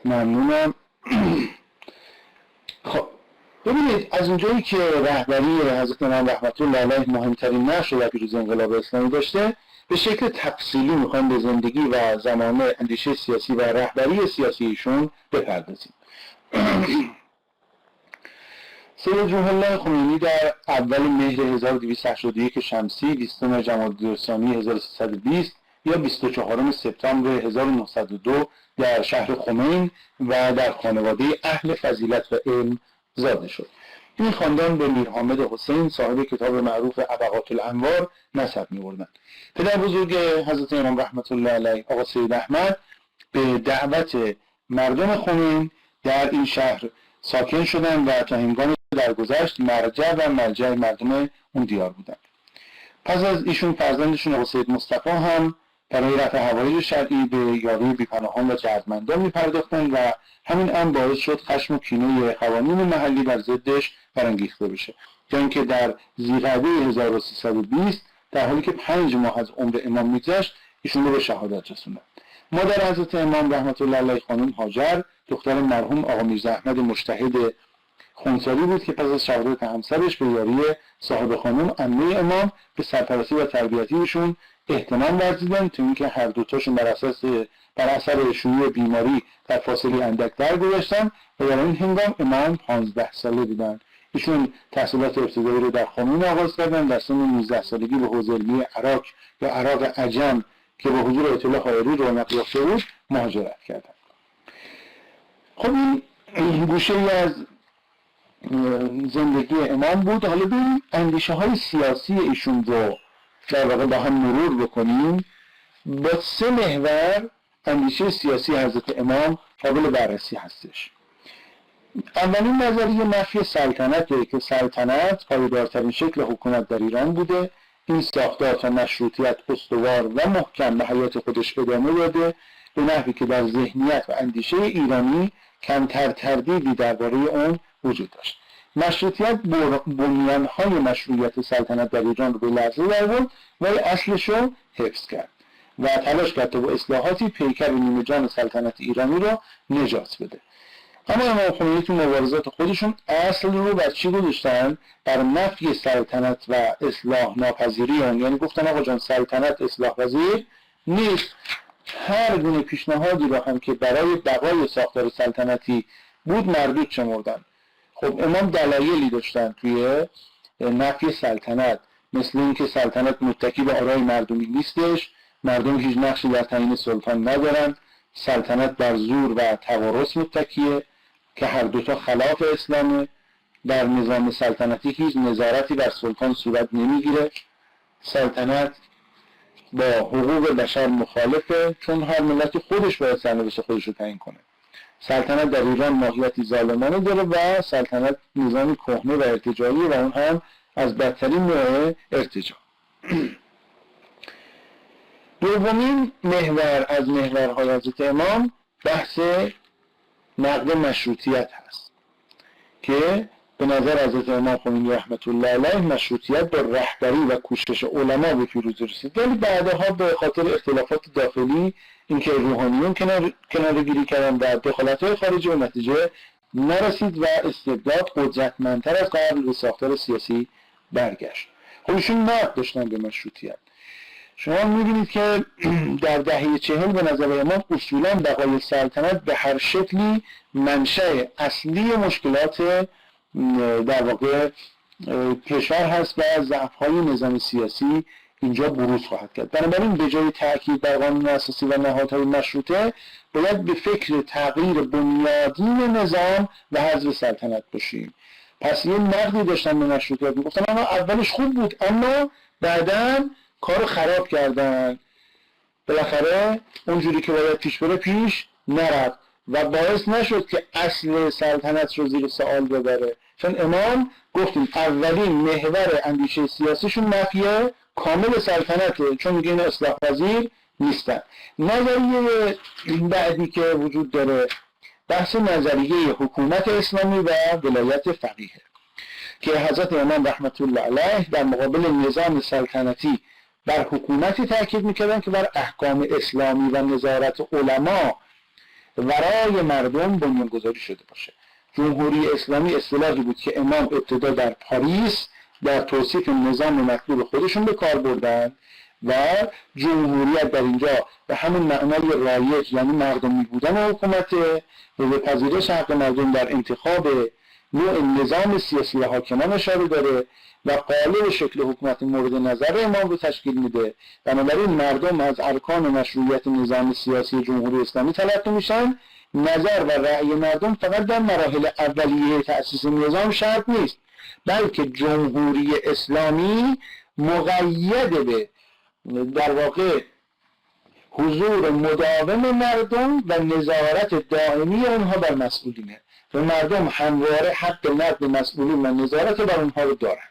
ممنونم. خب ببینید، از اونجایی که رهبری حضرت امام رحمت الله علیه مهمترین نقش در پیروزی انقلاب اسلامی داشته، به شکل تفصیلی میخوایم به زندگی و زمانه اندیشه سیاسی و رهبری سیاسی ایشون بپردازیم. سید روح الله خمینی در اول مهر 1281 شمسی 20 جمادی الثانی 1320 یا 24 سپتامبر 1902 در شهر خمین و در خانواده اهل فضیلت و علم زاده شد. این خاندان به میر حامد حسین صاحب کتاب معروف ابقات الانوار نسب می‌بردند. پدر بزرگ حضرت امام رحمت الله علیه آقا سید احمد به دعوت مردم خمین در این شهر ساکن شدند و تا هنگام درگذشت مرجع و ملجأ مردم اون دیار بودند. پس از ایشون فرزندشون آقا سید مصطفی هم برای رفع حوایج شرعی به یاری بی‌پناهان و جهتمندان می‌پرداختند و همین امر باعث شد خشم و کینه قوانین محلی بر ضدش برانگیخته بشه، تا اینکه در ذی‌قعده 1320 در حالی که 5 ماه از عمر امام می‌گذشت ایشون رو به شهادت رسوندند. مادر حضرت امام رحمت الله علیه خانم هاجر دختر مرحوم آقا میرزا احمد مجتهد خونساری بود که پس از شهادت همسرش به یاری صاحب خانم عمه امام به سرپرستی و تربیتی ایشون اهتمام ورزیدند، تا اینکه هر دوتاشون بر اثر شیوع بیماری در فاصله اندک درگذشتند و در این هنگام امام 15 ساله بودند. ایشون تحصیلات ابتدایی رو در خمین آغاز کردند. در سن 19 سالگی به حوزه علمی عراق یا عراق عجم که به حضور آیت الله خایری رونق یافته بود مهاجرت کردند. خب این گوشه از زندگی امام بود. حالا ببینیم اندیشه های سیاسی ایشون رو در واقع با هم مرور بکنیم. با 3 محور اندیشه سیاسی حضرت امام قابل بررسی هستش. اولین نظریه نفی سلطنته که سلطنت پایدارترین شکل حکومت در ایران بوده. این ساختار تا مشروطیت استوار و محکم به حیات خودش ادامه داده، به نحوی که در ذهنیت و اندیشه ایرانی کمتر تردیدی درباره اون وجود داشت. مشروطیت بنیانهای مشروعیت سلطنت در ایران رو به لرزه درآورد ولی اصلش رو حفظ کرد و تلاش کرد تا با اصلاحاتی پیکر نیمه جان سلطنت ایرانی رو نجات بده. اما امام خمینی تو مبارزات خودشون اصل رو بر چی گذاشتن؟ بر نفی سلطنت و اصلاح ناپذیری اون. یعنی گفتن آقا جان سلطنت اصلاح پذیر نیست. هر گونه پیشنهادی را هم که برای بقای ساختار سلطنتی بود مردود شمردن. خب امام دلایلی داشتن توی نفی سلطنت، مثل اینکه سلطنت متکی به آرای مردمی نیستش، مردم هیچ نقشی در تعیین سلطان ندارن، سلطنت بر زور و توارث متکیه که هر دوتا خلاف اسلامه، در نظام سلطنتی هیچ نظارتی بر سلطان صورت نمیگیره، سلطنت با حقوق بشر مخالفه چون هر ملتی خودش باید سرنوشت خودش رو تعیین کنه. سلطنت در ایران ماهیتی ظالمانه داره و سلطنت نظامی کهنه و ارتجاعی و اون هم از بدترین نوع ارتجاع. دومین محور از محورهای حضرت امام بحث نقد مشروطیت هست که به نظر حضرت امام خمینی رحمت الله علیه مشروطیت با رهبری و کوشش علما به پیروزی رسید، ولی بعدها به خاطر اختلافات داخلی اینکه روحانیون کناره‌گیری کردن و دخالت‌های خارجی و نتیجه نرسید و استبداد قدرتمندتر از قبل به ساختار سیاسی برگشت. خب ایشون نقد داشتن به مشروطیت. شما می‌بینید که در دهه 40 به نظر امام اصولاً بقای سلطنت به هر شکلی منشأ اصلی مشکلات در واقع کشور هست و ضعف‌های نظام سیاسی اینجا بروز خواهد کرد. بنابراین به جای تأکید بر قانون اساسی و نهادهای مشروطه باید به فکر تغییر بنیادین نظام و حذف سلطنت باشیم. پس یه نقدی داشتن به مشروطیت، میگفتن اما اولش خوب بود اما بعداً کارو خراب کردن، بالاخره اونجوری که باید پیش بره پیش نرفت و باعث نشد که اصل سلطنت رو زیر سوال ببره. چون امام گفتیم اولین محور اندیشه سیاسیشون نفی کامل سلطنته، چون میگه این اصلاح پذیر نیستن. نظریه بعدی که وجود داره بحث نظریه حکومت اسلامی و ولایت فقیه که حضرت امام رحمت الله علیه در مقابل نظام سلطنتی بر حکومتی تاکید میکردن که بر احکام اسلامی و نظارت علما ورای مردم بنیانگذاری شده باشه. جمهوری اسلامی اصطلاحی بود که امام ابتدا در پاریس در توصیف نظام مطلوب خودشون به کار بردن و جمهوریت در اینجا به همون معنای رایج یعنی مردمی بودن حکومت و به پذیرش حق مردم در انتخاب نوع نظام سیاسی و حاکمان اشاره داره و قالب شکل حکومت مورد نظر امام رو تشکیل میده. بنابراین مردم از ارکان مشروعیت نظام سیاسی جمهوری اسلامی تلقی میشن. نظر و رأی مردم فقط در مراحل اولیه تأسیس نظام شرط نیست، بلکه جمهوری اسلامی مقید به در واقع حضور مداوم مردم و نظارت دائمی آنها بر مسئولینه و مردم همواره حق نقد مسئولین و نظارت بر آنها رو دارند.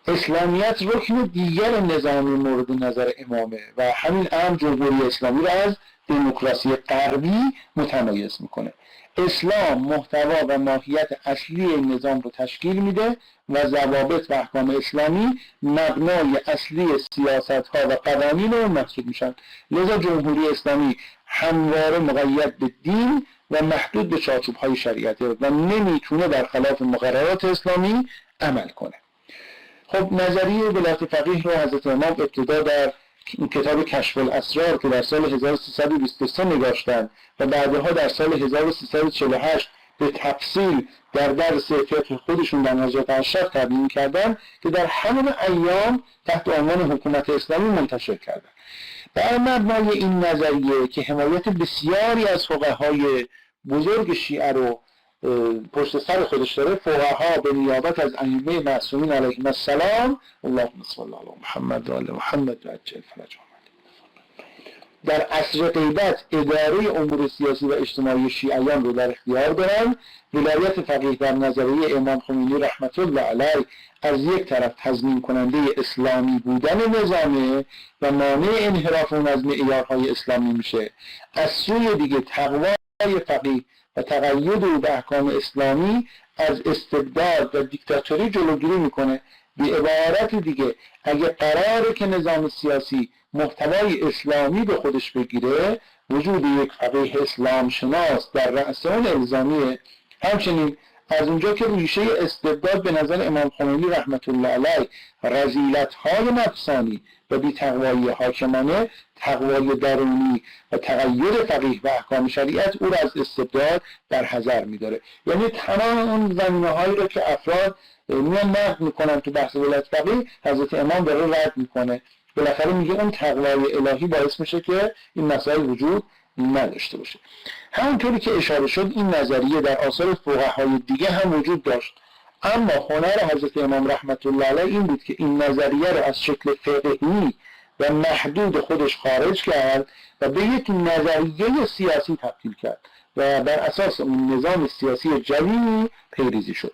اسلامیت رکن دیگر نظامی مورد نظر امامه و همین امر جمهوری اسلامی را از دموکراسی غربی متمایز میکنه. اسلام محتوا و ماهیت اصلی این نظام رو تشکیل میده و ضوابط و احکام اسلامی مبنای اصلی سیاست‌ها و قوانین رو محسوب میشن. لذا جمهوری اسلامی همواره مقید به دین و محدود به چارچوب‌های شریعتی و نمیتونه برخلاف مقررات اسلامی عمل کنه. خب نظریه ولایت فقیه رو حضرت امام ابتدا در کتاب کشف الاسرار که در سال 1323 نگاشتن و بعدها در سال 1348 به تفصیل در درس فقه خودشون در حضرت اشرف تبیین کردن که در همون ایام تحت عنوان حکومت اسلامی منتشر کردن. بر مبنای این نظریه که حمایت بسیاری از فقهای بزرگ شیعه رو پشت سر خودش داره، فقها به نیابت از ائمه معصومین علیهم السلام اللهم صل علی محمد و آل محمد و عجل فرجهم در عصر غیبت اداره امور سیاسی و اجتماعی شیعیان رو در اختیار دارن. ولایت فقیه در نظریه امام خمینی رحمت الله علیه از یک طرف تضمین کننده اسلامی بودن نظامه و مانع انحراف اون از معیارهای اسلامی میشه، از سوی دیگه تقوای فقیه و تقید او به احکام اسلامی از استبداد و دیکتاتوری جلوگیری میکنه. به عبارت دیگه اگه قراره که نظام سیاسی محتوای اسلامی به خودش بگیره، وجود یک فقیه اسلام شناس در رأس اون الزامیه. همچنین از اونجا که ریشه استبداد به نظر امام خمینی رحمت الله علیه رذیلت‌های نفسانی و بی‌تقوایی حاکمانه، تقوای درونی و تغییر فقیه و احکام شریعت او را از استبداد در حذر می‌داره. یعنی تمام اون زمینه‌هایی رو که افراد میان نقد میکنن تو بحث ولایت فقیه، حضرت امام داره رد میکنه. بالاخره میگه اون تقوای الهی باعث میشه که این مسائل وجود نداشته باشه. همونطوری که اشاره شد این نظریه در آثار فقهای دیگه هم وجود داشت، اما هنر حضرت امام رحمت الله علیه این بود که این نظریه رو از شکل فقهی و محدود خودش خارج کرد و به یک نظریه سیاسی تبدیل کرد و بر اساس اون نظام سیاسی جدیدی پیریزی شد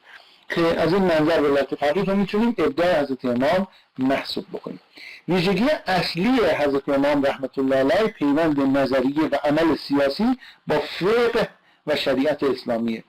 که از این منظر ولایت فقیه رو میتونیم ابداع حضرت امام محسوب بکنیم. ویژگی اصلی حضرت امام رحمت الله علیه پیوند نظریه و عمل سیاسی با فقه و شریعت اسلامیه.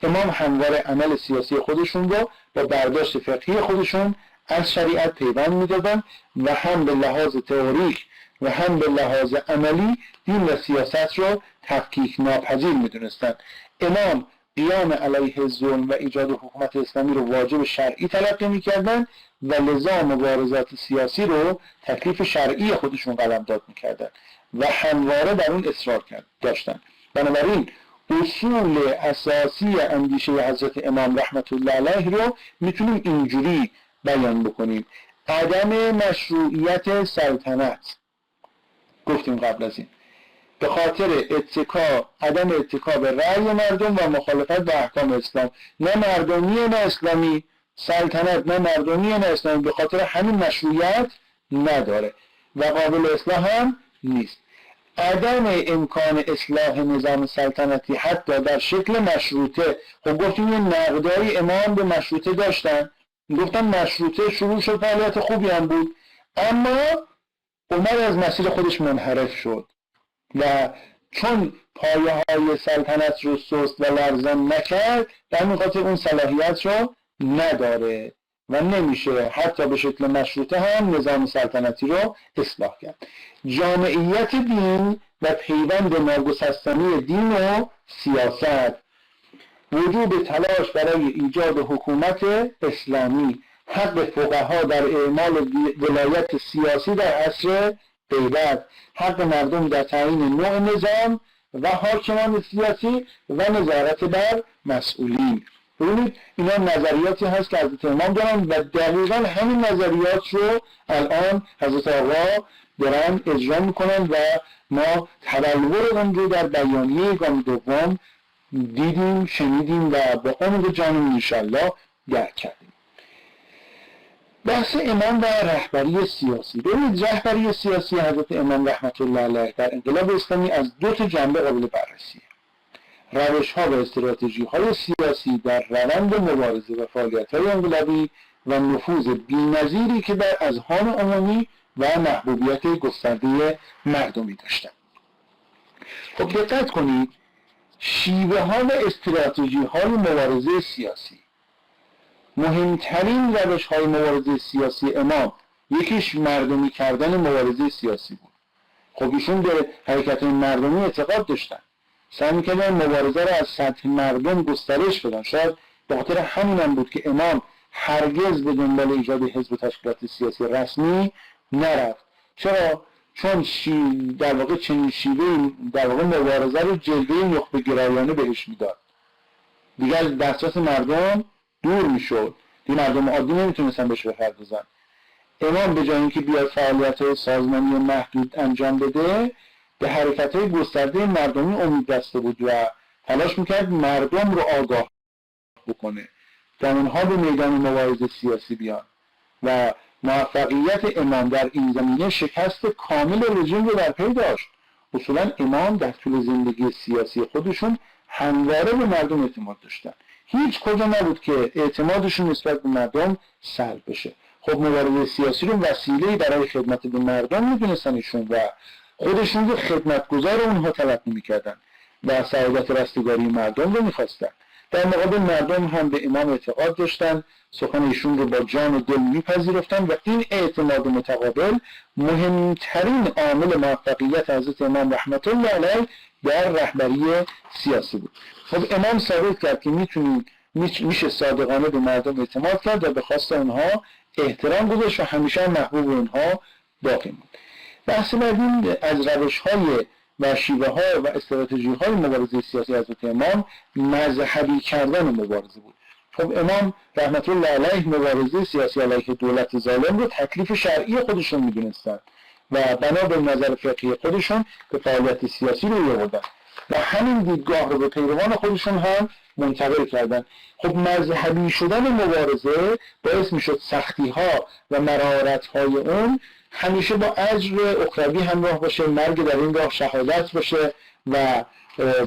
امام همواره عمل سیاسی خودشون رو با برداشت فقهی خودشون از شریعت پیوند میدادن و هم به لحاظ تئوریک و هم به لحاظ عملی دین و سیاست رو تفکیک ناپذیر میدونستن. امام قیام علیه ظلم و ایجاد حکومت اسلامی رو واجب شرعی تلقی میکردن و لذا مبارزات سیاسی رو تکلیف شرعی خودشون قلمداد میکردن و همواره بر اون اصرار داشتن. بنابراین اصول اساسی اندیشه حضرت امام رحمت الله علیه رو میتونیم اینجوری بیان بکنیم: عدم مشروعیت سلطنت. گفتیم قبل از این به خاطر عدم اتکا به رأی مردم و مخالفت با احکام اسلام، نه مردمی نه اسلامی، سلطنت نه مردمی نه اسلامی، به خاطر همین مشروعیت نداره و قابل اصلاح هم نیست. عدم امکان اصلاح نظام سلطنتی حتی در شکل مشروطه. خب گفتیم این نقدای امام به مشروطه داشتن، گفتن مشروطه شروع شد، فعالیت خوبی هم بود، اما عمر از مسیر خودش منحرف شد و چون پایه های سلطنت رو سست و لرزان نکرد، در همین خاطر اون صلاحیت رو نداره و نمیشه حتی به شکل مشروطه هم نظام سلطنتی رو اصلاح کرد. جامعیت دین و پیوند ناگسستنی دین و سیاست، وجوب تلاش برای ایجاد حکومت اسلامی، حق فقها در اعمال ولایت سیاسی در عصر غیبت، حق مردم در تعیین نوع نظام و حاکمان سیاسی و نظارت بر مسئولین. ببینید اینا نظریاتی هست که حضرت امام دارن و دقیقا همین نظریات رو الان حضرت آقا دارن اجرا میکنن و ما تبلور اون رو در بیانیه گام دوم دیدیم، شنیدیم و با عمق جانمون انشالله درک کردیم. بحث امام و رهبری سیاسی. ببینید رهبری سیاسی حضرت امام رحمت الله علیه در انقلاب اسلامی از دو تا جنبه قابل بررسیه: روش‌ها و استراتژی‌های سیاسی در روند مبارزه و فعالیت‌های انقلابی و نفوذ بی‌نظیری که در اذهان عمومی و محبوبیت گسترده مردمی داشتند. خب دقت کنید، شیوه‌ها و استراتژی‌های مبارزه سیاسی، مهمترین روش‌های مبارزه سیاسی امام یکیش مردمی کردن مبارزه سیاسی بود. خب ایشون به حرکت مردمی اعتقاد داشتن، سعی می‌کردن مبارزه را از سطح مردم گسترش بدن. شاید به خاطر همین هم بود که امام هرگز به دنبال ایجاد حزب و تشکیلات سیاسی رسمی نرفت. چرا؟ چون در واقع چنین شیوه‌ای در واقع مبارزه رو جلوه نخبه گرایانه بهش میداد، دیگه از دسترس مردم دور میشد، دیگه مردم عادی نمیتونستن بهش بپردازن. امام به جای اینکه بیاد فعالیت‌های سازمانی محدود انجام بده، به حرکت‌های گسترده مردمی امید بسته بود و تلاش میکرد مردم رو آگاه بکنه تا اونها به میدان مبارزه سیاسی بیان و موفقیت امام در این زمینه شکست کامل رژیم رو در پی داشت. اصولا امام در طول زندگی سیاسی خودشون همواره به مردم اعتماد داشتن، هیچ کجا نبود که اعتمادشون نسبت به مردم سلب بشه. خب مبارزه سیاسی رو وسیله‌ای برای خدمت به مردم می‌دونستن ایشون و خودشون رو خدمتگزار اونها تلقی می‌کردن و سعادت رستگاری مردم رو می‌خواستن. در مقابل مردم هم به امام اعتقاد داشتن، سخن ایشون رو با جان و دل میپذیرفتن و این اعتماد متقابل مهمترین عامل موفقیت حضرت امام رحمت الله علیه در رهبری سیاسی بود. خب امام ثابت کرد که میشه صادقانه به مردم اعتماد کرد و به خواست اونها احترام گذاشت و همیشه محبوب اونها باقی موند. بحث بعدی از روش‌های و شیوه‌ها و استراتژی‌های مبارزه سیاسی حضرت امام مذهبی کردن مبارزه بود. خب امام رحمت الله علیه مبارزه سیاسی علیه دولت ظالم رو تکلیف شرعی خودشون می‌دونستن و بنا به نظر فقهی خودشون به فعالیت سیاسی رو آوردن و همین دیدگاه رو به پیروان خودشون هم منتقل کردن. خب مذهبی شدن مبارزه باعث میشد سختی‌ها و مرارت‌های اون همیشه با اجر اخروی همراه باشه، مرگ در این راه شهادت باشه و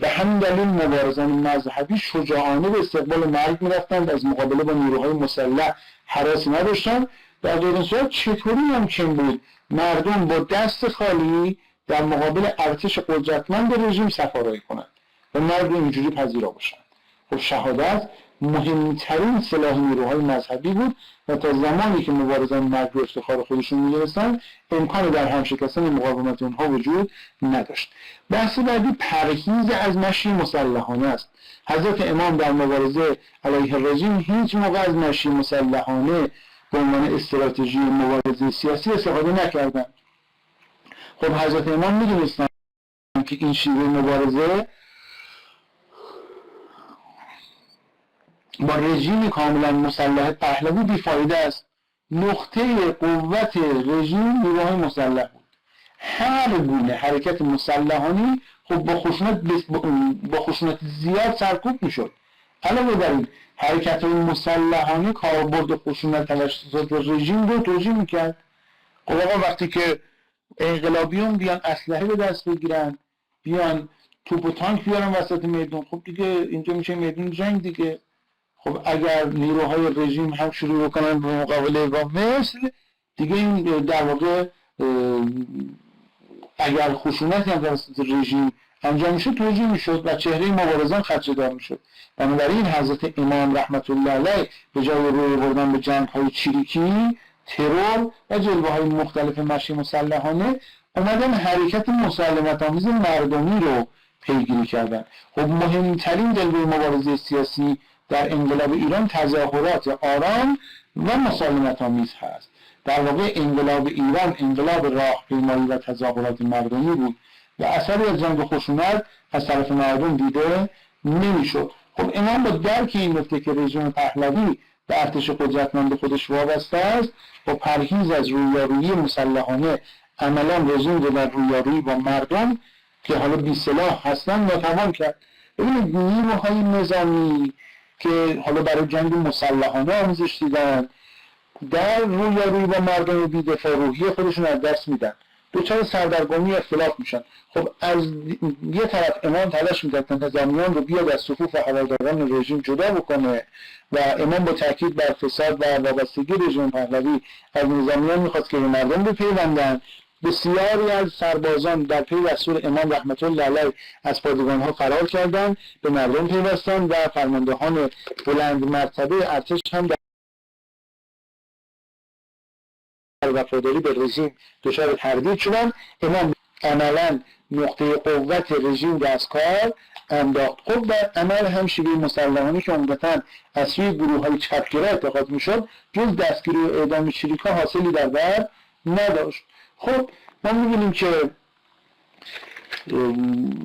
به همین دلیل مبارزان مذهبی شجاعانه به استقبال مرگ میرفتند، از مقابله با نیروهای مسلح هراسی نداشتند. در غیر این صورت چطوری ممکن بود مردم با دست خالی در مقابل ارتش قدرتمند رژیم سفارایی کنند و مرگ رو اینجوری پذیرا باشند؟ خب شهادت مهمترین سلاح نیروهای مذهبی بود و تا زمانی که مبارزان مرگ رو افتخار خودشون می‌دونستن امکان در هم شکستن مقاومت اونها وجود نداشت. بحث بعدی پرهیز از مشی مسلحانه است. حضرت امام در مبارزه علیه رژیم هیچ موقع از مشی مسلحانه به عنوان استراتژی مبارزه سیاسی استفاده نکردند. خب حضرت امام می‌دونستن که این شیوه مبارزه با رژیم کاملا مسلح پهلوی بیفایده است. نقطه قوت رژیم نیروهای مسلح بود. هر گونه حرکت مسلحانه خب با خشونت زیاد سرکوب میشد. علاوه بر این حرکت مسلحانه کاربرد خشونت توسط رژیم رو توجیه میکرد. خب آقا وقتی که انقلابیون بیان اسلحه به دست بگیرن، بیان توپ و تانک بیارن وسط میدون، خب دیگه اینجا میشه میدون جنگ دیگه. خب اگر نیروهای رژیم هم شروع بکنن به مقابله با مثل دیگه، این در واقع اگر خشونتی هم توسط رژیم انجام میشد توجیه میشد و چهره مبارزان خدشه‌دار میشد. بنابراین حضرت امام رحمت الله علیه به جای روی بردن به جنگ‌های چریکی، ترور و جلوه‌های مختلف مشی مسلحانه اومدن حرکت مسالمت آمیز مردمی رو پیگیری کردن. خب مهمترین دلبه مبارزه سیاسی در انقلاب ایران تظاهرات آرام و مسالمت آمیز هست. در واقع انقلاب ایران انقلاب راهپیمایی و تظاهرات مردمی بود و اثری از جنگ خشونت از طرف مردم دیده نمیشد. خب امام با درک این نکته که رژیم پهلوی به ارتش قدرتمند خودش وابسته است، با پرهیز از رویارویی مسلحانه عملا رژیم رو در رویارویی با مردم که حالا بی سلاح هستن ناتوان کرد. ببینید نیروهای نظامی که حالا برای جنگ مسلحانه آموزش دیدن در رویارویی با مردم بی دفاع روحی خودشون از دست میدن، دچار سردرگمی اختلاف میشن. خب از یه طرف امام تلاش میکرد که نظامیان رو بیاد از صفوف هواداران رژیم جدا بکنه و امام با تاکید بر فساد و وابستگی رژیم پهلوی از نظامیان میخواست که به مردم بپیوندن. بسیاری از سربازان در پی دستور امام رحمت الله علیه از پادگان‌ها فرار کردند، به مردم پیوستند و فرماندهان بلند مرتبه ارتش هم در وفاداری به رژیم دچار تردید شدند. امام عملاً نقطه قوت رژیم دستکار انداخت. خب در عمل هم شیوه مسلحانه که عمدتاً از سوی گروه‌های چپگرا اتخاذ می‌شد جز دستگیری و اعدام چریک‌ها حاصلی در بر نداشت. خب ما می‌بینیم که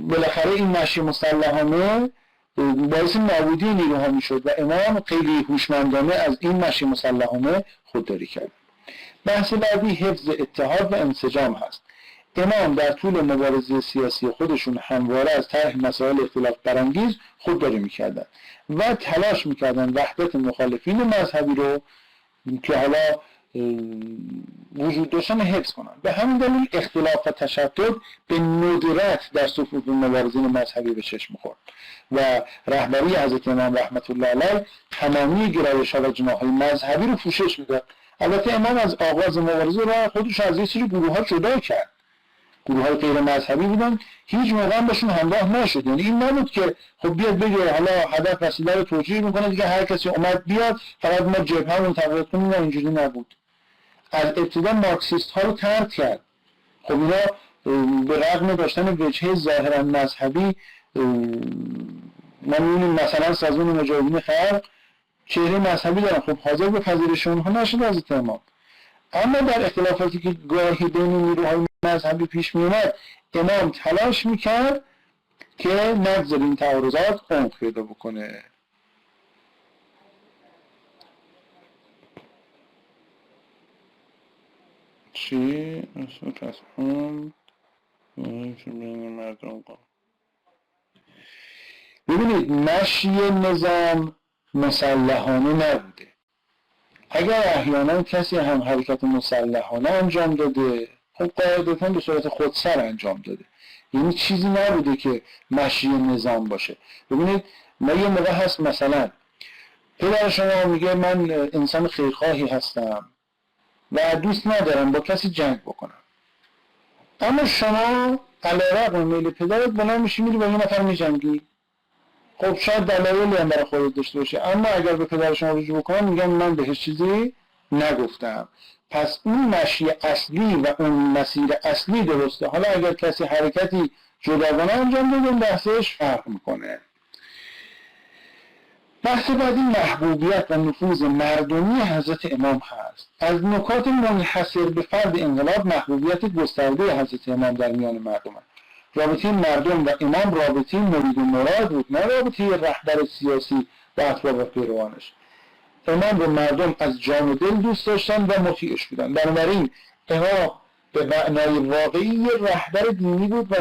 بالاخره این مشی مسلحانه باعث نابودی نیروها می‌شد و امام خیلی هوشمندانه از این مشی مسلحانه خودداری کرد. بحث بعدی حفظ اتحاد و انسجام هست. امام در طول مبارزه سیاسی خودشون همواره از طرح مسائل اختلاف برانگیز خودداری میکردن و تلاش میکردن وحدت مخالفین مذهبی رو که حالا وجود داشتن حفظ کنن. به همین دلیل اختلاف و تشدد به ندرت در صفوف مبارزین مذهبی به چشم می‌خورد و رهبری حضرت امام رحمت الله علیه تمامی گرایش‌ها و جناح‌های مذهبی رو پوشش میداد. البته امام از آغاز مبارزه را خودش از یه سری گروه‌ها جدا کرد. گروه‌های غیر مذهبی بودن، هیچ موقع هم بهشون همراه نشد. یعنی این نبود که خب بیاد بگه حالا هدف وسیله رو توجیه میکنه دیگه هر کسی اومد بیاد فقط ما جبهه‌مون تقویت کنیم. اینجوری نبود. از ابتدا مارکسیست ها رو طرد کرد. خب اینا به رغم داشتن وجهه ظاهرا مذهبی ما می‌بینیم مثلا سازمان مجاهدین خلق چهره مذهبی دارن، خب حاضر به پذیرش اونها نشد از امام. اما در اختلافاتی که گاهی بین نیروهای مذهبی پیش می اومد امام تلاش میکرد که نگذار این تعارضات عمق پیدا بکنه. چی؟ اصلا تصمیم بین مردم قام. ببینید مشی نظام مسلحانه نبوده. اگر احیانا کسی هم حرکت مسلحانه انجام داده خب قاعدتاً به صورت خودسر انجام داده، یعنی چیزی نبوده که مشی نظام باشه. ببینید ما یه موقع هست مثلا پدر شما میگه من انسان خیرخواهی هستم و دوست ندارم با کسی جنگ بکنم، اما شما علیرغم میل پدرت بلند میشی میری با یه نفر میجنگی. خب شاید دلایلی هم برای خودت داشته باشه، اما اگر به پدر شما رجوع بکنم میگن من بهش چیزی نگفتم. پس اون مشی اصلی و اون مسیر اصلی درسته. حالا اگر کسی حرکتی جداگانه انجام بده اون بحثش فرق میکنه. بحث بعدی محبوبیت و نفوذ مردمی حضرت امام هست. از نکات منحصر به فرد انقلاب محبوبیت گسترده حضرت امام در میان مردم هست. رابطه مردم و امام رابطه مرید و مراد بود، نه رابطه رهبر سیاسی و اتباع و پیروانش. امام رو مردم از جان و دل دوست داشتن و مطیعش بودن. بنابراین امام به معنای واقعی رهبر دینی بود و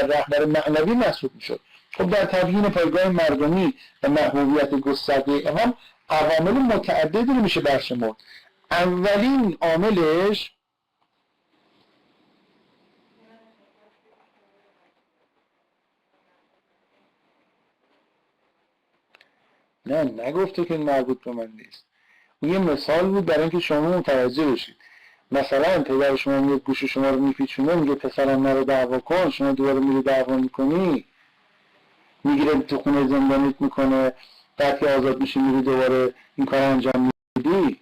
رهبر معنوی محسوب میشد. خب در تبیین پایگاه مردمی و محبوبیت گسترده امام عوامل متعددی رو میشه برشمرد. اولین عاملش نه نگفته که مربوط به من نیست. این یه مثال بود برای اینکه شما متوجه بشید. مثلا پدر شما میاد گوش شما رو میپیچونه میگه پسرم نرو دعوا کن، شما دوباره میری دعوا میکنی، میگیره تو خونه زندانیت میکنه، بعد که آزاد میشی میری دوباره این کار انجام میدی.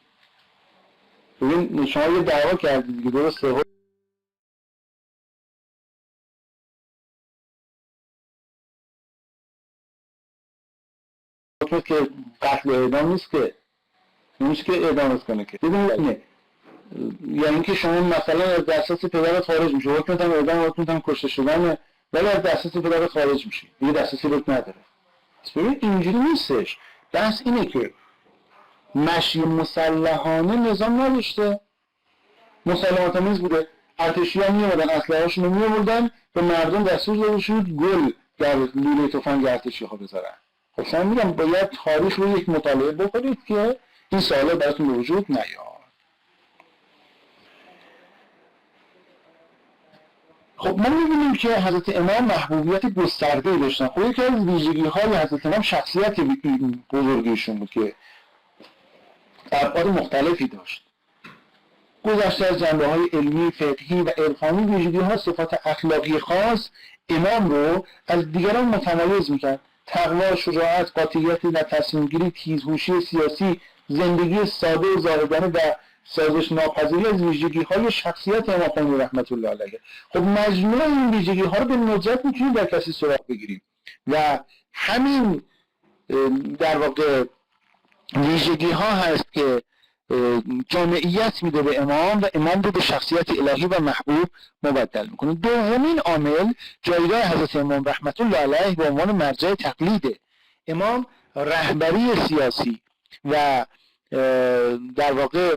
ببین شما یه دعوا کردی دیگه، درسته؟ حکم که قتل اعدام نیست که نمیشه که اعدامت کنه که ببینید یعنی اینکه شما مثلا از دسترس پدرت خارج میشه حکمت هم اعدام حکمت هم کشته شدنه ولی از دسترس پدرت خارج میشه دیگه دسترسی رو نداره. ببین اینجوری نیستش. بحث اینه که مشی مسلحانه نظام نداشته، مسلحانه‌آمیز بوده. ارتشی‌ها میومدن اسلحه‌هاشون رو میوردن به مردم دستور داده شد گل در لوله تفنگ ارتشی‌ها بذارن. خب شما میگم باید تاریخ رو یک مطالعه بکنید که این سوالا براتون به وجود نیاد. خب ما می‌بینیم که حضرت امام محبوبیت گسترده‌ای داشتن. خب یکی از ویژگی‌های حضرت امام شخصیت بزرگیشون بود که ابعاد مختلفی داشت. گذشته از جنبه‌های علمی، فقهی و عرفانی، ویژگی‌ها صفات اخلاقی خاص امام رو از دیگران متمایز می‌کرد. تقوا، شجاعت، قاطعیت در تصمیم‌گیری، تیزهوشی سیاسی، زندگی ساده و زاهدانه و سازش ناپذیری از ویژگی‌های شخصیت امام خمینی رحمت الله علیه. خب مجموع این ویژگی‌ها رو به ندرت می‌تونیم در کسی سراغ بگیریم و همین در واقع ویژگی‌ها هست که جامعیت میده به امام و امام رو به شخصیت الهی و محبوب مبدل میکنه. دومین عامل جایگاه حضرت امام رحمت الله علیه به عنوان مرجع تقلیده. امام رهبری سیاسی و در واقع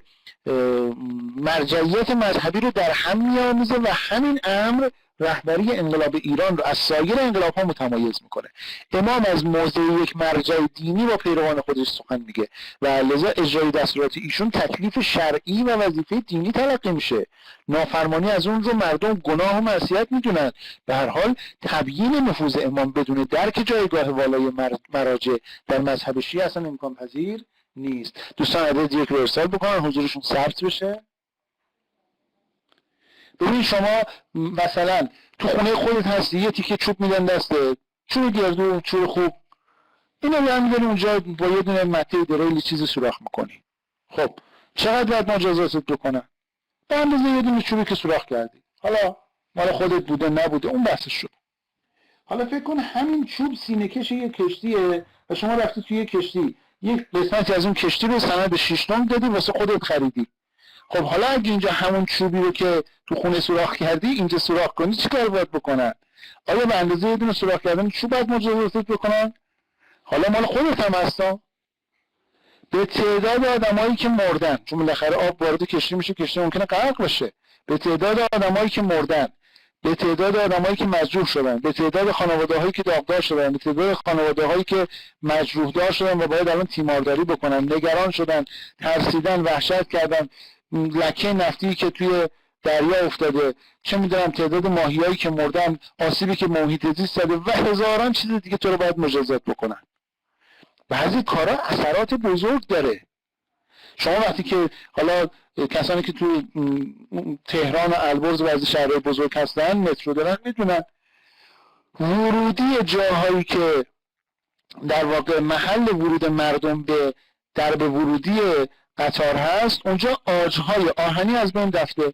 مرجعیت مذهبی رو در هم می‌آمیزه و همین امر رهبری انقلاب ایران رو از سایر انقلاب‌ها متمایز میکنه. امام از موضع یک مرجع دینی با پیروان خودش سخن میگه و لذا اجرای دستورات ایشون تکلیف شرعی و وظیفه دینی تلقی میشه. نافرمانی از اون رو مردم گناه و معصیت میدونن. به هر حال تبیین نفوذ امام بدون درک جایگاه والای مراجع در مذهب شیعه اصلا امکان پذیر نیست. دوستان عدد یک رو ارسال بکنن حضورشون ثبت بشه. ببین شما مثلا تو خونه خودت هستی یه تیکه چوب میدن دسته، چوب گردو، چوب خوب، اینو برمی‌داری اونجا با یه دونه مته دریل چیزی سوراخ میکنی. خب چقدر باید مجازاتت بکنن؟ به اندازه یه دونه چوبی که سوراخ کردی. حالا مال خودت بوده نبوده اون بحثش شد. حالا فکر کن همین چوب سینه کش یک کشتیه و شما رفتی توی یک کشتی یک قسمتی از اون کشتی رو سند 6 نمره دادی واسه خودت خریدی. خب حالا اگه اینجا همون چوبی رو که تو خونه سوراخ کردی اینجا سوراخ کنی چیکار باید بکنن؟ آیا به اندازه یه دونه سوراخ کردن چوب باید مجازاتت بکنن؟ حالا مال خودت هم هستا. به تعداد آدمایی که مردن، چون بالاخره آب وارد کشتی میشه، کشتی ممکنه غرق بشه. به تعداد آدمایی که مردن، به تعداد آدمایی که مجروح شدن، به تعداد خانواده‌هایی که داغدار شدن، به تعداد خانواده‌هایی که مجروح دار شدن و باید الان تیمارداری بکنن، نگران شدن، ترسیدن، وحشت کردن، لکه نفتی که توی دریا افتاده، چه میدونم تعداد ماهیایی که مردن، آسیبی که محیط زیست زده و هزاران چیز دیگه تو رو باید مجازات بکنن. بعضی کارا اثرات بزرگ داره. شما وقتی که حالا کسانی که تو تهران و البرز و بعضی شهرهای بزرگ هستن مترو دارن میدونن ورودی جاهایی که در واقع محل ورود مردم به درب ورودی قطار هست اونجا آجهای آهنی از بین رفته.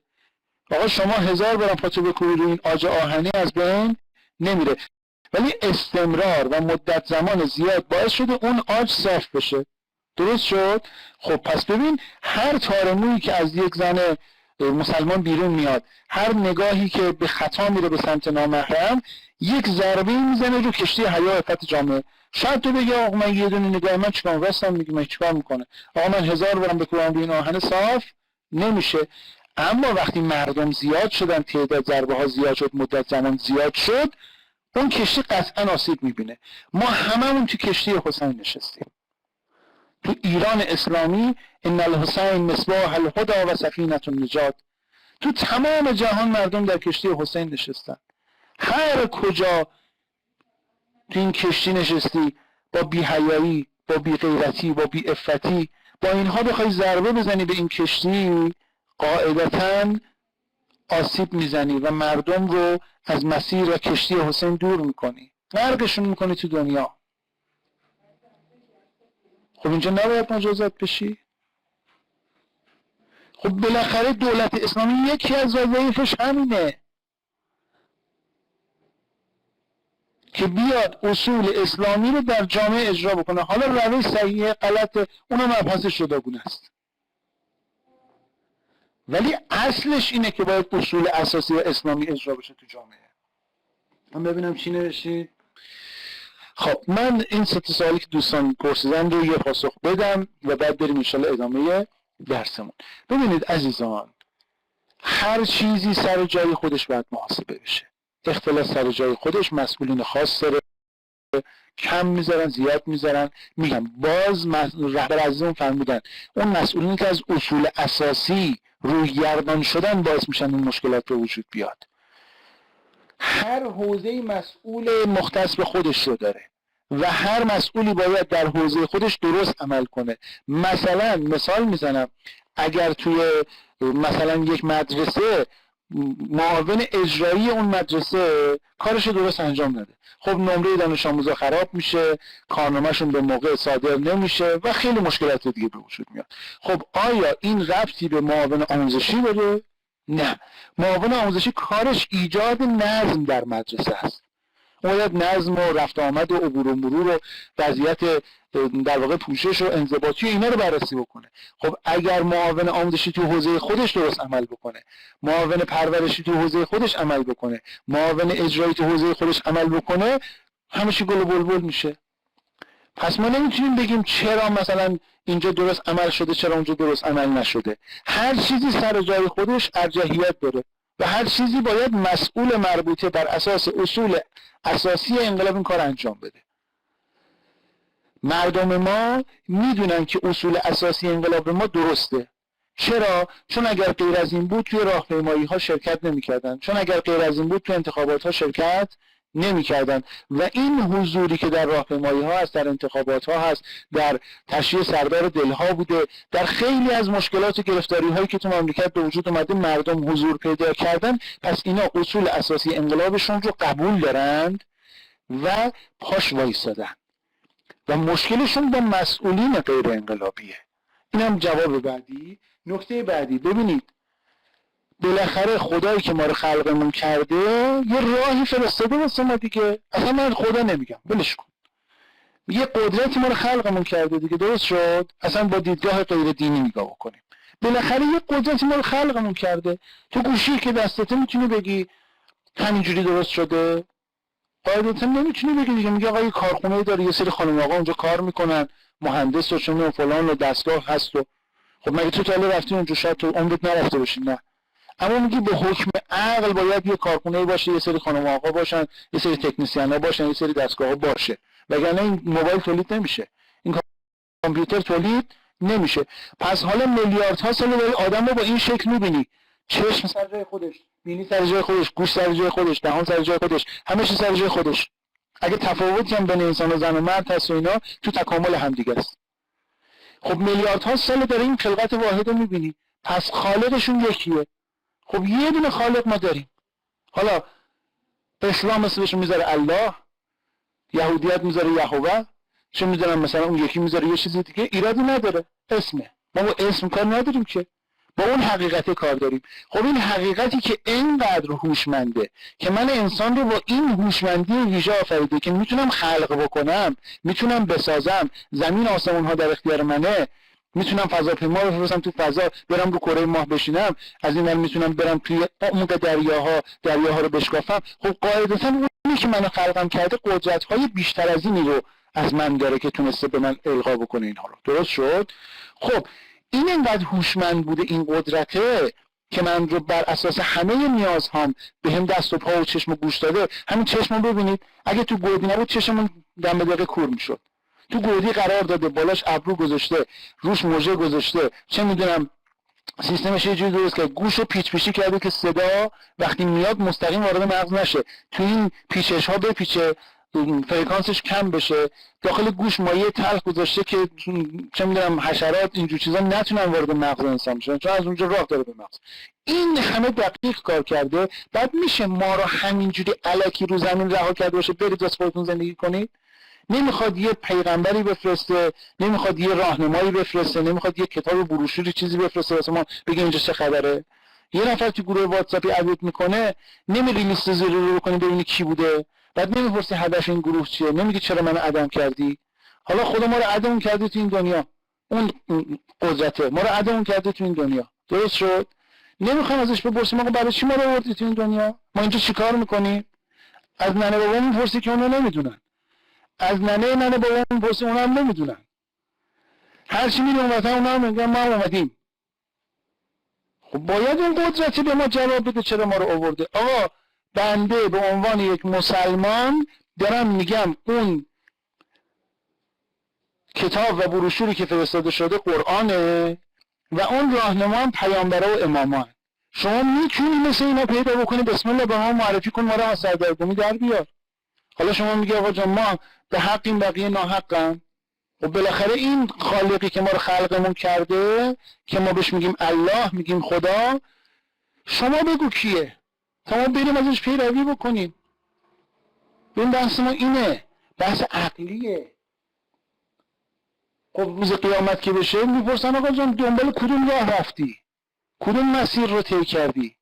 آقا شما 1000 بارم پاتو بکوبید این آج آهنی از بین نمیره، ولی استمرار و مدت زمان زیاد باعث شده اون آج صاف بشه. درست شد؟ خب پس ببین هر تار مویی که از یک زن مسلمان بیرون میاد، هر نگاهی که به خطا میره به سمت نامحرم، یک ضربه میزنه رو کشتی حیا عفت جامعه. شاید تو بگی آقا من یه دونه نگاه من چیکار راستم میگم من چیکار میکنه؟ آقا من 1000 بارم بکوبم روی این آهن صاف نمیشه. اما وقتی مردم زیاد شدن، تعداد ضربه ها زیاد شد، مدت زمان زیاد شد، اون کشتی قطعا آسیب میبینه. ما هممون تو کشتی حسین نشستیم. تو ایران اسلامی ان الحسین مصباح الهدی و سفینه النجات، تو تمام جهان مردم در کشتی حسین نشستن. هر کجا تو این کشتی نشستی با بی‌حیایی، با بی‌غیرتی، با بی‌عفتی، با اینها بخوای ضربه بزنی به این کشتی، قاعدتاً آسیب میزنی و مردم رو از مسیر و کشتی حسین دور میکنی، غرقشون میکنی تو دنیا. خب اینجا نباید مجازات بشی؟ خب بالاخره دولت اسلامی یکی از وظایفش همینه که بیاد اصول اسلامی رو در جامعه اجرا بکنه. حالا روش صحیح غلط اونم مبحث جداگونه است، ولی اصلش اینه که باید اصول اساسی و اسلامی اجرا بشه تو جامعه. من ببینم چی نوشتید. خب من این سه سوالی که دوستان پرسیدن رو یه پاسخ بدم و بعد بریم انشالله ادامه درسمون. ببینید عزیزان، هر چیزی سر جای خودش باید محاسبه بشه. اختلاس سر جای خودش، مسئولین خاص داره، کم میذارن زیاد میذارن. میگم باز رهبر عزیزمون فرمودن اون مسئولینی که از اصول اساسی روی گردان شدن باعث میشن این مشکلات به وجود بیاد. هر حوزه‌ای مسئول مختص به خودش رو داره و هر مسئولی باید در حوزه خودش درست عمل کنه. مثلا مثال میزنم، اگر توی مثلا یک مدرسه معاون اجرایی اون مدرسه کارش درست انجام نده، خب نمره دانش آموزا خراب میشه، کارنامه‌شون به موقع صادر نمیشه و خیلی مشکلات دیگه به وجود میاد. خب آیا این ربطی به معاون آموزشی داره؟ نه. معاون آموزشی کارش ایجاد نظم در مدرسه است. باید نظم و رفت آمد و عبور و مرور و وضعیت در واقع پوشش و انضباطی و اینا رو بررسی بکنه. خب اگر معاون آموزشی تو حوزه خودش درست عمل بکنه، معاون پرورشی تو حوزه خودش عمل بکنه، معاون اجرایی تو حوزه خودش عمل بکنه، همه چی گل و بلبل میشه. پس ما نمیتونیم بگیم چرا مثلا اینجا درست عمل شده چرا اونجا درست عمل نشده. هر چیزی سر جای خودش ارجحیت داره و هر چیزی باید مسئول مربوطه بر اساس اصول اساسی انقلاب این کار انجام بده. مردم ما میدونن که اصول اساسی انقلاب ما درسته. چرا؟ چون اگر غیر از این بود توی راهپیمایی ها شرکت نمی‌کردن، چون اگر غیر از این بود توی انتخابات ها شرکت نمی‌کردن و این حضوری که در راهپیمایی ها هست، در انتخابات ها هست، در تشییع سردار دلها بوده، در خیلی از مشکلات و گرفتاری هایی که تو مملکت به وجود اومده مردم حضور پیدا کردن. پس اینا اصول اساسی انقلابشون رو قبول دارند و پاش وایسادن و مشکلشون با مسئولین غیر انقلابیه. اینم جواب بعدی. نکته بعدی، ببینید بالاخره خدایی که ما رو خلقمون کرده یه راهی فرستاده واسه ما دیگه. اصلا من خدا نمیگم، ولش کن. یه قدرتی ما رو خلقمون کرده دیگه، درست شد؟ اصلا با دیدگاه غیر دینی نگاه بکنیم. بالاخره یه قدرتی ما رو خلقمون کرده. تو گوشی که دستته میتونی بگی همینجوری درست شده؟ قاعدتا نمیتونی بگی دیگه. میگه آقا یه کارخونه داره، یه سری خانم آقا اونجا کار میکنن، مهندس و چون فلان و دستگاه هست و خب مگه تو تا رفتی اونجا؟ شاید تو عمرت نرفته باشی. نه، اما میگی به حکم عقل باید یه کارخونه باشه، یه سری خانم آقا باشن، یه سری تکنسین باشن، یه سری دستگاه باشه، وگرنه این موبایل تولید نمیشه، این کامپیوتر تولید نمیشه. پس حالا میلیاردها سال داری آدم رو با این شکل میبینی، چشم سر جای خودش، بینی سر جای خودش، گوش سر جای خودش، دهان سر جای خودش، همه چیز سر جای خودش. اگه تفاوتی هم بین انسان و زن و مرد هست و اینا تو تکامل هم دیگه است. خب میلیاردها سال داری این خلقت واحد رو میبینی، پس خالقشون یکیه. خب یه دونه خالق ما داریم. حالا اسلام اسمش میذاره الله، یهودیت میذاره یهوه، چه میدونم مثلا اون یکی میذاره یه چیزی دیگه، ایرادی نداره، اسمه. ما با اسم کار نداریم که، با اون حقیقت کار داریم. خب این حقیقتی که اینقدر هوشمنده که من انسان رو با این هوشمندی ویژه آفریده که میتونم خلق بکنم، میتونم بسازم، زمین آسمون ها در اختیار منه، میتونم فضاپیما رو بفرستم تو فضا، برم رو کره ماه بشینم، از این ور میتونم برم توی عمق دریاها رو بشکافم. خب قاعدتا اونی که منو خلقم کرده قدرت‌های بیشتر از اینی رو از من داره که تونسته به من القا بکنه اینها رو. درست شد؟ خب این اینقدر هوشمند بوده این قدرته که من رو بر اساس همه نیازهام بهم دست و پا و چشم و گوش داده. همین چشمو ببینید، اگه تو گودی نبود چشمون دم به دقیقه کور میشد. تو گودی قرار داده، بالاش ابرو گذاشته، روش موژه گذاشته، چه میدونم سیستمش یه جوری درست کرده، گوشو پیچ پیچی کرده که صدا وقتی میاد مستقیم وارد مغز نشه، تو این پیچش ها بپیچه، فرکانسش کم بشه. داخل گوش مایع تلخ گذاشته که چه میدونم حشرات اینجور چیزا نتونن وارد مغز انسان بشن، چون از اونجا راه داره به مغز. این همه دقیق کار کرده. بعد میشه ما رو همینجوری الکی رو زمین رها کرده باشه برید واسه خودتون زندگی کنید؟ نمیخواد یه پیغمبری بفرسته، نمیخواد یه راهنمایی بفرسته، نمیخواد یه کتاب بروشوری چیزی بفرسته واسه ما بگه اینجا چه خبره. یه نفر تو گروه واتساپی ادیت میکنه، نمیری لیست زیرو رو بکنی ببینی کی بوده، بعد نمیپرسی هدف این گروه چیه، نمیگی چرا من عدم کردی. حالا خدا ما رو عدم کرده تو این دنیا، اون قدرته ما رو عدم کرده تو این دنیا، درست شد؟ نمیخوام ازش بپرسیم آقا برای چی ما رو آوردی تو این دنیا، ما اینجا چیکار میکنیم؟ از ننه بابا میپرسی که اونا نمیدونن، از ننه بابا میپرسی اونا هم نمیدونن. هر چی میگه اون وطن اونا هم میگن ما اومدیم. خب باید اون قدرتی به ما جواب بده چرا ما رو آورده. آقا بنده به عنوان یک مسلمان دارم میگم اون کتاب و بروشوری که فرستاده شده قرآنه و اون راهنما پیامبرا و امامان. شما میتونی مثل اینا پیدا بکنی، بسم الله به ما معرفی کن، ما رو از سردرگمی در بیار. حالا شما میگی آقا جان ما به حق این بقیه ناحقن. و بالاخره این خالقی که ما رو خلقمون کرده که ما بهش میگیم الله، میگیم خدا، شما بگو کیه تا ما بریم ازش پیروی بکنیم. این بحث ما اینه، بحث عقلیه. خب روز قیامت که بشه میپرسن آقا جان دنبال کدوم راه رفتی، کدوم مسیر رو طی کردی،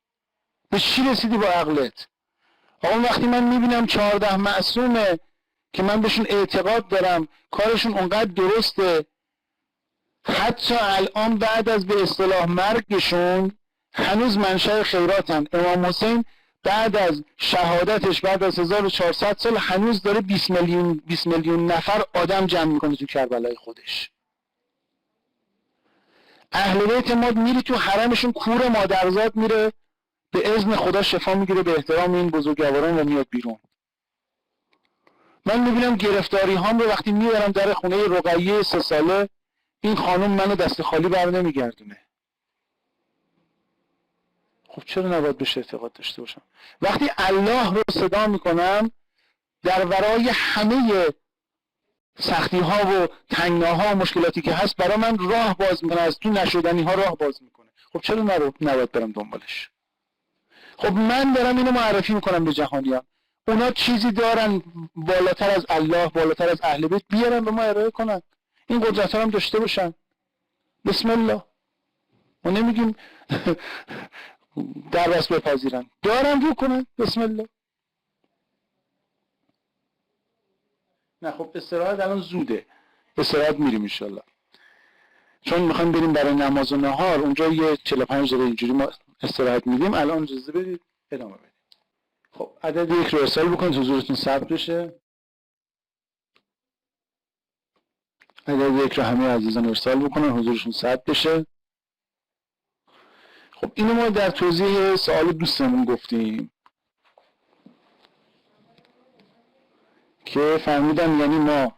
به چی رسیدی با عقلت؟ آقا وقتی من میبینم 14 معصومه که من بهشون اعتقاد دارم کارشون اونقدر درسته، حتی الان بعد از به اصطلاح مرگشون هنوز منشأ خیراتن. امام حسین بعد از شهادتش بعد از 1400 سال هنوز داره 20 میلیون نفر آدم جمع میکنه تو کربلای خودش. اهل بیت ما میری تو حرمشون کور مادرزاد میره به اذن خدا شفا میگیره به احترام این بزرگواران و میاد بیرون. من میبینم گرفتاری هام رو وقتی میبرم در خونه رقیه 3 ساله، این خانم منو دست خالی بر نمیگردونه. خب چرا نباید بهش اعتقاد داشته باشم؟ وقتی الله رو صدا میکنم در ورای همه سختی ها و تنگناها و مشکلاتی که هست برای من راه باز میکنه، از تو نشدنی ها راه باز میکنه. خب چرا نباید برم دنبالش؟ خب من دارم اینو معرفی میکنم به جهانیان، اونا چیزی دارن بالاتر از الله، بالاتر از اهل بیت، بیارن به ما ارائه کنن، این قدرت هم داشته باشن. بسم الله. ما نمیگیم در دست بپذیرن، دارن رو کنن، بسم الله. نه خب استراحت الان زوده، استراحت میریم انشالله، چون میخوایم بریم برای نماز و نهار، اونجا یه 45 دقیقه اینجوری ما استراحت میدیم. الان اجازه بدید ادامه بدیم. خب عدد 1 رو ارسال بکنید حضورتون ثبت بشه. عدد 1 رو همه عزیزان ارسال بکنن حضورشون ثبت بشه. خب اینو ما در توضیح سوال دوستمون گفتیم که فهمیدن یعنی ما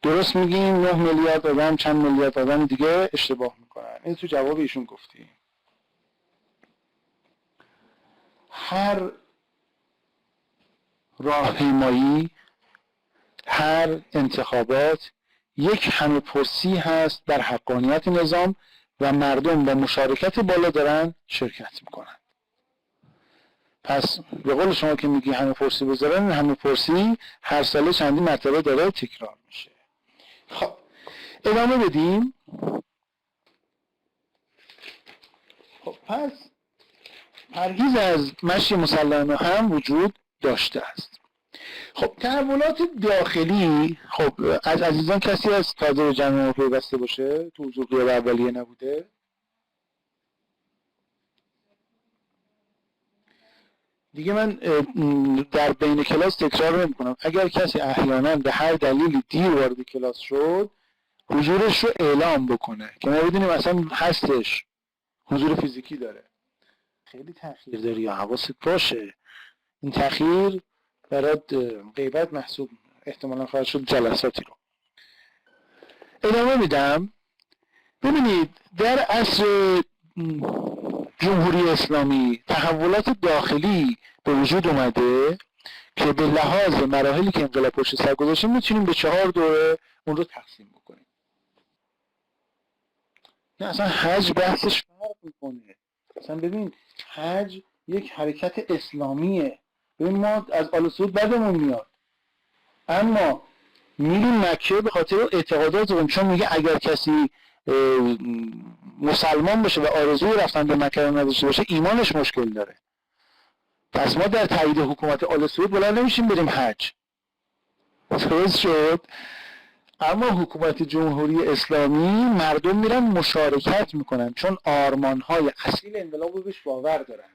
درست میگیم 9 میلیارد آدم چند میلیارد آدم دیگه اشتباه میکنن. این تو جواب ایشون گفتیم. هر راهپیمایی، هر انتخابات یک همه‌پرسی هست در حقانیت نظام و مردم با مشارکت بالا دارن شرکت میکنن. پس به قول شما که میگی همه‌پرسی بذارن، همه‌پرسی هر ساله چندین مرتبه داره تکرار میشه. خب ادامه بدیم. خب پس پرهیز از مشی مسلحانه هم وجود داشته است. خب تحولات داخلی، خب از عزیزان کسی از تازه به جمع ما پیوسته باشه تو حضور غیاب اولیه نبوده؟ دیگه من در بین کلاس تکرار نمی کنم. اگر کسی احیانا به هر دلیلی دیر وارد کلاس شد حضورش رو اعلام بکنه که ما بدونیم اصلا هستش، حضور فیزیکی داره. خیلی تأخیر داری یا حواست باشه، این تأخیر برات غیبت محسوب احتمالا خواهد شد جلساتی رو. ادامه میدم. ببینید در عصر جمهوری اسلامی تحولات داخلی به وجود اومده که به لحاظ مراحلی که انقلاب پشت سر گذاشته میتونیم به 4 دوره اون رو تقسیم بکنیم. نه اصلا حج بحثش فرق میکنه. اصلا ببین حج یک حرکت اسلامیه. ببین ما از آل سعود بدمون میاد، اما میریم مکه به خاطر اعتقاداتمون، چون میگه اگر کسی مسلمان باشه و آرزوی رفتن به مکه رو نداشته باشه ایمانش مشکل داره. پس ما در تایید حکومت آل سعود بلند نمیشیم بریم حج. درست شد؟ اما حکومت جمهوری اسلامی مردم میرن مشارکت میکنن، چون آرمانهای اصیل انقلاب رو بهش باور دارن.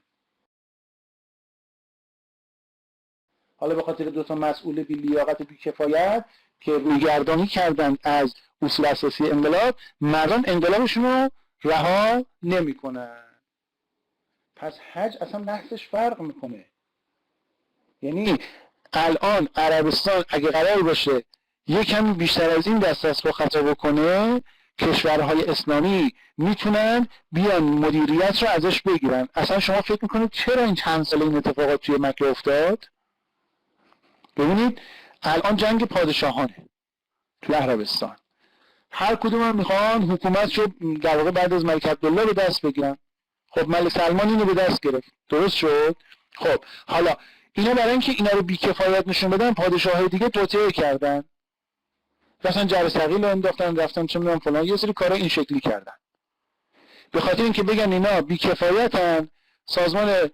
حالا به خاطر دو تا مسئول بی لیاقت و بی کفایت که رویگردانی کردن از اصول اساسی انقلاب، مردم انقلابشون رو رها نمیکنن. پس حج اصلا بحثش فرق میکنه. یعنی الان عربستان اگه قرار باشه یکم بیشتر از این دست از پا خطا بکنه، کشورهای اسلامی میتونن بیان مدیریت رو ازش بگیرن. اصلا شما فکر میکنید چرا این چند سال این اتفاقات توی مکه افتاد؟ ببینید الان جنگ پادشاهانه توی عربستان، هر کدوم هم میخوان حکومت رو در واقع بعد از ملک عبدالله به دست بگیرن. خب ملک سلمان اینو به دست گرفت، درست شد؟ خب حالا اینا برای اینکه اینا رو بی‌کفایت نشون بدن، پادشاه‌های دیگه توطئه کردن، مثلا جر ثقیل انداختن، رفتن چه میدونم فلان، یه سری کارا این شکلی کردن به خاطر اینکه بگن اینا بی‌کفایتن. سازمان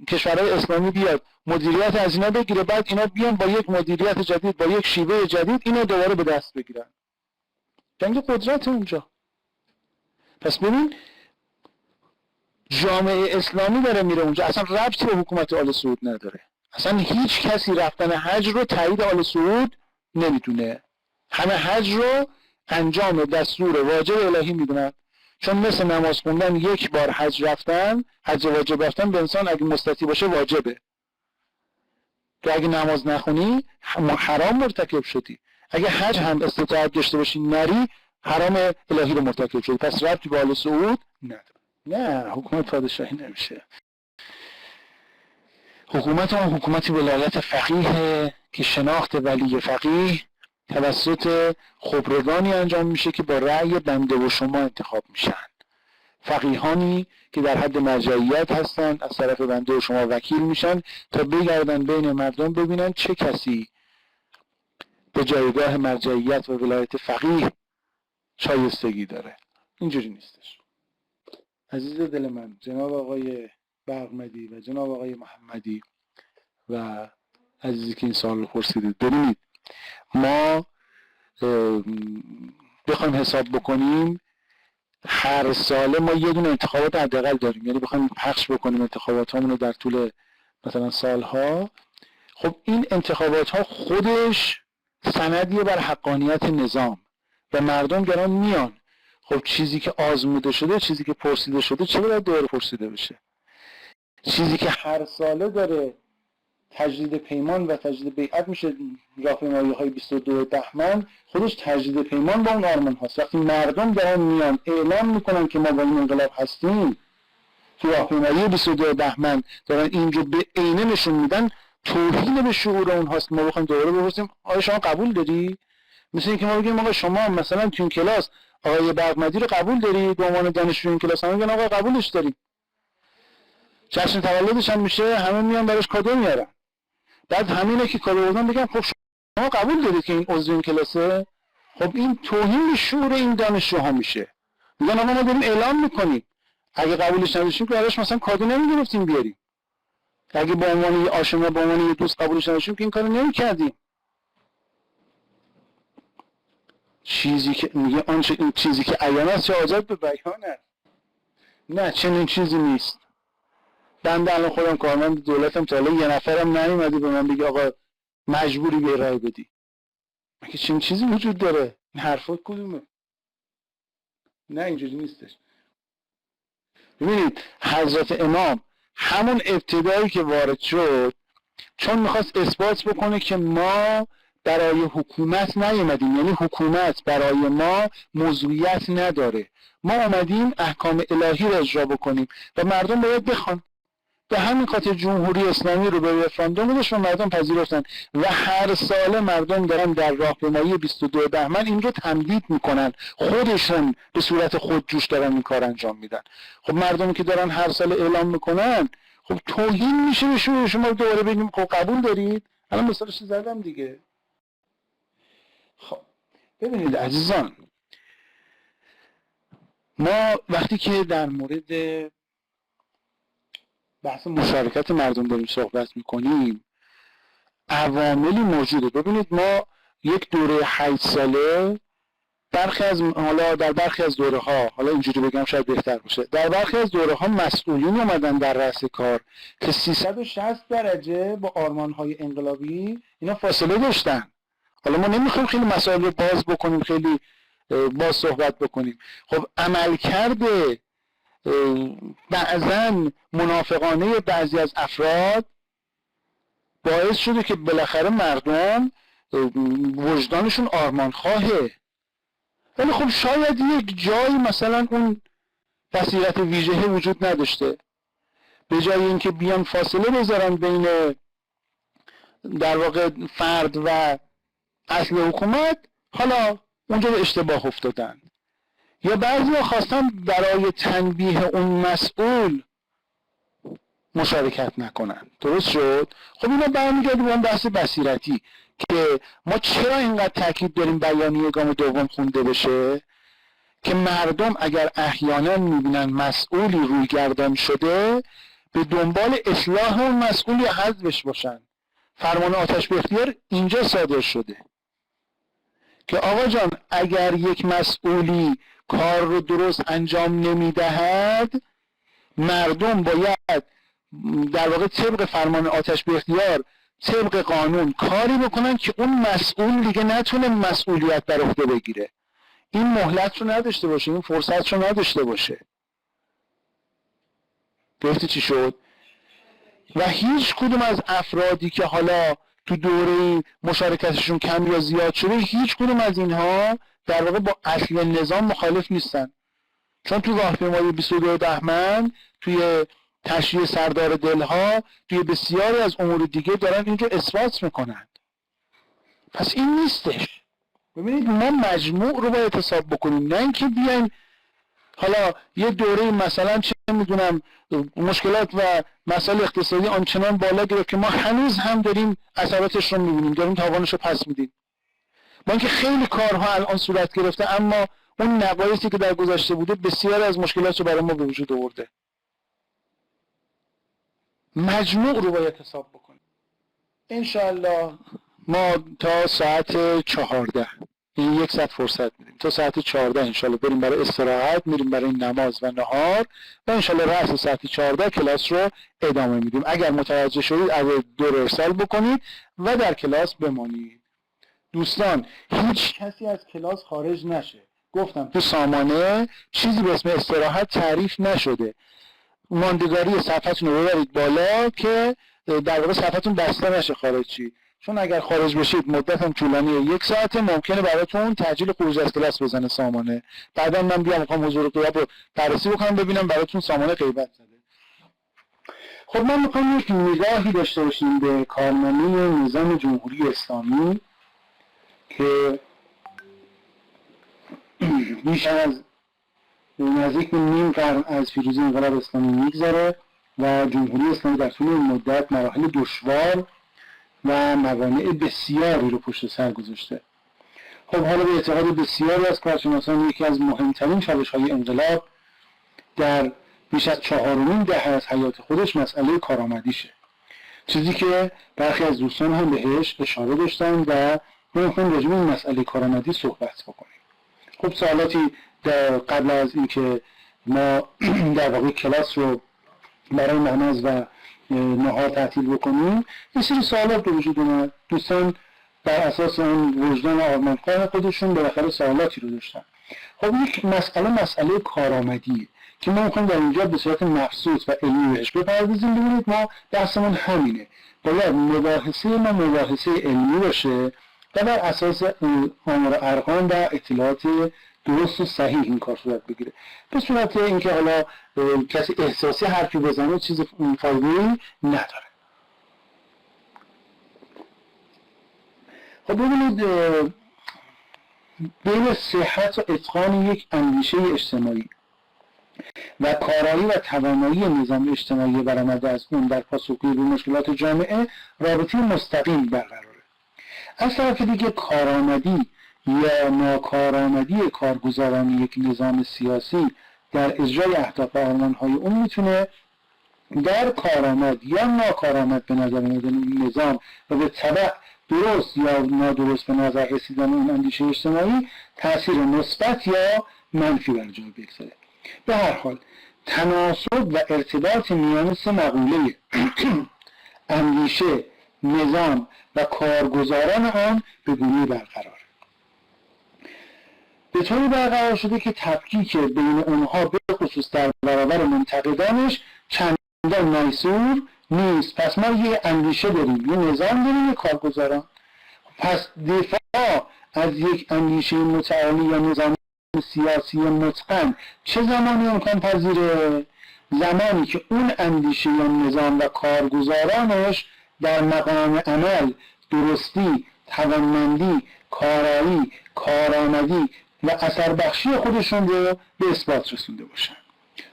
کشورهای اسلامی بیاد مدیریت از اینا بگیره، بعد اینا بیان با یک مدیریت جدید، با یک شیوه جدید اینا دوباره به دست بگیرن. جنگ قدرت اونجا. پس ببین جامعه اسلامی داره میره اونجا، اصلا ربطی به حکومت آل سعود نداره. اصلا هیچ کسی رفتن حج رو تایید آل سعود نمیدونه، همه حج رو انجام دستور واجب الهی میدونن. چون مثل نماز خوندن یک بار حج رفتن، حج واجب رفتن به انسان اگه مستطیع باشه واجبه. تو اگه نماز نخونی حرام مرتکب شدی، اگه حج هم استطاعت داشته باشی نری حرام الهی رو مرتکب شدی. پس ربطی به آل سعود نداره. نه حکومت پادشاهی نمیشه. حکومت اون حکومتی ولایت فقیه که شناخت ولی فقیه توسط خبرگانی انجام میشه که با رأی بنده و شما انتخاب میشن. فقیهانی که در حد مرجعیت هستن از طرف بنده و شما وکیل میشن تا بگردن بین مردم ببینن چه کسی به جایگاه مرجعیت و ولایت فقیه شایستگی داره. اینجوری نیستش. عزیز دل من، جناب آقای برقمدی و جناب آقای محمدی و عزیزی که این سوال رو پرسیدید، ببینید ما بخوایم حساب بکنیم هر ساله ما یه دونه انتخابات حداقل داریم، یعنی بخوایم پخش بکنیم انتخاباتامون رو در طول مثلا سالها. خب این انتخابات ها خودش سندیه بر حقانیت نظام و مردم دارن میان. خب چیزی که آزموده شده، چیزی که پرسیده شده، چه باید دوباره پرسیده بشه؟ چیزی که هر ساله داره تجدید پیمان و تجدید بیعت میشه، راهپیمایی‌های 22 بهمن خودش تجدید پیمان با اون آرمان هاست. وقتی مردم دارن میان اعلام میکنن که ما با این انقلاب هستیم، تو راهپیمایی 22 بهمن دارن اینجا به عینه نشون میدن، توهین به شعور اون هاست. ما بخوایم دوباره بپرسیم آیا شما قبول داری؟ مثل اینکه ما بگیم آقا شما مثلا تو این کلاس آقای برقمدی رو قبول دارید به عنوان دانشجوی این کلاس؟ هم میگن آقا قبولش داریم. جشن تولدش هم میشه، همه میان براش کادو میارن. بعد همینه که کادو بردن بگن خب شما قبول دارید که این عضو این کلاسه؟ خب این توهین به شعور این دانشجوها میشه. میگن آقا ما داریم اعلام میکنیم، اگه قبولش نداشتیم که براش مثلا کادو نمیگرفتیم بیاریم، اگه به عنوان یه آشنا به عنوان یه دوست قبولش نداشتیم که این کارو نمیکردیم. چیزی که میگه آنچه این چیزی که عیان است چه حاجت به بیان است. نه چنین چیزی نیست. بنده الان خودم کارمند دولتم، تا حالا یه نفرم نیومده به من بگه آقا مجبوری به رای بدی. مگه چنین چیزی وجود داره؟ این حرفا کدومه؟ نه اینجوری نیستش. ببینید حضرت امام همون ابتدایی که وارد شد، چون میخواست اثبات بکنه که ما برای حکومت نیومدیم، یعنی حکومت برای ما موضوعیت نداره، ما اومدیم احکام الهی را اجرا بکنیم و مردم باید بخوان. به همین خاطر جمهوری اسلامی رو به رفراندوم گذاشت و مردم پذیرفتن و هر ساله مردم دارن در راهپیمایی 22 بهمن این رو تمدید میکنن، خودشون به صورت خودجوش دارن این کار انجام میدن. خب مردمی که دارن هر سال اعلام میکنن، خب توهین میشه به شما. شما دوباره بگیم خب قبول دارید؟ الان مثالش زدم دیگه. خب ببینید عزیزان، ما وقتی که در مورد بحث مشارکت مردم داریم صحبت میکنیم، عواملی موجوده. ببینید ما یک دوره 8 ساله برخی از حالا در برخی از دوره ها، حالا اینجوری بگم شاید بهتر باشه، در برخی از دوره ها مسئولین اومدن در رأس کار که 360 درجه با آرمان های انقلابی اینا فاصله داشتن. حالا ما نمیخوایم خیلی مسائل رو باز بکنیم، خیلی باز صحبت بکنیم. خب عملکرد بعضن منافقانه بعضی از افراد باعث شده که بالاخره مردم وجدانشون آرمان خواهه. ولی خب شاید یک جایی مثلا اون بصیرت ویژه وجود نداشته، به جای اینکه بیان فاصله بذارن بین در واقع فرد و اصل حکومت، حالا اونجا به اشتباه افتادن. یا بعضی ها خواستن برای تنبیه اون مسئول مشارکت نکنن. درست شد؟ خب اینا برمیگرده به اون بحث بصیرتی که ما چرا اینقدر تاکید داریم بیانیه گام دوم خونده بشه، که مردم اگر احیانا میبینن مسئولی روی گردان شده به دنبال اصلاح اون مسئول یا حذفش باشن. فرمان آتش به اختیار اینجا صادر شده که آقا جان اگر یک مسئولی کار رو درست انجام نمیدهد، مردم باید در واقع طبق فرمان آتش به اختیار، طبق قانون کاری بکنن که اون مسئول دیگه نتونه مسئولیت بر عهده بگیره، این مهلت رو نداشته باشه، این فرصت رو نداشته باشه. گفتی چی شد؟ و هیچ کدوم از افرادی که حالا تو دوره مشارکتشون کم یا زیاد شده، هیچ کدوم از اینها در واقع با اصل نظام مخالف نیستن، چون تو راهپیمایی 22 بهمن، توی تشریع سردار دلها، توی بسیاری از امور دیگه دارن اینجا اثبات میکنن. پس این نیستش. ببینید ما مجموع رو باید حساب بکنیم، نه اینکه بیایم حالا یه دوره مثلا چه میدونم مشکلات و مسائل اقتصادی آنچنان بالا گرفت که ما هنوز هم داریم اثراتش رو میبینیم، داریم تاوانش رو پس میدیم. با اینکه خیلی کارها الان صورت گرفته، اما اون نقایصی که در گذشته بوده بسیاری از مشکلات رو برای ما به وجود آورده. مجموع رو باید حساب بکنیم. انشاءالله ما تا ساعت 14 این یک ساعت فرصت میدیم، تا ساعت 14 انشاءالله بریم برای استراحت، میریم برای نماز و نهار و انشاءالله رأس ساعت 14 کلاس رو ادامه میدیم. اگر متوجه شدید از دور ارسال بکنید و در کلاس بمانید. دوستان هیچ کسی از کلاس خارج نشه. گفتم تو سامانه چیزی به اسم استراحت تعریف نشده. ماندگاری صفحتون رو ببرید بالا که در واقع صفحتون بسته نشه خارجی، چون اگر خارج بشید مدت هم طولانی 1 ساعته، ممکنه براتون تأجیل خروج از کلاس بزنه سامانه. بعدا من بیام میخوام حضور غیاب رو بررسی بکنم ببینم براتون سامانه غیبت زده. خب من میخوام یک نگاهی داشته باشیم به کارنامه نظام جمهوری اسلامی که بیش از نزدیک به نیم قرن از پیروزی انقلاب اسلامی میگذره و جمهوری اسلامی در طول این مدت مراحل دشوار و موانع بسیاری رو پشت سر گذاشته. خب حالا به اعتقاد بسیاری از کارشناسان یکی از مهمترین چالش‌های انقلاب در بیش از 4 دهه از حیات خودش مسئله کارآمدیشه، چیزی که برخی از دوستان هم بهش اشاره داشتن و ما می‌خوایم راجع به این مسئله کارآمدی صحبت بکنیم. خب سوالاتی قبل از اینکه ما در واقع کلاس رو برای نماز و نهار تعطیل بکنیم، یه سری سوالات به وجود اومد. دوستان بر اساس اون وجدان آرمانخواه خودشون بالاخره سوالاتی رو داشتن. خب یک مسئله کارآمدیه که ما میخوایم در اینجا به صورت مبسوط و علمی بهش بپردازیم. ببینید ما بحثمون همینه، باید مباحثه ما مباحثه علمی باشه و بر اساس آمار و ارقام و اطلاعات درست و صحیح این کار صورت بگیره، به صورت اینکه حالا کسی احساسی حرفی بزنه چیز فایده‌ای نداره. خب ببینید بین صحت و اتقان یک اندیشه اجتماعی و کارایی و توانایی نظام اجتماعی برآمده از اون در پاسخگویی به مشکلات جامعه رابطه مستقیم برقراره. از طرف دیگه کارآمدی یا ناکارآمدی کارگزاران یک نظام سیاسی در اجرای اهداف و آرمان‌های اون میتونه در کارآمد یا ناکارآمد به نظر آمدن نظام و به تبع درست یا نادرست به نظر رسیدن اون اندیشه اجتماعی تأثیر مثبت یا منفی بر جای بگذاره. به هر حال تناسب و ارتباط میان سه مقوله اندیشه، نظام و کارگزاران آن به گونه‌ای برقرار. به طوری برقرار شده که تفکیک بین اونها به خصوص در برابر منتقدانش چندان میسور نیست. پس ما یه اندیشه داریم، یه نظام داریم، یه کارگزاران. پس دفاع از یک اندیشه متعالی یا نظام سیاسی متقن چه زمانی امکان پذیره؟ زمانی که اون اندیشه یا نظام و کارگزارانش در مقام عمل درستی، توانمندی، کارایی، کارآمدی و اثر بخشی خودشون رو به اثبات رسونده باشن.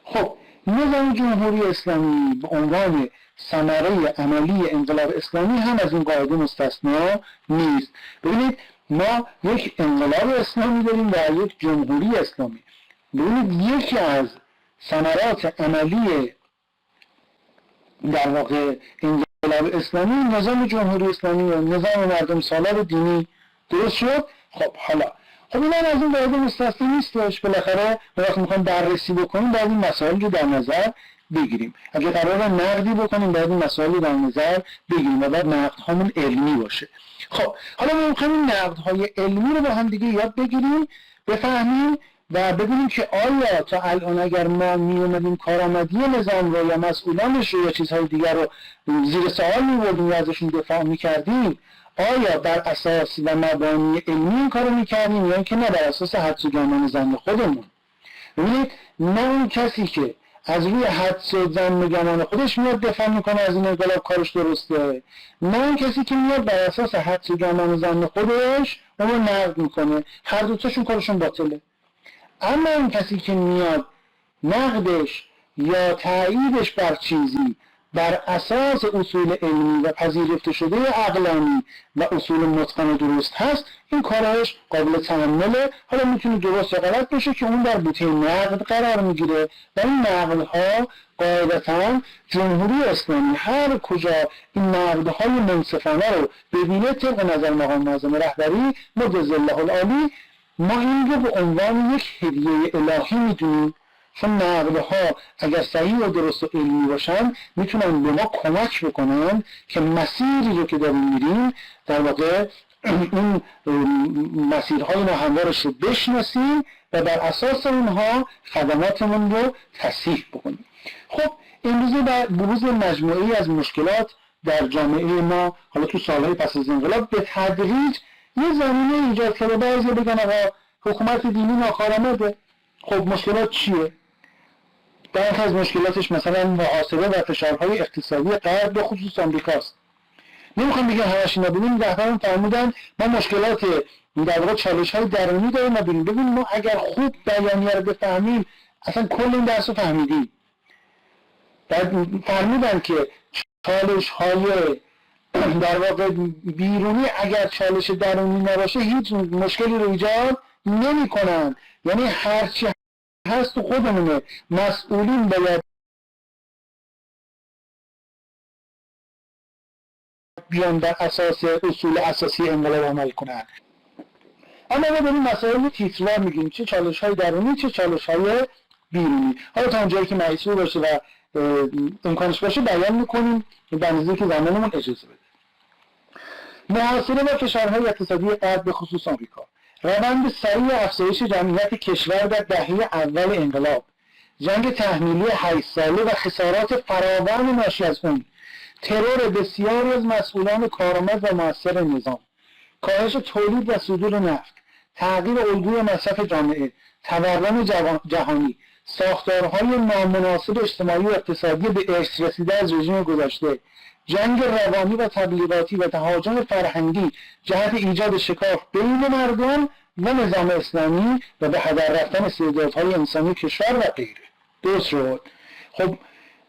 خب نظام جمهوری اسلامی به عنوان ثمره عملی انقلاب اسلامی هم از این قاعده مستثنا نیست. ببینید ما یک انقلاب اسلامی داریم و یک جمهوری اسلامی. ببینید یکی از ثمرات عملی در واقع انقلاب اسلامی نظام جمهوری اسلامی و نظام مردم سالار دینی درست شد. خب حالا این از این قاعده مستثنا نیستش. بالاخره وقتی میخوایم بررسی بکنیم باید این مسائل رو در نظر بگیریم. اگه قراره نقدی بکنیم باید این مسائل رو در نظر بگیریم و بعد نقدهامون علمی باشه. خب حالا ما میخوایم این نقدهای علمی رو با هم دیگه یاد بگیریم، بفهمیم و ببینیم که آیا تا الان اگر ما میومدیم کارآمدی نظام رو یا مسئولانش رو یا چیزهای دیگر رو زیر سوال میبردیم یا ازشون دفاع میکردیم، آیا بر اساس و مبانی علمی این کارو میکردیم یا اینکه نه بر اساس حدس و گمان ظن خودمون؟ ببینید نه اون کسی که از روی حدس و ظن و گمان خودش میاد دفاع میکنه از این انقلاب کارش درسته، نه اون کسی که میاد بر اساس حدس و گمان و ظن خودش اونو نقد میکنه. هر دوتاشون کارشون باطله. اما اون کسی که میاد نقدش یا تاییدش بر چیزی بر اساس اصول علمی و پذیرفته شده عقلانی و اصول متقن و درست هست، این کارش قابل تأمله. حالا میتونه درست یا غلط بشه که اون در بوته نقد قرار میگیره و این نقدها قاعدتاً جمهوری اسلامی هر کجا این نقدهای منصفانه رو ببینه طبق نظر مقام معظم رهبری مجدد الله العالی، ما این رو به عنوان یک هدیه الهی میدونیم. چون نقدها اگر صحیح و درست و علمی باشن میتونن به ما کمک بکنن که مسیری رو که داریم میریم در واقع این مسیرهای ناهموارش رو بشناسیم و بر اساس اونها خدماتمون رو تصحیح بکنیم. خب امروزه در بروز مجموعه‌ای از مشکلات در جامعه ما حالا تو سالهای پس از انقلاب به تدریج یه زمینه ایجاد کرده. بعضی بگن آقا حکومت دینی ناکارآمده. خب مشکلات چیه؟ برخی از مشکلاتش مثلا محاسبه و فشارهای اقتصادی غرب به خصوص آمریکاست. نمیخوام بگم همش اینا. ببینید رهبران فرمودن ما مشکلات در واقع چالش‌های درونی داریم. ببین ما اگر خوب بیانیه رو بفهمیم اصلا کل این درس رو فهمیدیم. بعد فرمودن که چالش‌های در واقع بیرونی اگر چالش درونی نباشه هیچ مشکلی رو ایجاد نمی‌کنن. یعنی هرچی هست تو خودمونه. مسئولین باید بیان بر اساس اصول اساسی انقلاب عمل کنن. اما ما داریم مسائل تیتروار میگیم، چه چالش‌های درونی چه چالش‌های بیرونی. حالا تا اونجایی که میسور باشه و امکانش باشه بیان میکنیم به اندازه‌ای که زمانمون اجازه بده. محاصره و فشارهای اقتصادی غرب به خصوص آمریکا، روند سریع افزایش جمعیت کشور در دهه اول انقلاب، جنگ تحمیلی 8 ساله و خسارات فراوان ناشی از اون، ترور بسیاری از مسئولان کارآمد و مؤثر نظام، کاهش تولید و صدور نفت، تغییر الگوی مصرف جامعه، تورم جهانی، ساختارهای نامناسب اجتماعی و اقتصادی به ارث رسیده از رژیم گذشته، جنگ روانی و تبلیغاتی و تهاجم فرهنگی جهت ایجاد شکاف بین مردم و نظام اسلامی و به هدر رفتن استعدادهای انسانی کشور و غیره. درست شد. خب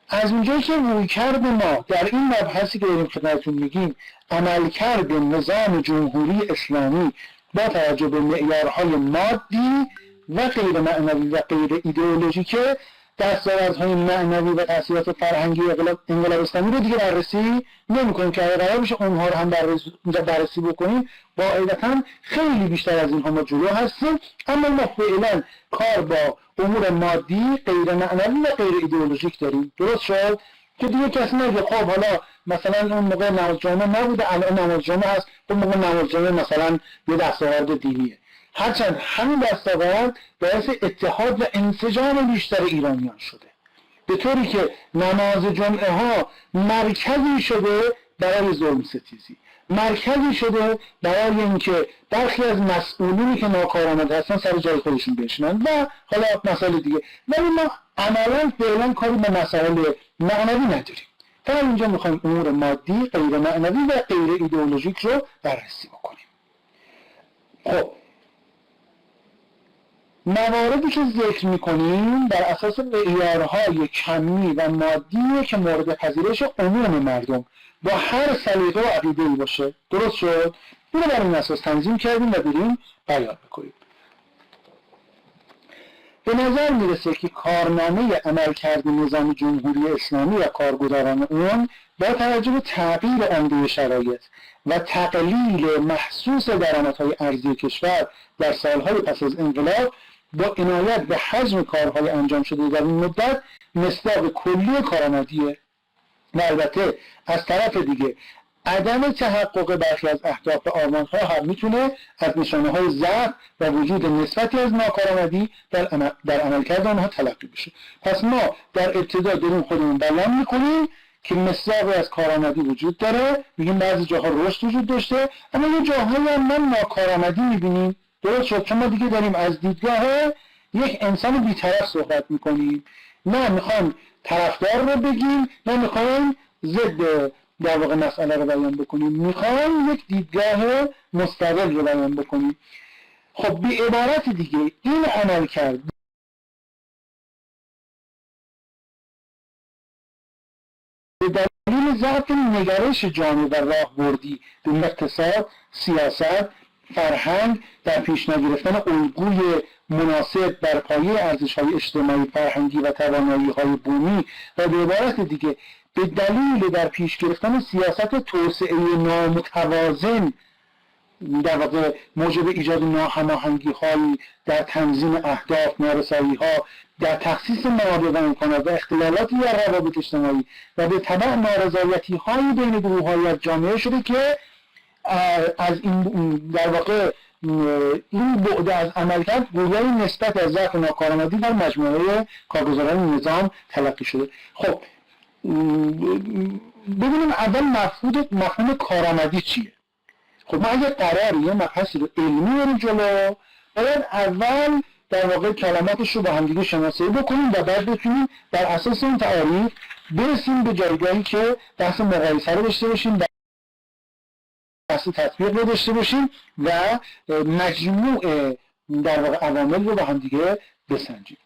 از اونجایی که رویکرد ما در این مبحثی که داریم خدمتتون میگیم عملکرد نظام جمهوری اسلامی با توجه به معیارهای مادی و غیر معنوی و غیر ایدئولوژیکه، دستاوردهای معنوی و تأثیرات فرهنگی انقلاب اسلامی رو دیگه بررسی نمی‌کنیم که اگه قرار بشه اونها رو هم بررسی بکنیم قاعدتاً خیلی بیشتر از اینها ما جلو هستیم. اما ما فعلا کار با امور مادی غیر معنوی و غیر ایدئولوژیک داریم. درست شد که دیگه کسی نگه خب حالا مثلا اون موقع نماز جمعه نبوده الان نماز جمعه هست، اون موقع نماز جمعه مثلا یه دستاورد دینیه. هرچند همین دستاورد باعث اتحاد و انسجام بیشتر ایرانیان شده، به طوری که نماز جمعه ها مرکزی شده برای ظلم ستیزی، مرکزی شده برای اینکه برخی از مسئولینی که ناکارآمد هستن سر جای خودشون بشینن و حالا مسائل دیگه. ولی ما عملا فعلا کاری به مسائل معنوی نداریم. فقط اینجا میخوایم امور مادی غیر معنوی و غیر ایدئولوژیک رو بررسی بکنیم. خب مواردی که ذکر میکنیم بر اساس معیارهای کمی و مادی که مورد پذیرش عموم مردم با هر سلیقه و عقیده‌ای باشه. درست شد؟ اینو بر این اساس تنظیم کردیم و بریم بیان بکنیم. به نظر میرسه که کارنامه عملکرد نظام جمهوری اسلامی و کارگزاران اون با توجه به تغییر عمده شرایط و تقلیل محسوس درآمدهای ارزی کشور در سالهای پس از انقلاب با عنایت به حجم کارهای انجام شده در این مدت مصداق کلی کارآمدیه. و البته از طرف دیگه عدم تحقق برخی از اهداف و آرمان‌ها هم میتونه از نشانه‌های ضعف و وجود نسبتی از ناکارآمدی در عملکرد آنها تلقی بشه. پس ما در ابتدا داریم خودمون بیان میکنیم که مصداقی از کارآمدی وجود داره، میگیم بعضی جاها رشد وجود داشته اما یه جاهایی هم ما ناکارآمدی میبینیم. درست شد؟ چون ما دیگه داریم از دیدگاه یک انسان بی‌طرف صحبت میکنیم، نه میخوایم طرفدار رو بگیم نه میخوایم ضد در واقع مسئله رو بیان بکنیم، میخوایم یک دیدگاه مستقل رو بیان بکنیم. خب به عبارت دیگه این عمل کرد به دلیل ضعف نگرش جامع و راهبردی به اقتصاد، سیاست، فرهنگ در پیش نگرفتن الگوی مناسب بر پایه ارزش‌های اجتماعی، فرهنگی و توانایی‌های بومی و به عبارت دیگه به دلیل در پیش گرفتن سیاست توسعه نامتوازن در واقع موجب ایجاد ناهماهنگی‌هایی در تنظیم اهداف، نارسایی‌ها در تخصیص موارد و امکانات و اختلالاتی در روابط اجتماعی و به تبع نارضایتی‌هایی بین گروه‌های از جامعه شده که از این در واقع این بعد از عملکرد گویای نسبت از ضعف ناکارآمدی در مجموعه کارگزاران نظام تلقی شده. خب ببینیم اول مفهوم کارآمدی چیه؟ خب ما اگه قراره یه مبحثی رو علمی بریم جلو باید اول در واقع کلماتش رو با همدیگه شناسایی بکنیم و بعد بتونیم بر اساس این تعاریف برسیم به جایگاهی که بحث مقایسه رو داشته باشیم، بحث تطبیق رو داشته باشیم و مجموع در واقع عوامل رو با همدیگه بسنجیم.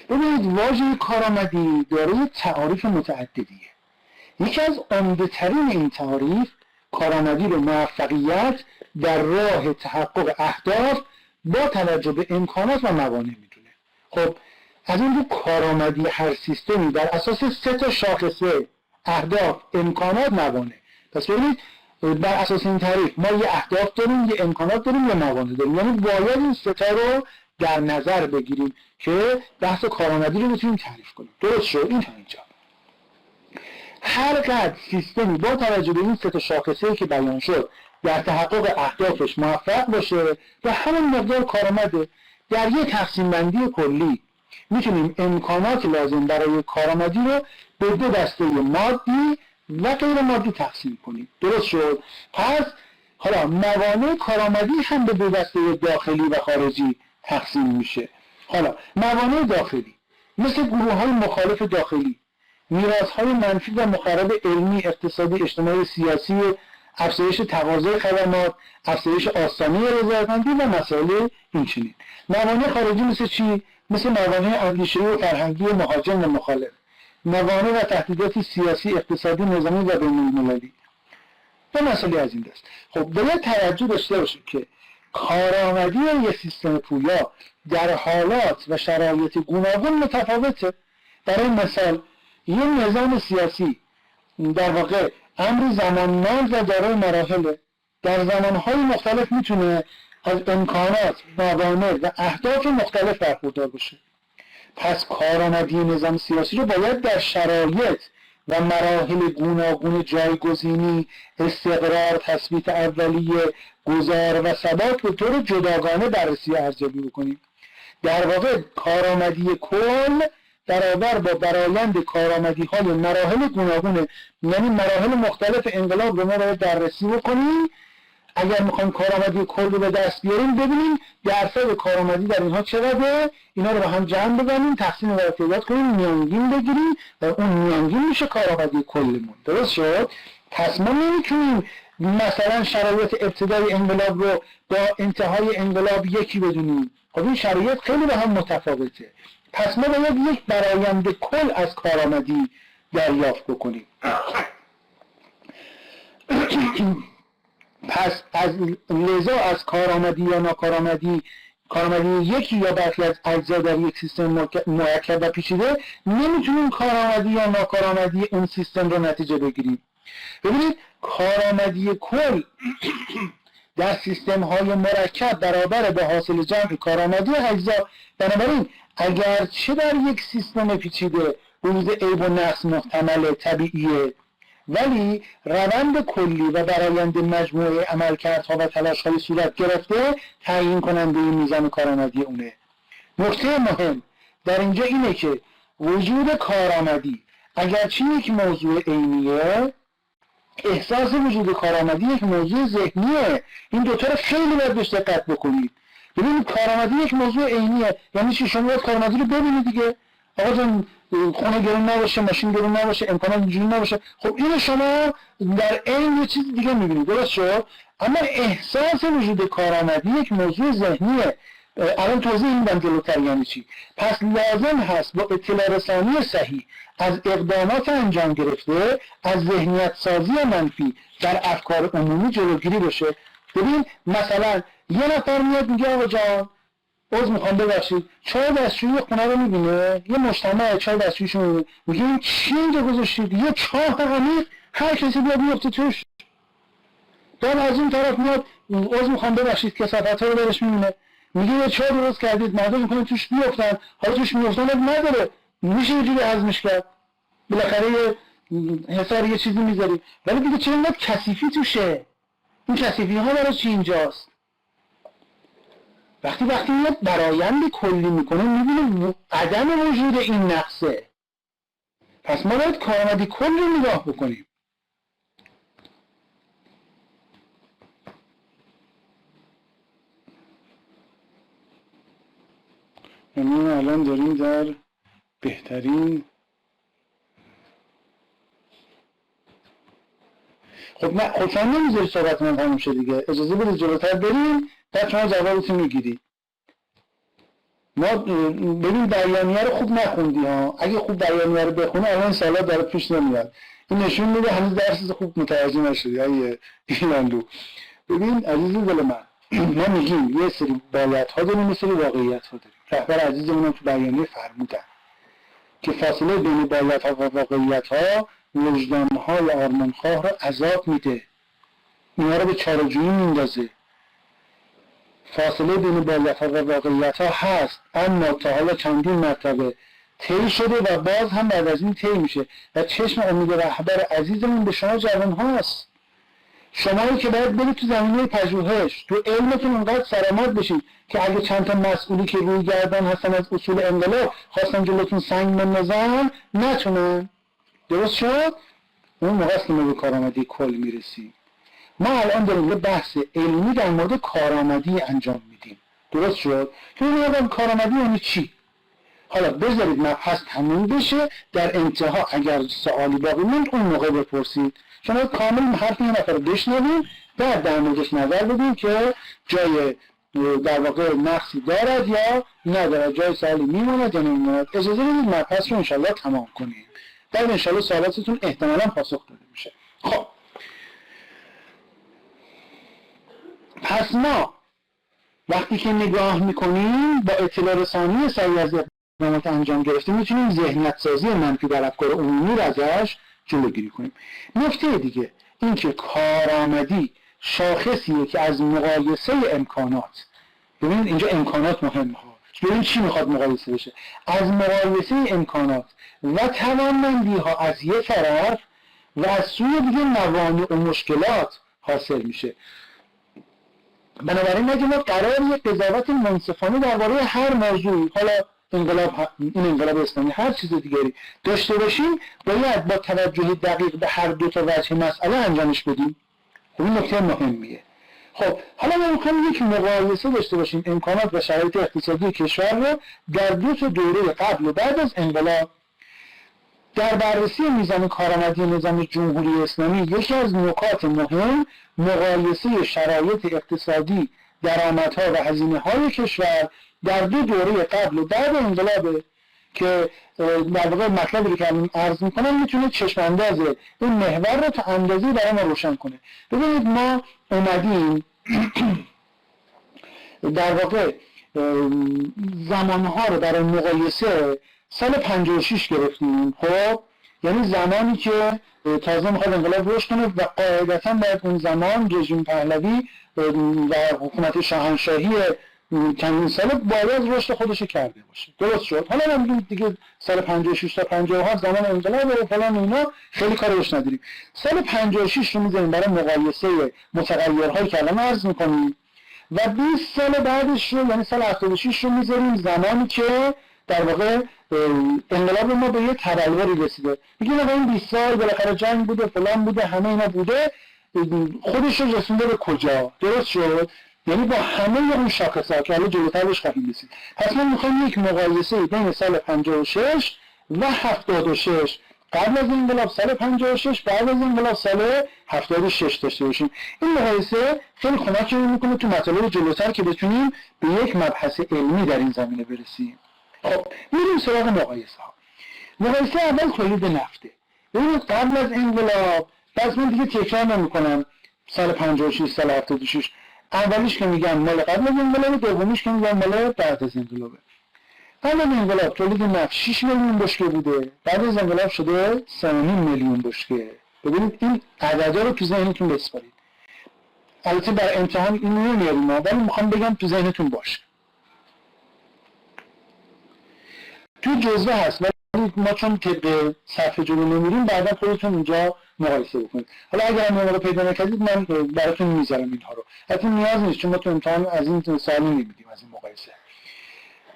ببینید واژه کارآمدی دارای تعاریف متعددیه. یکی از عمده‌ترین این تعاریف کارآمدی رو موفقیت در راه تحقق اهداف با توجه به امکانات و موانع میدونه. خب از این رو کارآمدی هر سیستمی بر اساس 3 شاخصه اهداف، امکانات، موانع. پس ببینید بر اساس این تعریف ما یه اهداف داریم، یه امکانات داریم، یه موانع داریم. یعنی باید این 3 رو در نظر بگیریم که بحث کارآمدی رو بتونیم تعریف کنیم. درست شد؟ این تا اینجا. هر قدر سیستمی با توجه به این 3 شاخصه‌ای که بیان شد در تحقق اهدافش موفق باشه و همون مقدار کارآمده، در یک تقسیم بندی کلی میتونیم امکانات لازم برای کارآمدی رو به 2 دسته مادی و غیر مادی تقسیم کنیم. درست شد؟ پس حالا موانع کارآمدی هم به 2 دسته داخلی و خارجی تقسیم میشه. حالا موانع داخلی مثل گروه‌های مخالف داخلی، میراث‌های منفی و مخرب علمی، اقتصادی، اجتماعی، سیاسی، افزایش تقاضای خدمات، افزایش آستانه رضایتمندی و مسائل اینچنین. موانع خارجی مثل چی؟ مثل موانع اندیشه‌ای و فرهنگی مهاجم و مخالف، موانع و تهدیدات سیاسی، اقتصادی، نظامی و بین‌المللی و مسائلی از این دست. خب باید توجه داشته باشید که کارآمدی یک سیستم پویا در حالات و شرایط گوناگون متفاوته. برای مثال یه نظام سیاسی در واقع امر زمانمند و دارای مراحله، در زمانهای مختلف میتونه از امکانات، موانع و اهداف مختلف برخوردار بشه. پس کارآمدی نظام سیاسی رو باید در شرایط و مراحل گوناگون جایگزینی، استقرار، تثبیت اولیه، گذار و ثبات به طور جداگانه بررسی و ارزیابی بکنیم. در واقع کارآمدی کل برابر با برآیند کارآمدی‌های مراحل گوناگونه، یعنی مراحل مختلف انقلاب رو ما باید بررسی بکنیم. اگر میخوایم کارآمدی کل رو به دست بیاریم ببینیم درصد کارآمدی در اینها چقدره، اینا رو با هم جمع بزنیم، تقسیم بر تعداد کنیم، میانگین بگیریم و اون میانگین میشه کارآمدی کلمون. درست شد؟ پس ما نمیتونیم مثلا شرایط ابتدای انقلاب رو با انتهای انقلاب یکی بدونیم. خب این شرایط خیلی با هم متفاوته. پس ما باید یک برآیند کل از کارآمدی دریافت بکنیم. پس لذا از کارآمدی یا ناکارآمدی، کارآمدی یکی یا برخی از اجزا در یک سیستم مرکب و پیچیده، نمیتونیم کارآمدی یا ناکارآمدی اون سیستم رو نتیجه بگیریم. ببینید کارآمدی کل در سیستم های مرکب برابر به حاصل جمع کارآمدی اجزا. بنابراین اگرچه در یک سیستم پیچیده وجود عیب و نقص محتمل طبیعیه، ولی روند کلی و برآیند مجموعه عملکردها و تلاش‌های صورت گرفته تعیین کننده میزان کارآمدی اونه. نکته مهم در اینجا اینه که وجود کارآمدی اگرچه یک موضوع عینیه، احساس وجود کارآمدی یک موضوع ذهنیه. این دوتا رو خیلی باید بهش دقت بکنید. ببینید کارآمدی یک موضوع عینیه، یعنی چی؟ شما باید کارآمدی رو ببینید دیگه. آقا جان خونه گرون نباشه، ماشین گرون نباشه، امکانات اینجوری نباشه، خب اینو شما در عین یه چیز دیگه میبینید. درست شد؟ اما احساس وجود کارآمدی یک موضوع ذهنیه. الان توضیح میدم جلوتر یعنی چی. پس لازم هست با اطلاع رسانی صحیح از اقدامات انجام گرفته از ذهنیت سازی منفی در افکار عمومی جلوگیری بشه. ببین مثلا یه نفر میاد میگه آقا جان عذر میخوام ببخشید، چای دستشویی خونه رو میبینه، یه مجتمع چای دستشوییشون میبینه، میگه این چی اینجا گذاشتید؟ یه چاه عمیق، هر کسی بیاد بیفته توش. بعد از این طرف میاد عذر میخوام ببخشید کثافت‌ها رو درش میبینه، میگه یه چاه درست کردید مردم میکنن توش بیفتن، حالا توش میفتن نداره، میشه یه جوری هضمش کرد، بالاخره یه حسار یه چیزی میذاری. ولی دیگه چرا اینقدر کثیفی توشه؟ این کثیفی ها برای چی اینجاست؟ وقتی میاد برآیند کلی میکنه میبینه عدم وجود این نقصه. پس ما باید کارآمدی کل رو نگاه بکنیم. یعنی الان داریم در بهترین خب شما نمیذاری صحبت من تموم شه دیگه، اجازه بدید جلوتر بریم بعد شما جوابتون میگیری. ما ببین بیانیه رو خوب نخوندی ها، اگه خوب بیانیه رو بخونه الان سالا داره پیش نمیاد. این نشون میده هنوز درس خوب متوجه نشدی ای ایلاندو. ببین عزیز دل من، ما میگیم یه سری بایدها داریم، یه سری واقعیت ها داریم. رهبر عزیزمون تو بیانیه فرمودن که فاصله بین بایدها و واقعیت ها وجدانهای آرمانخواه رو عذاب میده، اینا رو به چاره‌جویی میندازه. فاصله بین بایدها و واقعیت ها هست، اما تا حالا چندین مرتبه طی شده و باز هم بعد از این طی میشه و چشم امید رهبر عزیزمون به شما جوان هاست. شمایی که باید برید تو زمینه پژوهش، تو علمتون اونقدر سرآمد بشید که اگه چند تا مسئولی که روی گردن هستن از اصول انقلاب خواستن جلوتون سنگ بندازن نتونن. درست شد؟ اون موقع است که ما به کارآمدی کل میرسیم. ما الان داریم یه بحث علمی در مورد کارآمدی انجام میدیم. درست شد؟ که اون کارآمدی یعنی چی؟ حالا بذارید مبحث تموم بشه، در انتها اگر سوالی باقی موند اون موقع بپرسید. شما کامل حرف این نفر رو بشنویم، بعد در موردش نظر بدیم که جای در واقع نقصی دارد یا ندارد، جای سوالی میماند یا نمیماند. اجازه بدید مبحث رو انشالله تمام کنیم، بعد انشالله سوالاتتون احتمالاً پاسخ داده میشه. خب پس ما وقتی که نگاه میکنیم با اطلاع رسانی سریع از اقدامات انجام گرفته میتونیم ذهنیت سازی منفی در افکار عمومی رو ازش جلوگیری کنیم. نکته دیگه این که کارآمدی شاخصیه که از مقایسه امکانات، ببینید اینجا امکانات مهمه ها، ببینید چی میخواد مقایسه بشه، از مقایسه امکانات و توانمندی ها از یه طرف و از سوی دیگه موانع و مشکلات حاصل میشه. بنابراین اگه ما قرار یک قضاوت منصفانه درباره هر موضوعی، حالا این انقلاب اسلامی هر چیز دیگری داشته باشیم، باید با توجه دقیق به هر دو تا وجه مسئله انجامش بدیم. خب این نکته مهمیه. خب حالا ما می‌خوایم یک مقایسه داشته باشیم امکانات و شرایط اقتصادی کشور رو در دو تا دوره قبل و بعد از انقلاب. در بررسی میزان کارآمدی نظام جمهوری اسلامی یکی از نکات مهم مقایسه شرایط اقتصادی، درآمدها و هزینه‌های کشور در دو دوره قبل و بعد انقلاب که در واقع مطلبی رو که من عرض می‌کنم میتونه چشم انداز این محور رو تا اندازه‌ای برای ما روشن کنه. ببینید ما اومدیم در واقع زمانها رو برای مقایسه سال 56 گرفتیم. خب یعنی زمانی که تازه میخواد انقلاب رشد کنه و قاعدتا باید اون زمان رژیم پهلوی و حکومت شاهنشاهی چندین ساله باید رشد خودش کرده باشه. درست شد. حالا ما میگیم دیگه سال 56 تا 57 زمان انقلاب و فلان اینا خیلی کارش نداریم. سال 56 رو میذاریم برای مقایسه متغیرهایی که الان عرض میکنیم و 20 سال بعدش رو یعنی سال 76 رو میذاریم زمانی که در واقع انقلاب ما به یه تبلوری رسیده. میگیم آقا این 20 سال بالاخره جنگ بوده، فلان بوده، همه اینا بوده، خودش رو رسونده به کجا؟ درست شد؟ یعنی با همه اون شاخص‌ها که حالا جلوتر بهش خواهیم رسید. پس ما میخوایم یک مقایسه بین سال 56 و 76 قبل از انقلاب، سال 56 بعد از انقلاب سال 76 داشته باشیم. این مقایسه خیلی کمکمون میکنه تو مطالب جلوتر که بتونیم به یک مبحث علمی در این زمینه برسیم. خب میریم سراغ مقایسه ها. مقایسه اول تولید نفته. ببینید قبل از انقلاب، پس من دیگه تکرار نمی‌کنم سال 56 سال 76 اولیش که میگم مال قبل از انقلاب، دومیش که میگم مال بعد از انقلابه. قبل از انقلاب تولید نفت 6 میلیون بشکه بوده، بعد از انقلاب شده 3.5 میلیون بشکه. ببینید این عددا رو تو ذهنتون بسپارید. البته بر امتحان این نمیاریم ولی میخوام بگم تو ذهنتون باشه. تو جزوه هست ولی ما چون طبق صفحه جلو نمیریم بعدا خودتون اینجا مقایسه بکنید. حالا اگر هم رو پیدا نکردید من براتون میذارم اینها رو. حتی نیاز نیست چون ما تو امتحان از این سوالی نمیدیم از این مقایسه.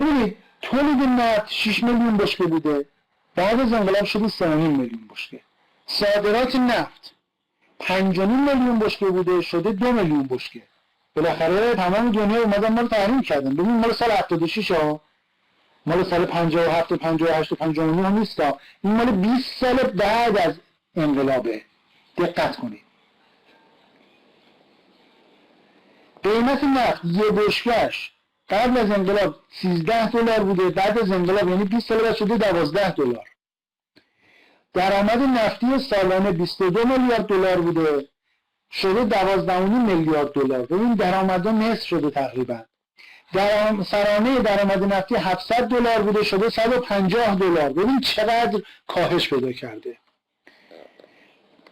ببینید تولید نفت 6 میلیون بشکه بوده، بعد از انقلاب شده 3.5 میلیون بشکه. صادرات نفت 5.5 میلیون بشکه بوده، شده 2 میلیون بشکه. بالاخره تمام دنیا اومدن ما رو تحریم کردن. ببین مال سال 76 ها، مال سال 57 و 58 و 59 هم نیست، این مال 20 سال بعد از انقلابه. دقت کنید. قیمت نفت یه بشکه‌اش قبل از انقلاب 13 دلار بوده، بعد از انقلاب یعنی 20 سال بعد شده 12 دلار. درآمد نفتی سالانه 22 میلیارد دلار بوده، شده 12.5 میلیارد دلار. ببین درآمدها نصف شده تقریبا. سرانه درآمد نفتی 700 دلار بوده، شده 150 دلار. ببین چقدر کاهش پیدا کرده.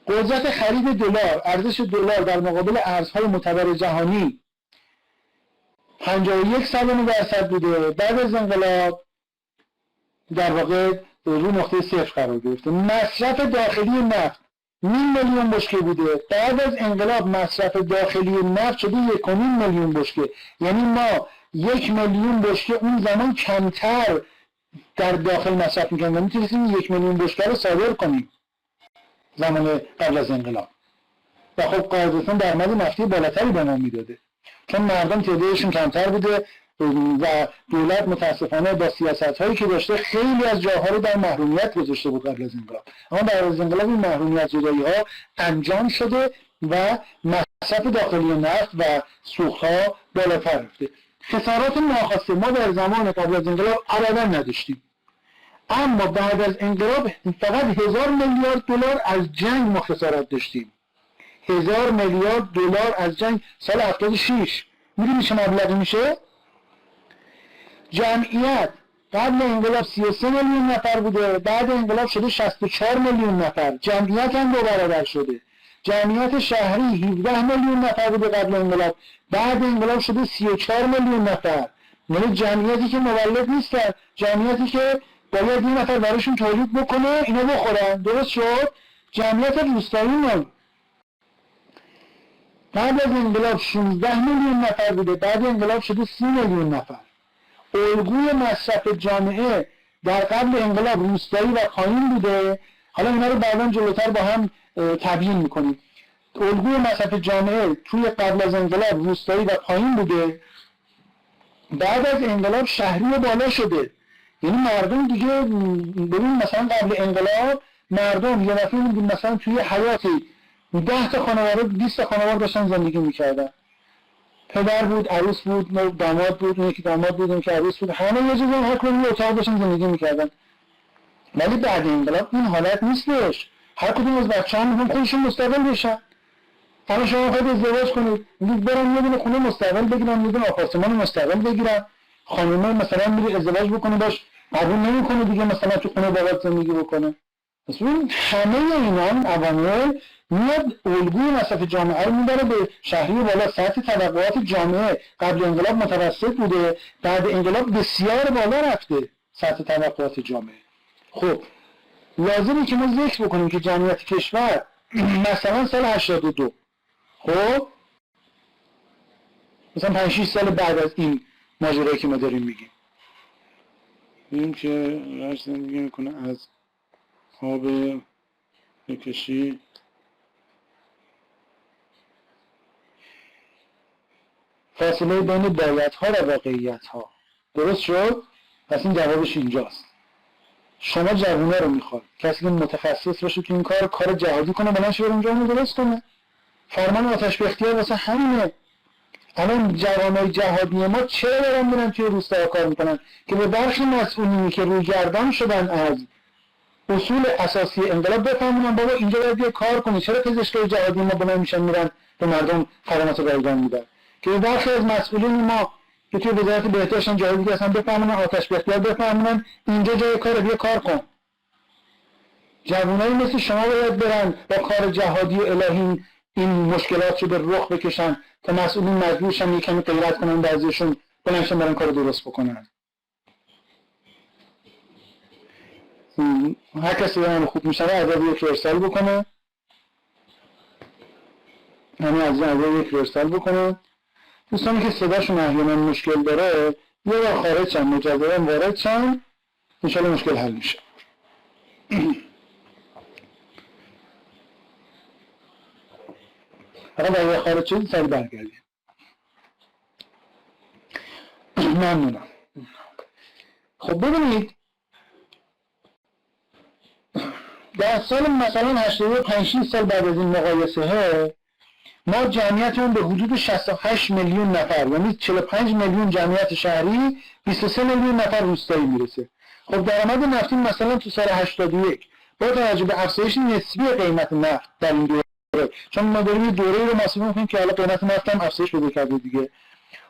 قدرت خرید دلار، ارزش دلار در مقابل ارزهای معتبر جهانی 51% بوده، بعد از انقلاب در واقع رو نقطه صفر قرار گرفته. مصرف داخلی نفت 1 میلیون بشکه بوده، بعد از انقلاب مصرف داخلی نفت شده 1.5 میلیون بشکه. یعنی ما 1 میلیون بشکه اون زمان کمتر در داخل مصرف میکنیم، میتونستیم 1 میلیون بشکه رو صادر کنیم زمان قبل از انقلاب و خب قاعدتا درآمد نفتی بالاتری به ما میداده چون مردم تعدادشون کمتر بوده و دولت متاسفانه با سیاست‌هایی که داشته خیلی از جاها رو در محرومیت گذاشته بود قبل از انقلاب. اما بعد از انقلاب این محرومیت زدایی‌ها انجام شده و مصرف داخلی نفت و سوخت‌ها بالاتر رفته. خسارات ناخواسته ما در زمان قبل از انقلاب ابداً نداشتیم، اما بعد از انقلاب فقط 1000 میلیارد دلار از جنگ ما خسارات داشتیم. 1000 میلیارد دلار از جنگ سال 76. میدونی چه مبلغی میشه؟ جمعیت قبل انقلاب 33 میلیون نفر بوده، بعد انقلاب شده 64 میلیون نفر، جمعیت هم 2 برابر شده. جمعیت شهری 17 میلیون نفر بوده قبل انقلاب، بعد انقلاب شده 34 میلیون نفر. یعنی جمعیتی که مولد نیستن، جمعیتی که باید یه نفر براشون تولید بکنه اینا بخورن. درست شد؟ جمعیت روستایی نه. قبل از انقلاب 16 میلیون نفر بوده، بعد انقلاب شده 30 میلیون نفر. الگوی مصرف جامعه در قبل انقلاب روستایی و پایین بوده، حالا اینا رو بعداً جلوتر با هم تبیین میکنیم. الگوی مصرف جامعه توی قبل از انقلاب روستایی و پایین بوده، بعد از انقلاب شهری و بالا شده. یعنی مردم دیگه ببین مثلا قبل انقلاب مردم یه دفعه مثلا توی حیاتی 10 تا خانواده 20 تا خانواده داشتن زندگی میکردن. پدر بود، عروس بود، داماد بود، اون یکی داماد بود، اون یکی عروس بود، همه یه جور هر کدوم یه اتاق داشتن زندگی میکردن. ولی بعد انقلاب این حالت نیستش. هر کدوم از بچه‌ها میخوان خودشون مستقل بشن. حالا شما خواهید ازدواج کنید، میگید برن یه دونه خونه مستقل بگیرن، یه دونه آپارتمان مستقل بگیرن. خانومه مثلا میره ازدواج بکنه باش قبول نمیکنه دیگه مثلا تو خونه باهات زندگی بکنه. مثلا همه اینا عوامل میاد الگوی مصرف جامعه رو میبره به شهری بالا. سطح توقعات جامعه قبل انقلاب متوسط بوده، بعد انقلاب بسیار بالا رفته سطح توقعات جامعه. خب لازمه که ما ذکر بکنیم که جمعیت کشور مثلا سال 82 خب مثلا 5-6 سال بعد از این ماجرایی که ما داریم میگیم، میگیم که رشت زندگی میکنه از آب بکشی فاصله بین بایدها و واقعیتها. درست شد؟ پس این جوابش اینجاست. شما جوونه رو میخواد کسی که متخصص باشه تو این کار جهادی کنه، بلند شه اونجا رو درست کنه. فرمان آتش به اختیار واسه همینه. الان جوانای جهادی ما چرا دارن میرن توی روستاها کار میکنن؟ که به برخی مسئولینی که روی گردن شدن از اصول اساسی انقلاب بفهمونن بابا اینجا باید یه کار کنی. چرا پزشکای جهادی ما بلند میشن میرن به مردم خدمات رایگان میدن؟ که به برخی از مسئولین ما که توی وزارت بهداشت جهادی هستن بفهمونن، آتش به اختیار بفهمونن اینجا جای کار، بیا کار کن. جوانایی مثل شما باید برن با کار جهادی و الهی این مشکلات رو به رخ بکشن تا مسئولین مجبور شن یه کمی غیرت کنن، بعضیشون بلنشن برن کار درست بکنن. هر کسی به من خوب میشنه عذاب یک ارسال بکنه، همین از عذاب یک ارسال بکنه. دوستانی که صداشون احیانا مشکل داره یه بار خارج شن، مجددا وارد شن، انشالله مشکل حل میشه. فقط اگه خارج شدید سری برگردید. ممنونم. خب ببینید در سال مثلا 85 سال بعد از این مقایسه ما جمعیتمون به حدود 68 میلیون نفر، یعنی 45 میلیون جمعیت شهری، 23 میلیون نفر روستایی میرسه. خب درآمد نفتی مثلا تو سال 81 با توجه به افزایش نسبی قیمت نفت در این دوره، چون ما داریم یه دوره رو محسوب می‌کنیم که حالا قیمت نفت هم افزایش پیدا کرده دیگه،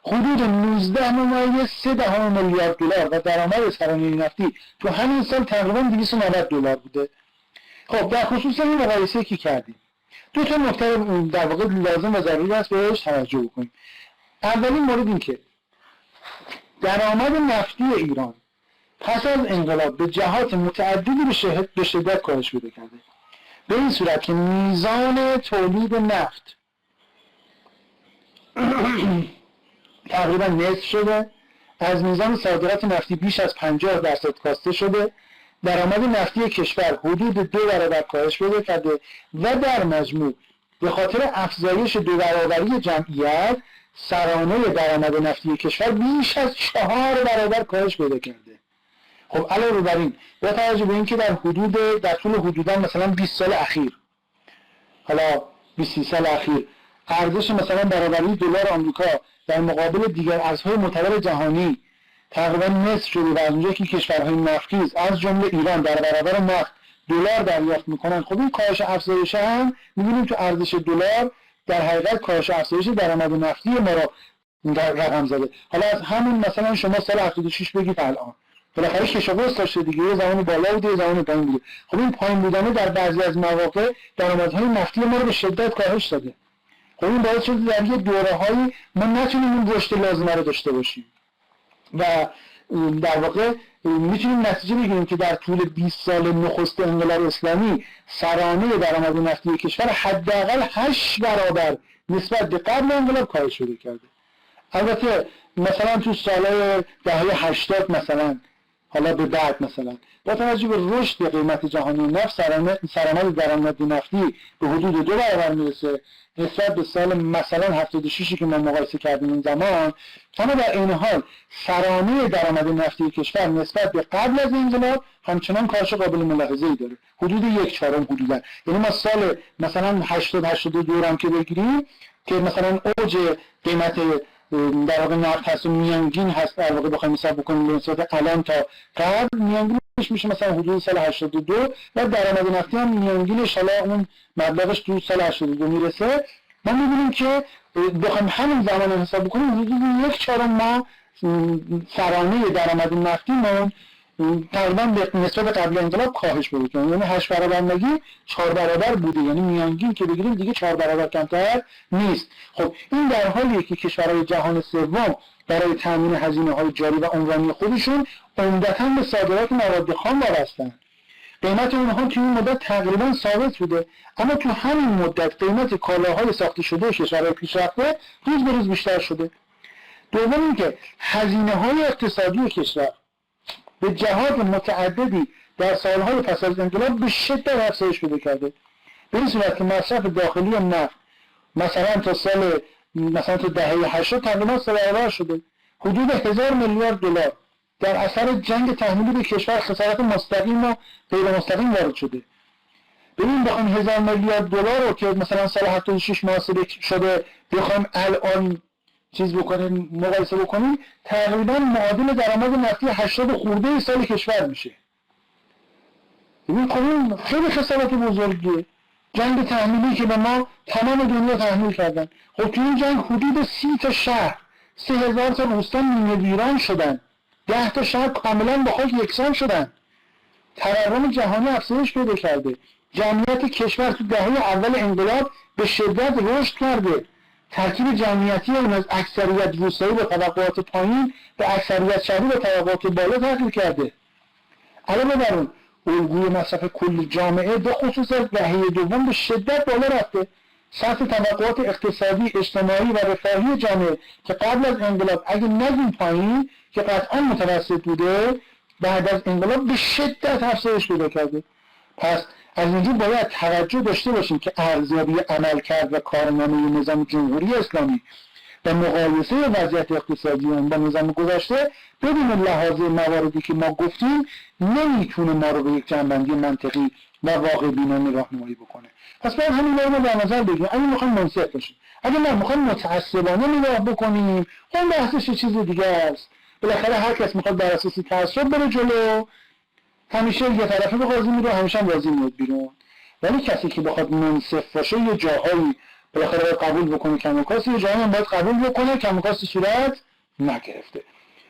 حدود 19.3 میلیارد دلار و درآمد سرانه نفتی تو همین سال تقریبا 290 دلار بوده. خب در خصوص این مقایسه که کردیم دو تا نکته در واقع لازم و ضروری است بهش توجه بکنیم. اولین مورد این که درآمد نفتی ایران پس از انقلاب به جهات متعددی به شدت کاهش پیدا کرده، به این صورت که میزان تولید نفت تقریبا نصف شده، از میزان صادرات نفتی بیش از 50% کاسته شده، درآمد نفتی کشور حدود 2 برابر کاهش پیدا کرده و در مجموع به خاطر افزایش 2 برابری جمعیت سرانه درآمد نفتی کشور بیش از 4 برابر کاهش پیدا کرده. خب علاوه بر این با توجه به اینکه در طول حدوداً مثلا 20 سال اخیر، حالا 20 سال اخیر ارزش مثلا برابری دلار آمریکا در مقابل دیگر ارزهای معتبر جهانی تقریبا نصف شده و از اونجایی که کشورهای نفتخیز از جمله ایران در برابر نفت دلار دریافت میکنن، خب این کاهش افزایش هم میبینیم تو ارزش دلار در حقیقت کاهش افزایش درآمد نفتی ما را در رقم زده. حالا از همون مثلا شما سال 76 بگید الان بالاخره کشاورز داشته دیگه، یه زمان بالا بوده یه زمان پایین بوده. خب این پایین بودن در بعضی از مواقع درآمدهای نفتی ما رو به شدت کاهش داده. خب این باعث شده در یه دوره‌هایی ما نتونیم اون رشد لازمه رو داشته باشیم و در واقع میتونیم نتیجه بگیریم که در طول 20 سال نخست انقلاب اسلامی سرانه درآمد نفتی کشور حداقل 8 برابر نسبت به قبل انقلاب کاهش پیدا کرده. البته مثلا تو سالهای دهه 80 مثلا حالا به بعد مثلا با توجه به رشد قیمت جهانی نفت سرآمد درآمد نفتی به حدود 2 برابر میرسه نسبت به سال مثلا 76 که ما مقایسه کردیم این زمان. اما در این حال سرانه درآمد نفتی کشور نسبت به قبل از انقلاب همچنان کاهش قابل ملاحظه‌ای داره، حدود 1/4 حدودا. یعنی ما سال مثلا 80-82 هم که بگیریم که مثلا اوج قیمت در واقع نفت هست و میانگین هست در واقع بخوایم حساب بکنیم نسبت الان تا قبل، میانگینش میشه مثلا حدود سال 82 و درآمد نفتی هم میانگینش حالا اون مبلغش تو سال 82 میرسه. ما میبینیم که بخوایم همین زمان حساب بکنیم حدود 1/4 ما سرانه درآمد نفتی ما تقریبا به نسبت قبل انقلاب کاهش پیدا کرده. یعنی 8 برابر نگیم 4 برابر بوده، یعنی میانگین که بگیریم دیگه 4 برابر کمتر نیست. خب این در حالیه که کشورهای جهان سوم برای تامین هزینه‌های جاری و عمرانی خودشون عمدتاً به صادرات مواد خام وابسته‌اند. قیمت اونها توی این مدت تقریبا ثابت بوده، اما تو همین مدت قیمت کالاهای ساخته شده کشورهای پیشرفته روز به روز بیشتر شده. دوم اینکه هزینه‌های اقتصادی کشور به جهات متعددی در سالهای پس از انقلاب به شدت افزایش پیدا کرده، به این صورت که مصرف داخلی نفت مثلا تا دهه 80 تقریبا 3 برابر شده. حدود 1000 میلیارد دلار در اثر جنگ تحمیلی به کشور خسارات مستقیم و غیر مستقیم وارد شده. ببین بخوایم 1000 میلیارد دلار رو که مثلا سال 76 محاسبه شده بخوایم الان چیز بکنیم مقایسه بکنیم تقریبا معادل درآمد نفتی 80 خورده سال کشور میشه. ببین خب خیلی خسارات بزرگیه. جنگ تحمیلی که به ما تمام دنیا تحمیل کردن، خب تو این جنگ حدود 30 تا شهر 3000 تا روستا نیمه ویران شدن، 10 تا شهر کاملا با خاک یکسان شدن. تورم جهانی افزایش پیدا کرده. جمعیت کشور تو دهه اول انقلاب به شدت رشد کرده. ترکیب جمعیتی اون از اکثریت روستایی با طبقات پایین به اکثریت شهری با طبقات بالا تغییر کرده. علاوه بر اون الگوی مصرف کل جامعه به خصوص از دهه دوم به شدت بالا رفته. سطح طبقات اقتصادی، اجتماعی و رفاهی جامعه که قبل از انقلاب اگه نگیم پایین که قطعا متوسط بوده، بعد از انقلاب به شدت افزایش پیدا کرده. پس از اینجا باید توجه داشته باشیم که ارزیابی عملکرد و کارنامه نظام جمهوری اسلامی و مقایسه وضعیت اقتصادی آن با نظام گذشته بدون لحاظ مواردی که ما گفتیم نمیتونه ما رو به یک جنبندی منطقی و واقع بینانه راهنمایی بکنه. پس باید همین رو در نظر بگیریم. اگه میخوایم منصف باشیم، اگه ما میخوایم متعصبانه نگاه بکنیم، اون بحثش چیز دیگه است. بالاخره هر کس میخواد بر اساس تعصب بره جلو، همیشه یه طرفه به قاضی میره، همیشه هم قاضی میاد بیرون. ولی کسی که بخواد منصف باشه یه جاهایی بالاخره باید قبول بکنه کموکاسی، یه جاهایی هم باید قبول بکنه کموکاسی صورت نگرفته.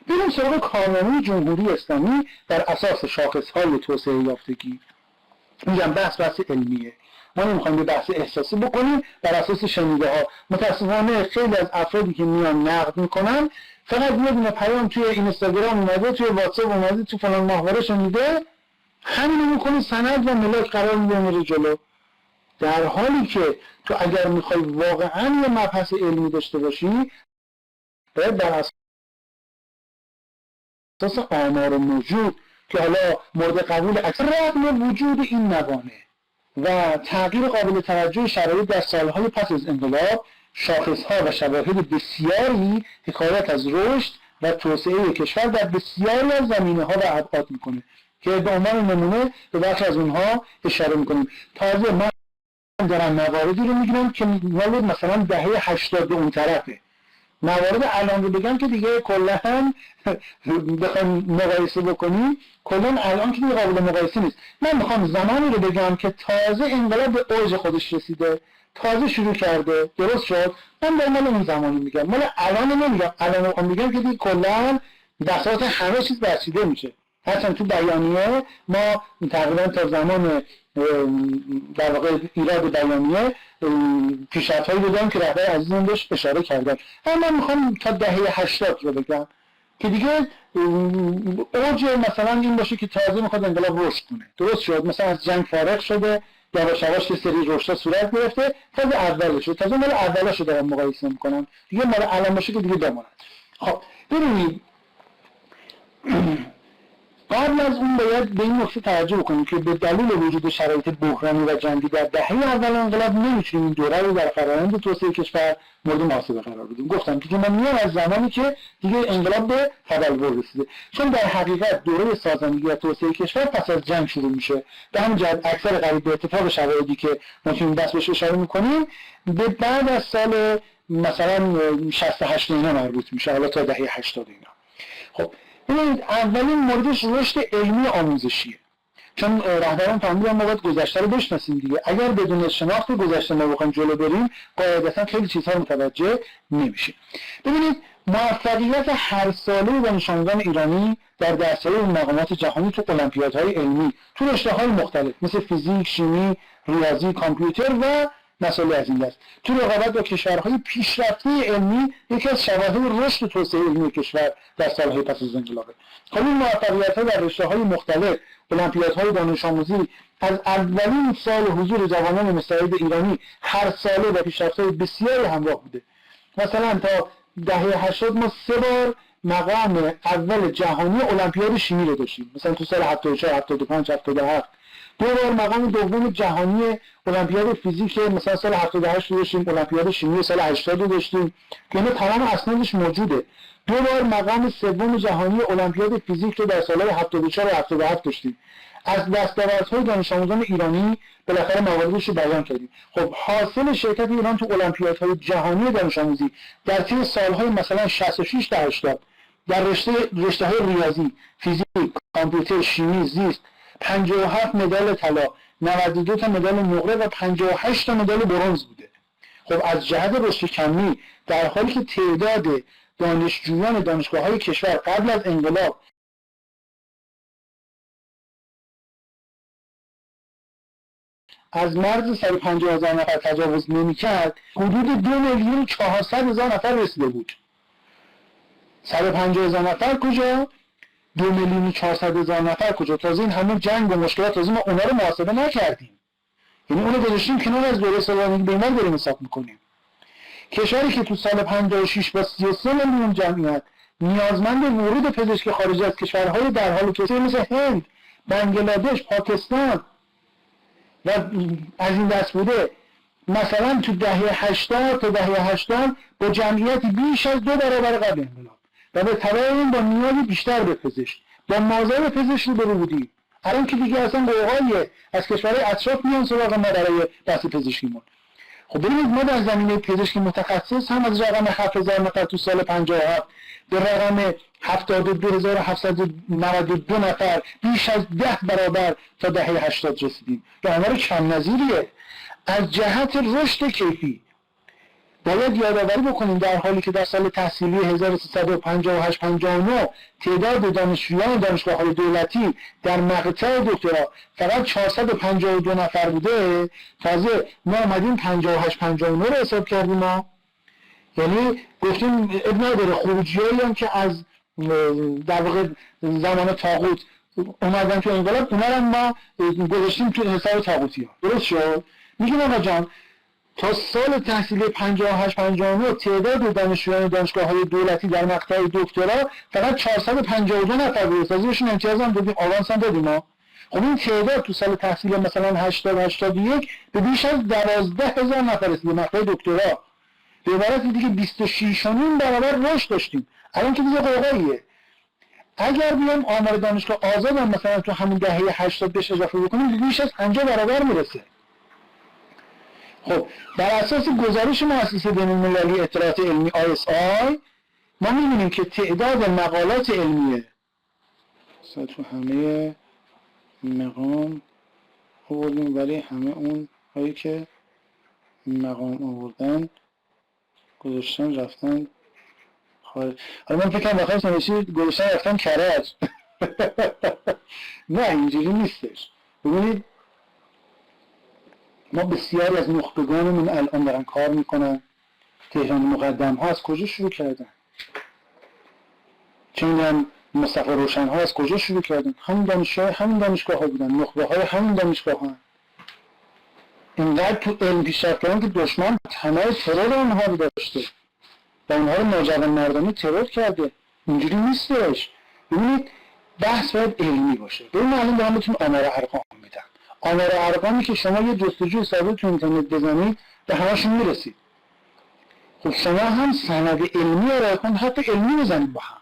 بریم سراغ کارنامه جمهوری اسلامی بر اساس شاخص‌های توسعه یافتگی. میگم بحث علمیه، ما نمیخوایم به بحث احساسی بکنیم بر اساس شنیده ها. متاسفانه خیلی از افرادی که میان نقد میکنن فقط یه دونه پیام توی اینستاگرام اومده، توی واتساپ اومده، تو فلان ماهواره شنیده، همینو میکنه سند و ملاک قرار میده جلو. در حالی که تو اگر میخوای واقعا یه مبحث علمی داشته باشی باید بر اساس آمار موجود که حالا مورد قبول اکثر رغم وجود این موانع و تغییر قابل توجه شرایط در سالهای پس از انقلاب، شاخصها و شواهد بسیاری حکایت از رشد و توسعه کشور در بسیاری از زمینه‌ها و ابعاد میکنه که به عنوان نمونه به بخش از اونها اشاره میکنیم. تازه من دارم مواردی رو میگیرم که مال مثلا دهه 80 اون طرفه. موارد الان رو بگم که دیگه کلا هم بخوام مقایسه بکنیم، کلا الان که دیگه قابل مقایسه نیست. من میخوام زمانی رو بگم که تازه انقلاب به اوج خودش رسیده، تازه شروع کرده، درست شد. من دارم اون زمانی میگم، مال الان نمیگم. الان رو میگم که دیگه کلا بساط همه چیز بسیده میشه. هرچند تو بیانیه ما تقریبا تا زمان در واقع ایراد بیانیه پیشرفت‌هایی بودن که رهبر عزیزم بهش اشاره کردن. اما من میخوام تا دهه 80 رو بگم که دیگه اوج مثلا این باشه که تازه میخواد انقلاب رشد کنه، درست شد. مثلا از جنگ فارغ شده، یواش یواش یه سری رشدها صورت گرفته، تازه اول شد، تازه مال اولاشو دارم مقایسه میکنم، دیگه مال الان باشه که دیگه بماند. خب ببینید، قبل از اون باید به این نکته توجه بکنیم که به دلیل وجود شرایط بحرانی و جنگی در دهه اول انقلاب نمیتونیم این دوره رو در فرآیند توسعه کشور مورد محاسبه قرار بدیم. گفتم که من میام از زمانی که دیگه انقلاب به تبلور رسیده، چون در حقیقت دوره سازندگی و توسعه کشور پس از جنگ شروع میشه. به همین جهت اکثر قریب به اتفاق شرایطی که ما تو این بحث بهش اشاره میکنیم به بعد از سال مثلا 68 اینا مربوط میشه، حالا تا دهه 80 اینا. خب ببینید، اولین موردش رشد علمی آموزشیه، چون رهبران فهمیدن ما باید گذشته رو بشناسیم دیگه. اگر بدون شناخت گذشته ما بخوایم جلو بریم، قاعدتا خیلی چیزها متوجه نمیشیم. ببینید، موفقیت هر ساله دانش آموزان ایرانی در دستیابی به مقامات جهانی تو المپیادهای علمی تو رشته‌های مختلف مثل فیزیک، شیمی، ریاضی، کامپیوتر و مسائل از این دست تو رقابت با کشورهای پیشرفته علمی یکی از شواهد رشد و توسعه علمی کشور در سالهای پس از انقلابه. خب این موفقیت‌ها در رشته‌های مختلف، المپیادهای دانش آموزی از اولین سال حضور جوانان مستعد ایرانی هر ساله با پیشرفت‌های بسیاری همراه بوده. مثلا تا دهه 80 ما 3 بار مقام اول جهانی المپیاد شیمی رو داشتیم، مثلا تو سال 74 75 77. 2 بار مقام دوم جهانی المپیاد فیزیک، مثلا سال 78 داشتیم، المپیاد شیمی سال 80 داشتیم که اینا تمام اسنادش موجوده. 2 بار مقام سوم جهانی المپیاد فیزیک رو در سالهای 74 و 77 داشتیم. از دستاوردهای دانش آموزان ایرانی بالاخره مواردش رو بیان کردیم. خب حاصل شرکت ایران تو المپیادهای جهانی دانش آموزی در طی سالهای مثلا 66 تا 80 در رشته‌های ریاضی، فیزیک، کامپیوتر، شیمی، زیست 57 مدال طلا، 92 تا مدال نقره و 58 تا مدال برنز بوده. خب از جهت رشد کمی در حالی که تعداد دانشجویان دانشگاه‌های کشور قبل از انقلاب از مرز 150,000 نفر تجاوز نمی‌کرد، حدود 2,400,000 نفر رسیده بود. 150,000 نفر کجا؟ 2,400,000 نفر کجا؟ تازه این همه جنگ و مشکلات، تازه ما اونا رو محاسبه نکردیم، یعنی اونو گذاشتیم کنار، از دوره سازندگی به اینا داریم حساب میکنیم. کشوری که تو سال 56 با 33 میلیون جمعیت نیازمند ورود پزشک خارجی از کشورهای در حال توسعه مثل هند، بنگلادش، پاکستان و از این دست بوده، مثلا تو دهه 80 تا دهه 80 با جمعیتی بیش از 2 برابر قبل انقلاب و به تبع این با نیازی بیشتر به پزشک، با مازاد پزشک رو برو بودیم. الان که دیگه اصلا قوقاییه، از کشورهای اطراف میان سراغ ما برای بحث پزشکیمون. خب ببینید، ما در زمینه پزشکی متخصص هم از رقم 7,000 نفر تو سال 57 به رقم 72,792 نفر بیش از 10 برابر تا دهه 80 رسیدیم. که آمار کم نظیریه. از جهت رشد کیفی باید یادآوری بکنیم در حالی که در سال تحصیلی 1358-59 تعداد دانشجویان دانشگاه‌های دولتی در مقطع دکترا فقط 452 نفر بوده، تازه ما اومدیم 58-59 رو حساب کردیم. ما یعنی گفتیم اب نداره، خروجیایی هم که از در واقع زمان طاغوت اومدن تو انقلاب، اونا رو ما گذاشتیم تو حساب طاغوتی‌ها. درست شد؟ میگیم آقا جان، تا سال تحصیلی 58-59 تعداد دانشجویان دانشگاه‌های دولتی در مقطع دکترا فقط 452 نفر بود. تازه بهشون امتیاز هم دادیم، آوانس هم دادیم ما. خب این تعداد تو سال تحصیلی مثلا 80-81 به بیش از 12,000 نفر رسید مقطع دکترا. به عبارت دیگه 26.5 برابر رشد داشتیم. الان که دیگه قوقاییه. اگر بیام آمار دانشگاه آزاد هم مثلا تو همین دهه 80 بهش اضافه بکنیم، بیش از 50 برابر میرسه. خب بر اساس گزارش مؤسسه بین‌المللی اطلاعات علمی ISI ما می‌بینیم که تعداد مقالات علمیه تو همه مقام آوردیم، ولی همه اون هایی که مقام آوردن گذاشتن رفتن خارج. حالا من فکرم بخواست نوشید گذاشتن رفتن کرج. نه اینجوری نیستش. ببینید ما بسیاری از نخبگانمون الان دارن کار میکنن. تهران مقدم ها از کجا شروع کردن؟ چه میدونم مصطفی روشن ها از کجا شروع کردن؟ همین دانشگاه ها بودن، نخبه های همین دانشگاه ها. اینقدر تو علم پیشرفت کردن که دشمن تمام ترور اونها رو داشته و اونها رو ناجوان مردمی ترور کرده. اینجوری نیستش. ببینید بحث باید علمی باشه. ببینید الان دارم بهتون آمار ارقام میدم. آمار ارقامی که شما یه جستجوی ساده تو اینترنت بزنید به همشون میرسید. خب شما هم سند علمی ارائه کنید، حتی علمی بزنید با هم.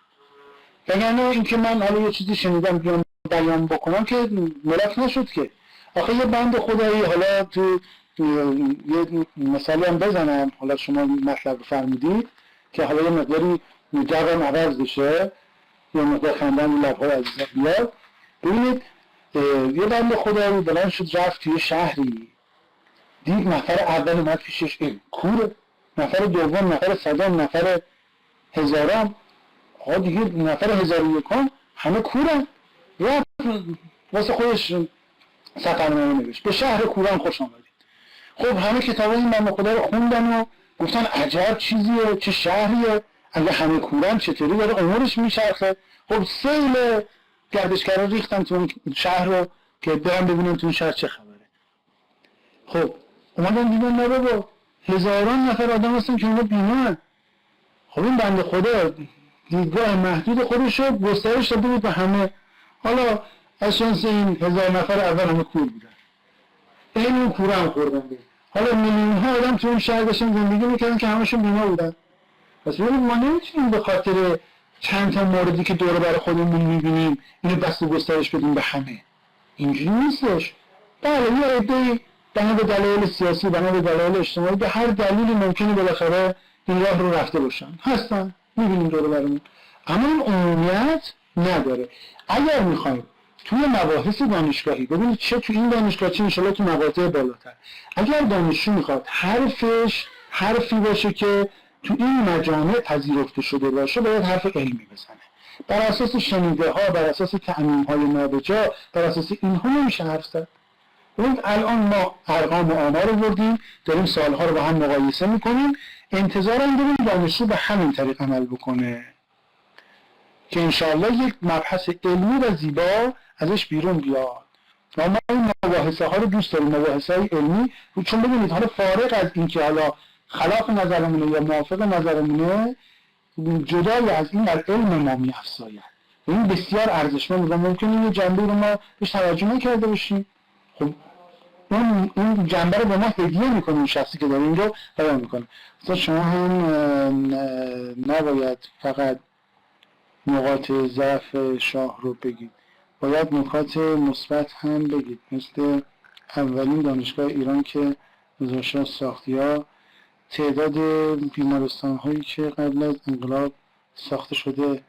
وگرنه اینکه من حالا یه چیزی شنیدم بیام بیان بکنم که ملک نشد که. آخه یه بند خدایی حالا تو یه مثالی هم بزنم، حالا شما مطلب فرمودید که حالا یه مقداری جوان عوض بشه، یه مقدار خندن رو لب‌های عزیزا بیاد. ببینید یه بند خدایی بلند شد رفت توی شهری، دید نفر اول اومد پیشش کوره، نفر دوم، نفر صدام، نفر هزارم، آقا دیگه نفر 1001 همه کورن. رفت واسه خودش سفرنامه نوشت به شهر کوران خوش آمدید. خب همه کتاب این بنده خدا رو خوندن و گفتن عجب چیزیه، چه شهریه، اگه همه کورن چطوری داره امورش میچرخه. خب سیل گردشگرا ریختن تو اون شهر رو که برن ببینن تو اون شهر چه خبره. خب اومدن دیدن نه بابا هزاران نفر آدم هستن که اونا بیمارن. خب این بنده خدا دیدگاه محدود خودش رو گسترش داده بود به همه. حالا از شانس این 1000 نفر اول همه کور بودن، این اون کوره هم خوردن بود. حالا میلیون ها آدم تو اون شهر داشتن زندگی میکردن که همشون بیمار بودن. پس ببینید ما نمیتونیم به خاطر چند تا موردی که دور بر خودمون میبینیم اینو بس گسترش بدیم به همه. اینجوری نیستش. بله یه عده‌ای بنا به دلایل سیاسی، بنا به دلایل اجتماعی، به هر دلیلی ممکنه بالاخره این راه رو رفته باشن، هستن، میبینیم دور برمون، اما این عمومیت نداره. اگر میخوایم توی مباحث دانشگاهی ببینید چه تو این دانشگاه چه انشالله تو مقاطع بالاتر، اگر دانشجو میخواد حرفش حرفی باشه که تو این مجامع پذیرفته شده باشه، باید حرف علمی بزنه. بر اساس شنیده ها، بر اساس تعمیم های نابجا، بر اساس اینها نمیشه حرف زد. ببینید الان ما ارقام و آمار آوردیم، داریم سالها رو با هم مقایسه میکنیم، انتظارم داریم دانشجو به همین طریق عمل بکنه که انشاءالله یک مبحث علمی و زیبا ازش بیرون بیاد. و ما این مباحثه ها رو دوست داریم، مباحثه های علمی، چون ببینید حالا فارغ از این که حالا خلاف نظرمونه یا موافق نظرمونه، جدای از این در علم ما می‌افزاید. این بسیار ارزشمند و ممکنه یه جنبه رو ما بهش توجه نکرده باشیم. خب اون جنبه رو به ما هدیه میکنه اون شخصی که داره این رو بیان میکنه. مثلا شما هم نباید فقط نقاط ضعف شاه رو بگید، باید نکات مثبت هم بگید. مثل اولین دانشگاه ایران که رضا شاه ساختیا، تعداد بیمارستان هایی که قبل از انقلاب ساخته شده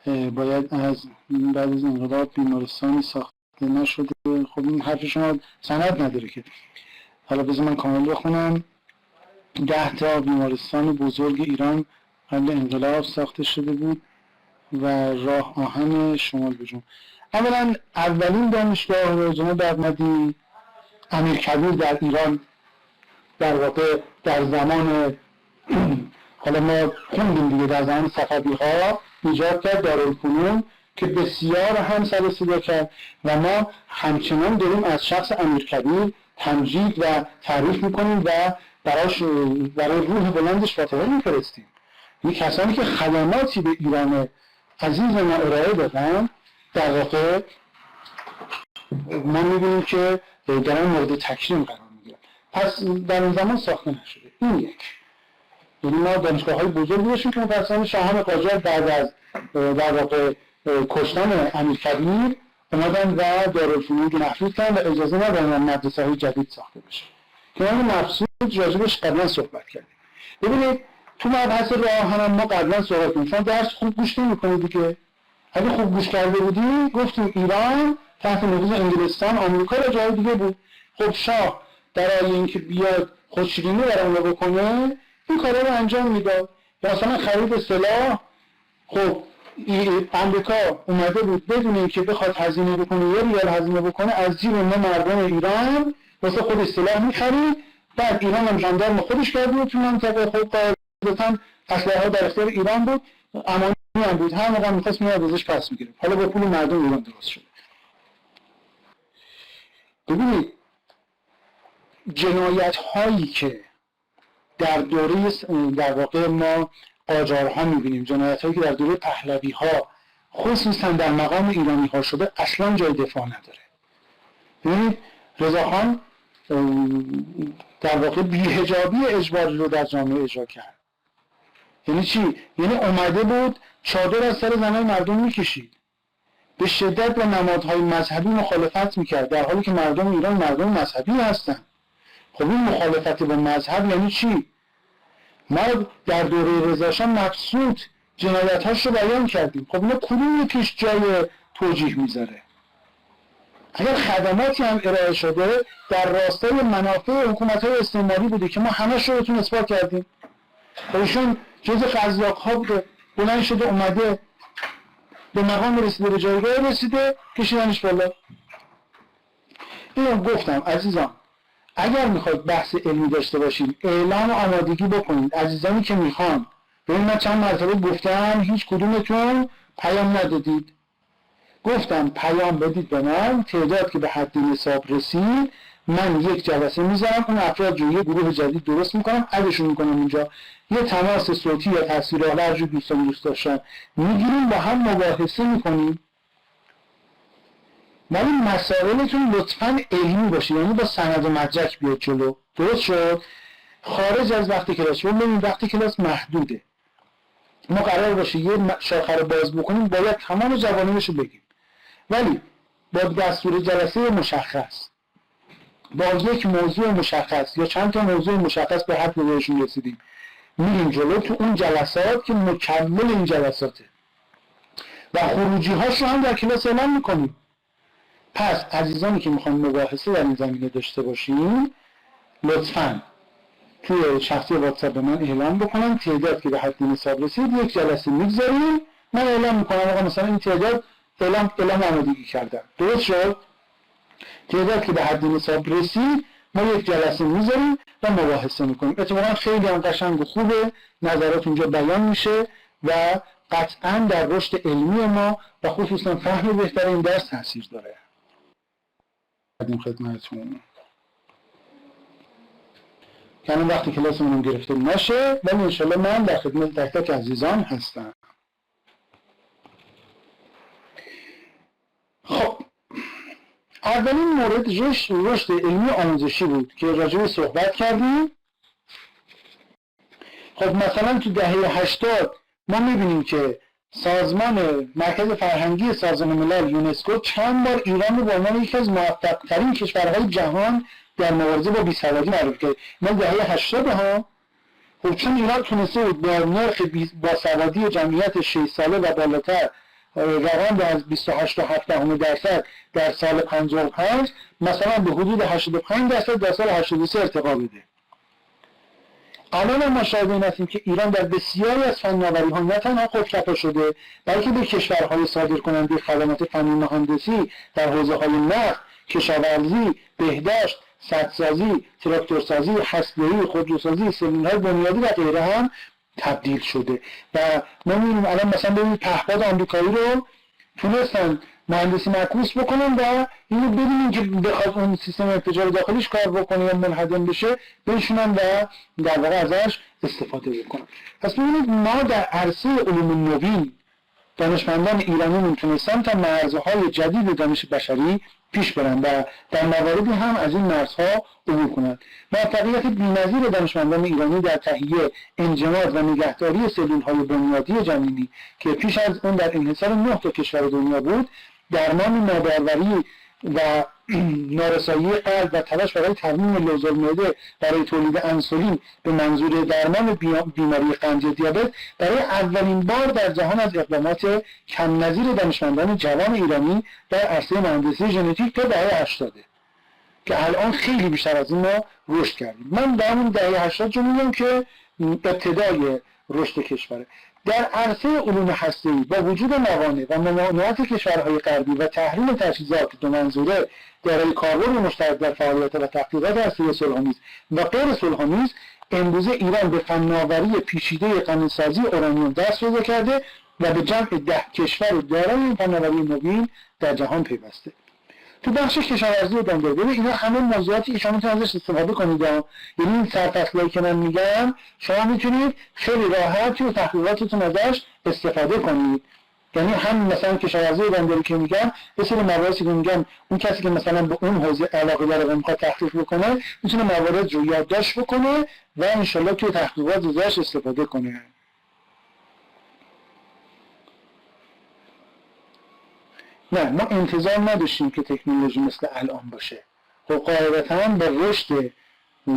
باید از بعد از انقلاب بیمارستانی ساخته نشده. خب این حرف شما سند نداره که. حالا بذار من کامل بخونم. 10 تا بیمارستان بزرگ ایران قبل انقلاب ساخته شده بود و راه آهن شمال به جنوب. اولا اولین دانشگاه جناب احمدی امیرکبیر در ایران، در واقع در زمان حالا ما خوندیم دیگه، در زمان صفوی‌ها ایجاد کرد دارالفنون که بسیار هم سر و صدا کرد و ما همچنان داریم از شخص امیرکبیر تمجید و تعریف میکنیم و برای روح بلندش فاتحه میفرستیم. این کسانی که خدماتی به ایران عزیز ما ارائه دادن، در واقع ما میبینیم که دارن مورد تکریم قرار میگیرن. پس در این زمان ساخته نشده. این یک. یعنی ما دانشگاه‌های بزرگی داشتیم که متأسفانه شاهان قاجار بعد از در واقع کشتن امیرکبیر اومدن و دارالفنون رو محدود کردن و اجازه ندادن مدرسه‌های جدید ساخته بشه. که ما مبسوط راجبش قبلا صحبت کردیم. ببینید تو مبحث راه آهن ما قبلا صحبت کردیم، شما درس خوب گوش نمی‌کنید دیگه. اگه خوب گوش کرده بودی گفتیم ایران تحت نفوذ انگلستان، آمریکا و جای دیگه بود. خب شاه برای اینکه بیاد خودشیرینی برای اونا بکنه این کارا رو انجام میداد. مثلا خرید سلاح، خب آمریکا اومده بود بدون اینکه بخواد هزینه بکنه یه ریال هزینه بکنه از جیب ما مردم ایران واسه خود سلاح می‌خرید. بعد ایران هم ژاندارم خودش کرده بود تو منطقه، خب قاعدتاً اسلحه در اختیار ایران بود، امانی هم بود، هر موقع می‌خواست میاد ازش پس می‌گرفت. حالا با پول مردم ایران درست شده. ببینید جنایت هایی که در دوره در واقع ما قاجارها می‌بینیم، جنایت هایی که در دوره پهلوی ها خصوصا در مقام ایرانی ها شده اصلا جای دفاع نداره. ببینید رضاخان در واقع بی‌حجابی اجباری رو در جامعه اجرا کرد. یعنی چی؟ یعنی اومده بود چادر از سر زنای مردم میکشید، به شدت با نمادهای مذهبی مخالفت میکرد، در حالی که مردم ایران مردم مذهبی هستن. خب این مخالفت با مذهب یعنی چی؟ ما در دوره رضاشاه مبسوط جنایت‌هاش رو بیان کردیم. خب اینا کدوم یکیش جای توجیه میذاره؟ اگر خدماتی هم ارائه شده در راستای منافع حکومت‌های استعماری بوده که ما همش رو بهتون اثبات کردیم. ایشون جز قزاق‌ها بوده، بلند شده اومده به مقام رسیده، به جایگاه رسیده، کشیدنش بالا. اینو گفتم عزیزان، اگر میخواید بحث علمی داشته باشید اعلام و آمادگی بکنید. عزیزانی که میخوان، ببین من چند مرتبه گفتم هیچ کدومتون پیام ندادید. گفتم پیام بدید به من، تعداد که به حد نصاب رسید من یک جلسه میذارم، اون افراد رو یه گروه جدید درست میکنم، ادشون میکنم اینجا، یه تماس صوتی یا تصویرآور هر جو دوست داشتن میگیریم، با هم مباحثه میکنیم. ولی مسائلتون لطفاً علمی باشه، یعنی با سند و مدرک بیاد جلو. درست شد؟ خارج از وقت کلاس. ببینیم وقت کلاس محدوده، ما قرار باشه یه شاخه رو باز بکنیم باید تمام جوانبش رو بگیم، ولی با دستور جلسه مشخص، با یک موضوع مشخص یا چند تا موضوع مشخص به حد بهشون رسیدیم، میریم جلو تو اون جلسات که مکمل این جلساته و خروجی هاش رو هم در کلاس اعلام میکنیم. پس عزیزانی که میخوان مباحثه در این زمینه داشته باشیم لطفاً توی شخصی واتساپ به من اعلام بکنن، تعداد که به حد نصاب رسید یک جلسه میگذاریم، من اعلام میکنم آقا مثلا این تعداد اعلام آمادگی کردن. درست شد؟ تعداد که به حد نصاب رسید ما یک جلسه میذاریم و مباحثه میکنیم. اتفاقا خیلی هم قشنگ و خوبه، نظرات اونجا بیان میشه و قطعاً در رشد علمی ما و خصوصا فهم بهتر این درس تاثیر داره. خدمتتون یعنی وقتی کلاسمون گرفته نشه، ولی انشالله من در خدمت تک تک عزیزان هستم. خب اولین مورد رشد علمی آموزشی بود که راجع صحبت کردیم. خب مثلا تو دهه 80 ما میبینیم که سازمان مرکز فرهنگی سازمان ملل یونسکو چند بار ایران رو به عنوان یکی از موفق‌ترین کشورهای جهان در مبارزه با بیسوادی معرفی کرد. ما دهه 80 ها، خب چون ایران تونسته بود با نرخ باسوادی جمعیت 6 ساله و بالاتر روند از 28.7% در سال 55 مثلا به حدود 85% در سال 83 ارتقا بده. الان ما شاهد این هستیم که ایران در بسیاری از فناوری‌ها نه تنها خودکفا شده، بلکه به کشورهای صادرکننده خدمات فنی مهندسی در حوزه‌های نفت، کشاورزی، بهداشت، سدسازی، تراکتورسازی، هسته‌ای، خودروسازی، سلول‌های بنیادی و غیره هم تبدیل شده. و ما می‌بینیم الان مثلا ببینید پهپاد آمریکایی رو تونستن مهندسی معکوس بکنن و اینو ببینیم که بخواد اون سیستم انفجار داخلیش کار بکنه یا منهدم بشه بشونن و در واقع ازش استفاده بکنن. پس ببینید ما در عرصه علوم نوین دانشمندان ایرانی میتونستن تا مرزهای جدید دانش بشری پیش برن و در مواردی هم از این مرزها عبور کنند. موفقیت بی‌نظیر دانشمندان ایرانی در تهیه، انجماد و نگهداری سلول‌های بنیادی جنینی که پیش از اون در انحصار 9 تا کشور دنیا بود، درمان ناباروری و نارسایی قلب و تلاش برای ترمیم لوز المعده برای تولید انسولین به منظور درمان بیماری قند یا دیابت برای اولین بار در جهان از اقدامات کم نظیر دانشمندان جوان ایرانی در عرصه مهندسی ژنتیک تا دهه 80 که الان خیلی بیشتر از این ما رشد کردیم. من در همون دهه 80 جو میگم که ابتدای رشد کشوره. در عرصه علوم هسته‌ای با وجود موانع و ممانعت کشورهای غربی و تحریم تجهیزات دو منظوره دارای کاربرد مشترک در فعالیت و تحقیقات هسته‌ای صلح‌آمیز و غیر صلح‌آمیز، امروزه ایران به فناوری پیچیده غنی‌سازی اورانیوم دست پیدا کرده و به جمع 10 کشور دارای این فناوری نوین در جهان پیوسته. تو بخش کشاورزی و دامداری اینا همه موضوعاتی که شما میتونید ازش استفاده کنید. یعنی این سرفصلایی که من میگم شما میتونید خیلی راحت تو تحقیقاتتون ازش استفاده کنید. یعنی هم مثلا کشاورزی و دامداری که میگم یه سری مواردی که میگم اون کسی که مثلا به اون حوزه علاقه داره و میخواد تحقیق بکنه میتونه موارد رو یادداشت بکنه و انشالله تو تحقیقات ازش استفاده کنه. نه، ما انتظار نداشتیم که تکنولوژی مثل الان باشه. خب قاعدتاً با رشد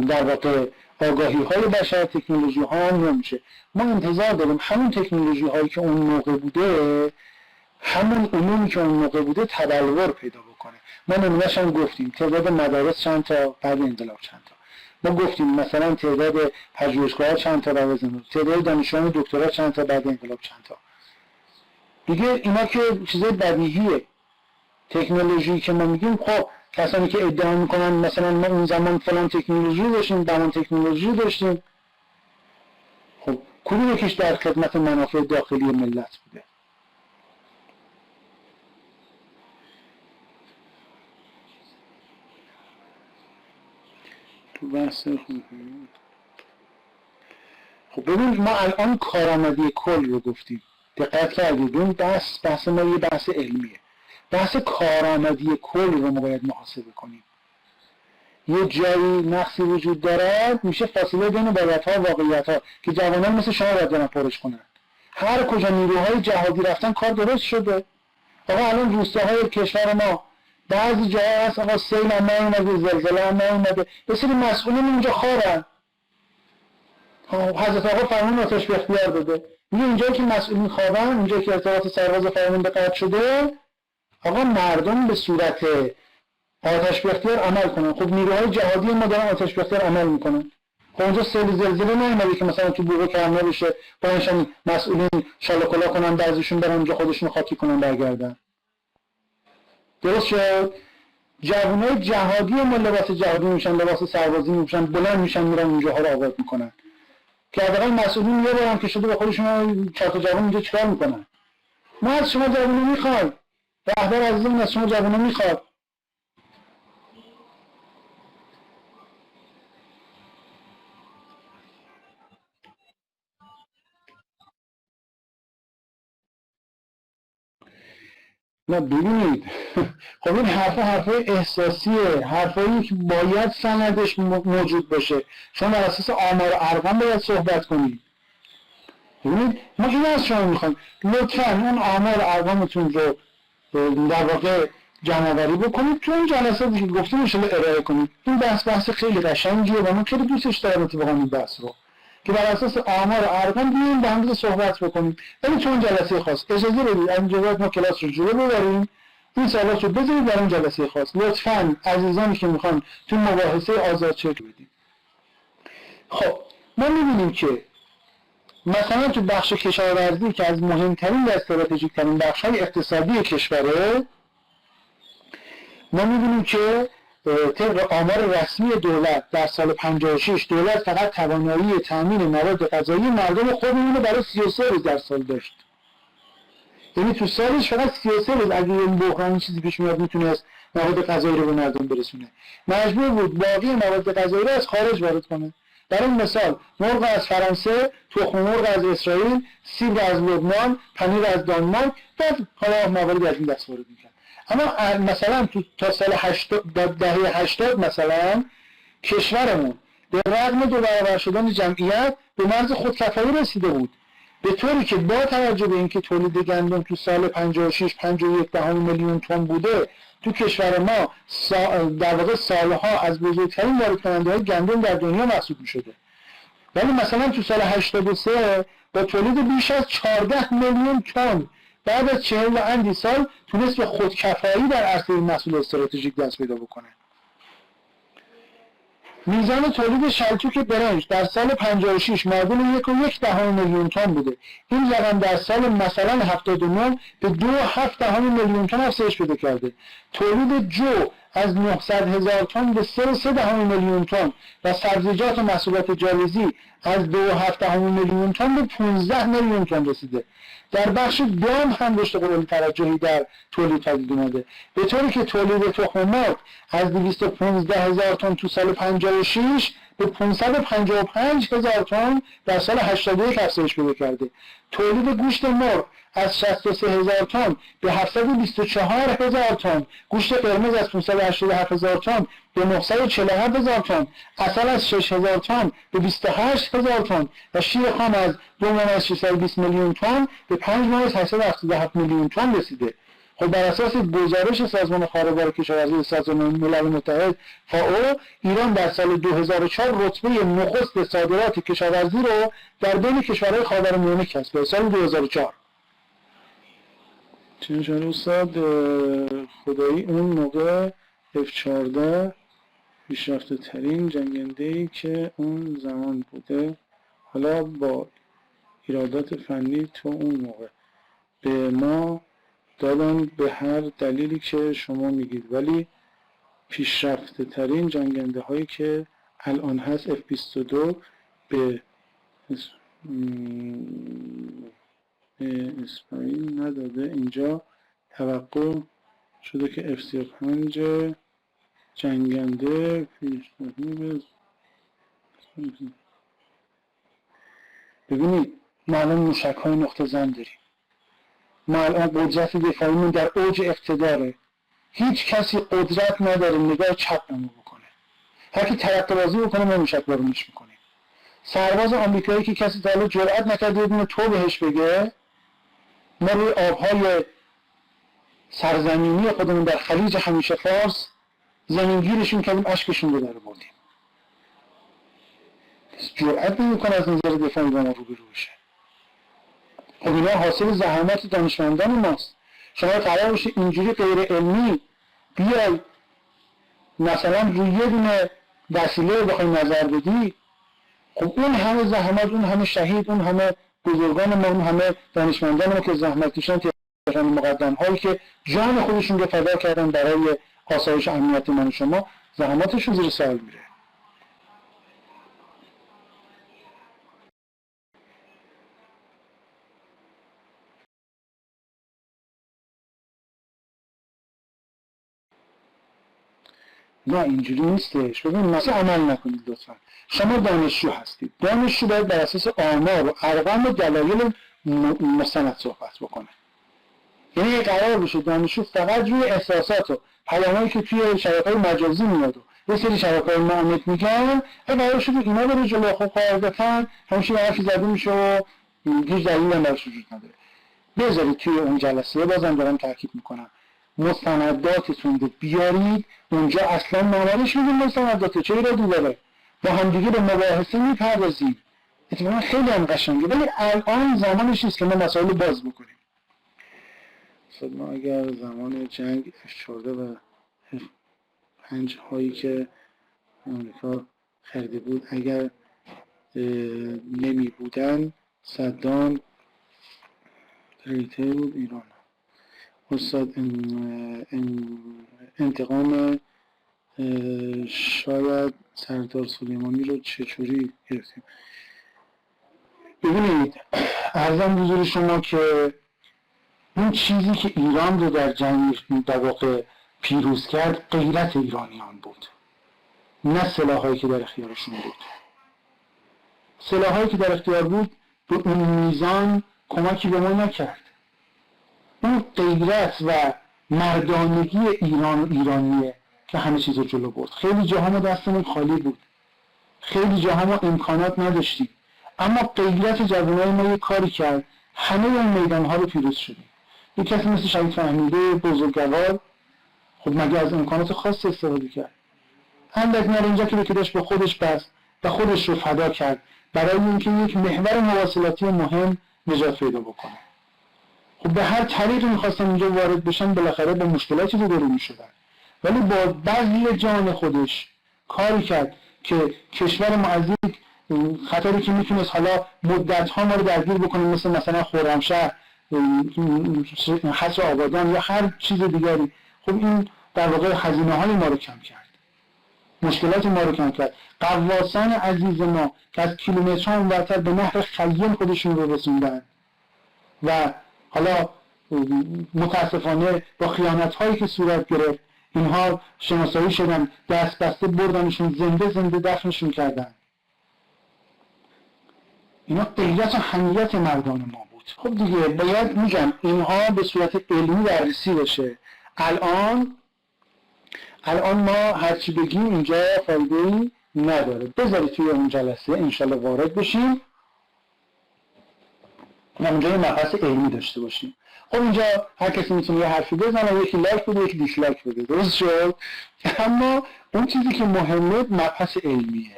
در واقع آگاهی های بشر تکنولوژی ها هم نمیشه. ما انتظار داریم همون تکنولوژی هایی که اون موقع بوده، همون علومی که اون موقع بوده تبلور پیدا بکنه. ما نمونه‌اش هم گفتیم تعداد مدارس چند تا بعد انقلاب چند تا. ما گفتیم مثلا تعداد پژوهشگاه‌ها چند تا بعد از انقلاب، تعداد دانشجویان دکترا چند تا بعد انقلاب چند تا. دیگه اینا که چیزای بدیهیه. تکنولوژی که ما میگیم، خب کسانی که ادعا میکنن مثلا ما اون زمان فلان تکنولوژی داشتیم، دمان تکنولوژی داشتیم، خب کدوم یکیش در خدمت منافع داخلی ملت بوده؟ تو بحث خب ببین ما الان کارآمدی کل رو گفتیم، دقت کردید اون بحث ما یه بحث علمیه. بحث کارآمدی کل رو ما باید محاسبه کنیم. یه جایی نقصی وجود دارد، میشه فاصله بین باورها و واقعیت‌ها که جوانان مثل شما باید برن پرش کنن. هر کجا نیروهای جهادی رفتن کار درست شده. آقا الان روستاهای کشور ما بعضی جاها هست آقا سیل هم نیومده، زلزله هم نیومده، یه سری مسئولین اینجا خارن. حضرت آقا فرمان آتش به اختیار داده. میگه اینجایی که مسئولین خوابن، اینجایی که ارتباط سرباز فرمان به قطع شده، آقا مردم به صورت آتش به اختیار عمل کنن. خب نیروهای جهادی ما دارن آتش به اختیار عمل میکنن. خب اونجا سیل زلزله نیومده که مثلا تو بوقه کرمه بشه باشن مسئولین شالاکولا کنن، بعضیشون برن اونجا خودشون خاکی کنن برگردن. درست شد؟ جوانای جهادی ما لباس جهادی میشن، لباس سربازی میشن، بلند میشن میرن اونجاها رو آباد میکنن. که حداقل مسئولین یه بارم که شده به خودشون چرت و جوان اینجا چیکار میکنن؟ ما از شما جوونا میخوایم. رهبر عزیزمون از شما جوونا میخواد. نه ببینید خب این حرف احساسیه، حرفایی که باید سندش موجود باشه. شما بر اساس آمار و ارقام باید صحبت کنید. ببینید ما این از شما میخوایم لطفاً اون آمار و ارقامتون رو در واقع جمع‌آوری بکنید، تو این جلساتی که گفتیم انشالله ارائه کنید. این بحث خیلی قشنگیه و من خیلی دوستش دارم اتفاقا این بحث رو که بر اساس آمار و ارقام بیایم با هم صحبت بکنیم. ولی چون جلسه خاص اجازه بدید اجازه ما کلاس رو جلو ببریم، این سوالات رو بذارید در اون جلسه خاص. لطفاً عزیزانی که میخوان تو مباحثه آزاد چک بدید. خب ما می‌بینیم که مثلا تو بخش کشاورزی که از مهمترین و استراتژیک ترین بخش‌های اقتصادی کشوره، ما می‌بینیم که طبق آمار رسمی دولت در سال 56 دولت فقط توانایی تامین مواد غذایی مردم خودمون رو برای 33 روز در سال داشت. یعنی تو سالش فقط 33 روز اگه این بحران چیزی پیش میاد میتونست مواد غذایی رو به مردم برسونه. مجبور بود باقی مواد غذایی رو از خارج وارد کنه. برای مثال مرغ از فرانسه، تخم مرغ از اسرائیل، سیب از لبنان، پنیر از دانمارک و حالا مواردی از این دست وارد می‌کرد. اما مثلا تا سال 80 مثلا کشورمون به رغم 2 برابر شدن جمعیت به مرز خودکفایی رسیده بود، به طوری که با توجه به اینکه تولید گندم تو سال 56 5.1 میلیون تن بوده، تو کشور ما در واقع سالها از بزرگترین وارد کننده های گندم در دنیا محسوب می شده. ولی مثلا تو سال 83 با تولید بیش از 14 میلیون تن بعد از 40 و اندی سال تونست به خودکفایی در عرصه این محصول استراتژیک دست پیدا بکنه. میزان تولید شلتوک برنج در سال 56 معادل 1.1 میلیون تن بوده. این رقم در سال مثلا 79 به 2.7 میلیون تن افزایش پیدا کرده. تولید جو از 900,000 تن به 3.3 میلیون تن و سبزیجات و محصولات جالزی از 2.7 میلیون تن به 15 میلیون تن رسیده. در بخش دام هم رشد قابل توجهی در تولید پدید اومده، به طوری که تولید تخم مرغ از 215,000 تن تو سال 56 به 555,000 تن در سال 81 افزایش پیدا کرده. تولید گوشت مرغ از 63,000 تن به 724,000 تن، گوشت قرمز از 587,000 تن به 947,000 تن، عسل از 6,000 تن به 28,000 تن و شیر خام از 2,620 میلیون تن به 5,877 میلیون تن رسیده. خب بر اساس گزارش سازمان خاربار کشاورزی سازمان ملل متحد FAO، ایران در سال 2004 رتبه نخست صادرات کشاورزی رو در بین کشورهای خاورمیانه کسب کرد. سال 2004 چون استاد خدایی اون موقع F-14 پیشرفته ترین جنگنده‌ای که اون زمان بوده، حالا با ایرادات فنی تو اون موقع به ما دادن به هر دلیلی که شما میگید، ولی پیشرفته ترین جنگنده هایی که الان هست F-22 به اسرائیل نداده. اینجا توقع شده که F-35 جنگنده ببینید ما الان موشک های نقطه زن داریم، ما الان قدرت دفاعیمون در اوج اقتداره، هیچ کسی قدرت نداره نگاه چپ نمو بکنه، هر کی ترقه بازی بکنه ما موشک بارونش میکنیم. سرباز آمریکایی که کسی تا حالا جرئت نکرده یه دونه تو بهش بگه، ما روی آبهای سرزمینی خودمون در خلیج همیشه فارس زمینگیرشون کردیم، اشکشون رو در بردیم. جرئت نمیکنه از نظر دفاعی با ما روبرو بشه. خب اینا حاصل زحمات دانشمندان ماست. شما قرار باشه اینجوری غیر علمی بیای مثلا روی یه دونه وسیله رو بخوای نظر بدی، خب اون همه زحمات، اون همه شهید، اون همه بزرگان ما، اون همه دانشمندان ما که زحمت کشیدن، تهران مقدم هایی که جان خودشون رو فدا کردن برای آسایش امنیت من و شما، زحماتشون زیر سوال میره. نه اینجوری نیستش. ببین مثلا عمل نکنید لطفا. شما دانشجو هستید. دانشجو باید بر اساس آمار و ارقام و دلایل مستند صحبت بکنه. یعنی قرار بشه دانشجو فقط روی احساسات و پیامایی که توی شبکه‌های مجازی میاد و یه سری شبکه‌های ناامید میگن، قرار شده اینا بره جلو. خب قاعدتاً همیشه حرفی زده میشه و هیچ دلیلی هم براش وجود نداره. بذارید توی اون جلسه، بازم دارم تاکید میکنم، مستنداتتون رو بیارید اونجا. اصلا نامرش میگیم مستندات چه ایرادی داره، با همدیگه به مباحثه میپردازیم، اتفاقا خیلی هم قشنگه. ولی الان زمانش نیست که ما مسائل باز بکنیم. ما اگر زمان جنگ F-14 و F-5 هایی که آمریکا خریده بود اگر نمی بودن، صدام ریته بود ایران. استاد انتقام شاید سردار سلیمانی رو چجوری گرفتیم؟ ببینید عرضم حضور شما که اون چیزی که ایران رو در جنگ در واقع پیروز کرد غیرت ایرانیان بود، نه سلاحایی که در اختیارشون بود. سلاحایی که در اختیار بود به اون میزان کمکی به ما نکرد. اون غیرت و مردانگی ایران و ایرانیه که همه چیز رو جلو برد. خیلی جاها ما دستمون خالی بود، خیلی جاها ما امکانات نداشتیم، اما غیرت جوانای ما یه کاری کرد، همه اون میدانها رو پیروز شدیم. یک کسی مثل شهید فهمیده بزرگوار خب مگه از امکانات خاص استفاده کرد؟ اندک نارنجک رو که داشت به خودش بست و خودش رو فدا کرد برای اینکه یک محور مواصلاتی مهم نجات پیدا بکنه. خب به هر طریقی میخواستن اینجا وارد بشن، بالاخره با مشکلاتی روبرو میشدن، ولی با بذل جان خودش کاری کرد که کشور ما از یک خطری که میتونست حالا مدت‌ها ما رو درگیر بکنه، مثلا خرمشهر، حصر آبادان یا هر چیز دیگری، خب این در واقع هزینه‌های ما رو کم کرد، مشکلات ما رو کم کرد. غواصان عزیز ما که از کیلومترها اونورتر به نهر خیام خودشون رو رسوندن و حالا متاسفانه با خیانت‌هایی که صورت گرفت اینها شناسایی شدن، دست بسته بردنشون، زنده زنده دفنشون کردن. اینا غیرت و حمیت مردان ما بود. خب دیگه باید میگم اینها به صورت علمی بررسی بشه. الان ما هرچی بگیم اینجا فایده‌ای نداره. بذارید توی اون جلسه انشالله وارد بشیم و اونجا یه مبحث علمی داشته باشیم. خب اینجا هر کسی میتونه یه حرفی بزنه، یکی لایک بده، یکی دیسلایک بده، درست شد؟ اما اون چیزی که مهمه مبحث علمیه.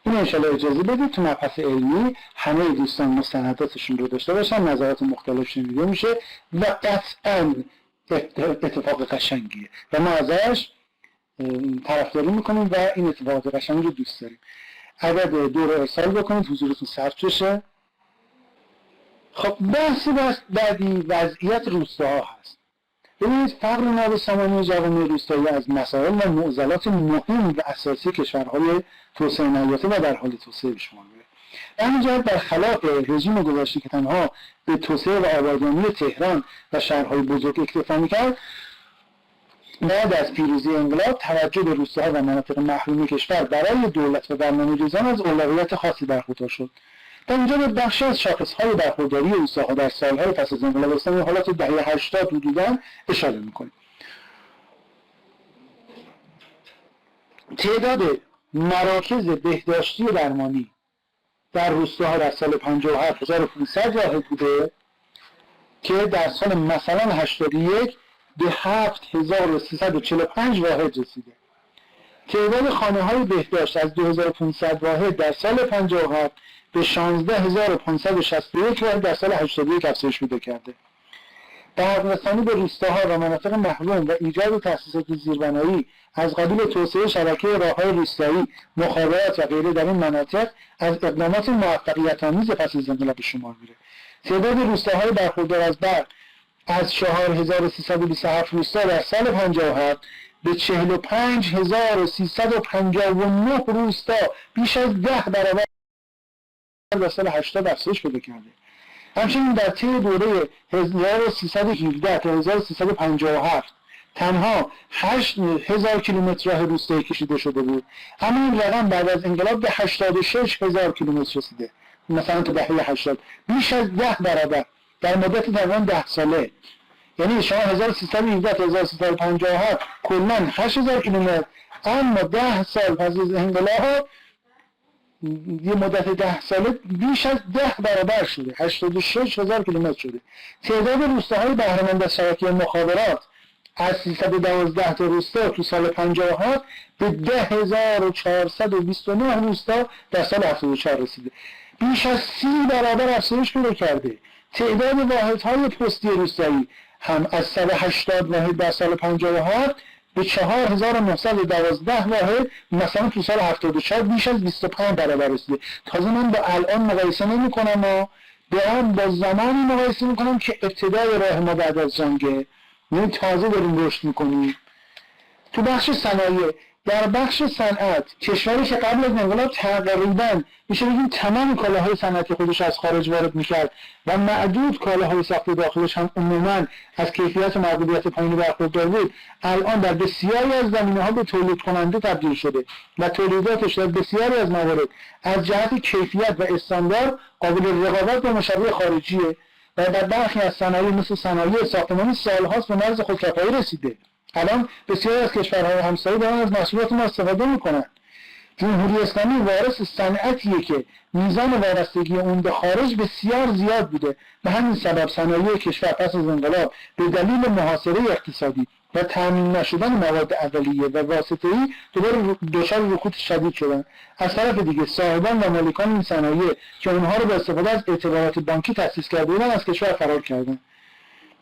این انشالله اجازه بدید تو مبحث علمی همه دوستان مستنداتشون رو داشته باشن، نظرات مختلف شنیده میشه و قطعاً اتفاق قشنگیه و ما ازش طرفداری میکنیم و این اتفاقات قشنگ رو دوست داریم. عدد 2 رو ارسال بکنید، حضورتون ثبت بشه. خب بحث بعدی وضعیت روستاها هست. ببینید فقر نابسامانی جوامع روستایی از مسائل و معضلات مهم و اساسی کشورهای توسعه نیافته و در حال توسعه به شمار میره. در همین جهت برخلاف رژیم گذشته که تنها به توسعه و آبادانی تهران و شهرهای بزرگ اکتفا میکرد، بعد از پیروزی انقلاب توجه به روستاها و مناطق محروم کشور برای دولت و برنامه‌ریزان از اولویت خاصی برخوردار شد. در اینجا به بخشی از شاخص‌های برخورداری روستاها در سال‌های پس از انقلاب اسلامی حالات دهه 80 حدوداً اشاره می‌کنیم. تعداد مراکز بهداشتی درمانی در روستاها در سال 57 1500 واحد بوده که در سال مثلا 81 به 7345 واحد رسیده. تعداد خانه‌های بهداشت از 2500 واحد در سال 57 به 16561 واحد در سال 81 افزایش پیدا کرده. برق‌رسانی به روستاها و مناطق محروم و ایجاد تأسیسات زیربنایی از قبیل توسعه شبکه راه‌های روستایی، مخابرات و غیره در این مناطق از اقدامات موفقیت‌آمیز پس از انقلاب به شمار میره. تعداد روستاهای برخوردار از برق از 4327 روستا در سال 57 به 45359 روستا، بیش از 10 برابر در سال 80 افزایش پیدا کرده. همچنین در طی دوره 1317 تا 1357 تنها 8000 کیلومتر راه روستایی کشیده شده بود، اما این رقم بعد از انقلاب به 86000 کیلومتر رسیده. مثلا تو دهه 80 بیش از 10 برابر در مدت تقریبا 10 ساله. یعنی شما 1317 تا 1357 کلاً 8000 کیلومتر، اما 10 سال پس از انقلاب یه مدت 10 ساله بیش از 10 برابر شده، 86000 کیلومتر شده. تعداد روستاهای بهره مند از شبکه مخابرات از 312 تا روستا تو سال 57 به 10429 روستا در سال 74 رسیده. بیش از 30 برابر افزایش پیدا کرده. تعداد واحدهای پستی روستایی هم از 180 واحد در سال 57 به 4912 واحد مثلا تو سال 74 بیش از 25 برابر رسیده. تازه من با الان مقایسه نمی کنم، با زمانی مقایسه می کنم که ابتدای راه ما بعد از جنگه، یعنی تازه داریم رشد میکنیم. تو بخش صنایع، در بخش صنعت کشوری که قبل از انقلاب تقریباً میشه بگیم تمام کالاهای صنعتی خودش از خارج وارد میکرد و معدود کالاهای ساخت داخلش هم عموماً از کیفیت و محدودیت پایینی برخوردار بود، الان در بسیاری از زمینه‌ها به تولید کننده تبدیل شده و تولیداتش در بسیاری از موارد از جهت کیفیت و استاندارد قابل رقابت با مشابه خارجیه و در برخی از صنایع مثل صنایع ساختمانی سال‌هاست به مرز خودکفایی رسیده. الان بسیاری از کشورهای همسایه دارن از محصولات ما استفاده میکنن. جمهوری اسلامی وارث صنعتیه که میزان وابستگی اون به خارج بسیار زیاد بوده. به همین سبب صنایع کشور پس از انقلاب به دلیل محاصره اقتصادی و تامین نشدن مواد اولیه و واسطه‌ای دوباره دچار رکود شدید شدن. از طرف دیگه صاحبان و مالکان این صنایع که اونها رو با استفاده از اعتبارات بانکی تأسیس کرده بودن از کشور فرار کردن.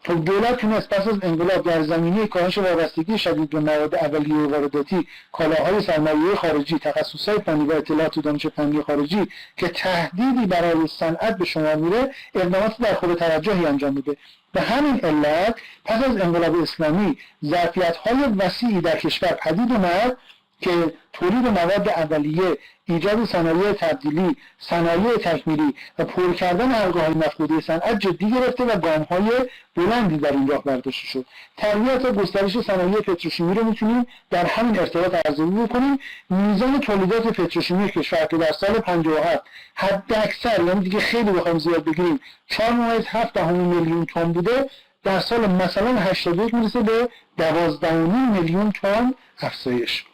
خب دولت تونست پس از انقلاب در زمینه کاهش وابستگی شدید به مواد اولیه و وارداتی، کالاهای سرمایه خارجی، تخصصهای فنی و اطلاعات و دانش فنی خارجی که تهدیدی برای صنعت به شمار میره، اقدامات در خود توجهی انجام بده. به همین علت پس از انقلاب اسلامی ظرفیت‌های وسیعی در کشور پدید اومد که تولید مواد اولیه، ایجاد صنایع تبدیلی، صنایع تکمیلی و پر کردن حلقه‌های مفقوده صنعت جدی گرفته و گام‌های بلندی در این راه برداشته شد. تقویت و گسترش صنایع پتروشیمی رو میتونیم در همین ارتباط ارزیابی بکنیم. میزان تولیدات پتروشیمی کشور که در سال 57 حد اکثر، یعنی دیگه خیلی بخوایم زیاد بگیریم، 4.7 میلیون تن بوده، در سال مثلا 81 میرسه به 12.5 میلیون تن افزایش.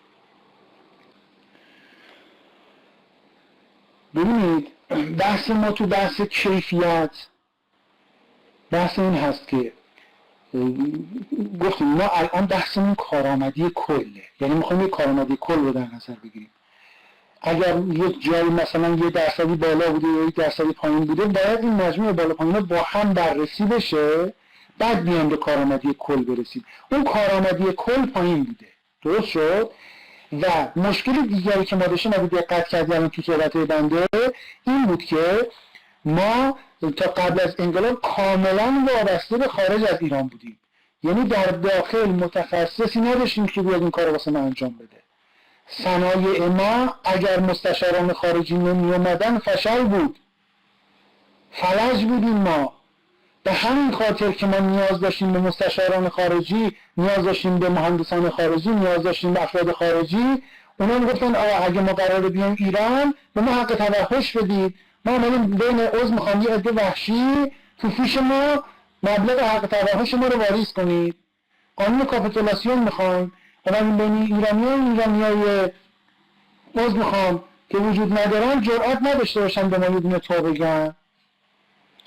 ببینید بحث ما تو بحث کیفیت بحث این هست که گفتیم ما الان بحثمون کارآمدی کله، یعنی میخوایم یک کارآمدی کل رو در نظر بگیریم. اگر یک جایی مثلا یه درصدی بالا بوده یا یک درصدی پایین بوده، باید این مجموع بالا پایین با هم بررسی بشه، بعد بیان به کارآمدی کل برسیم. اون کارآمدی کل پایین بوده، درست شد؟ و مشکل دیگری که ما داشتیم، اگه دقت کردیم تو صحبت‌های بنده، این بود که ما تا قبل از انقلاب کاملا وابسته به خارج از ایران بودیم. یعنی در داخل متخصصی نداشتیم که بیاد این کار واسه ما انجام بده. صنایع ما اگر مستشاران خارجی نمی اومدن فشل بود، فلج بودیم ما. به همین خاطر که ما نیاز داشتیم به مستشاران خارجی، نیاز داشتیم به مهندسان خارجی، نیاز داشتیم به افراد خارجی. اونا میگفتن آقا اگه ما قراره بیایم ایران به ما حق توحش بدید، ما عملا بین عضو میخوام یه عده وحشی تو فیش ما مبلغ حق توحش ما رو واریز کنید، قانون کاپیتولاسیون میخوایم، ولی بین ایرانیای عضو میخوام که وجود ندارن جرئت نداشته باشن به ما یه دونه تو بگن.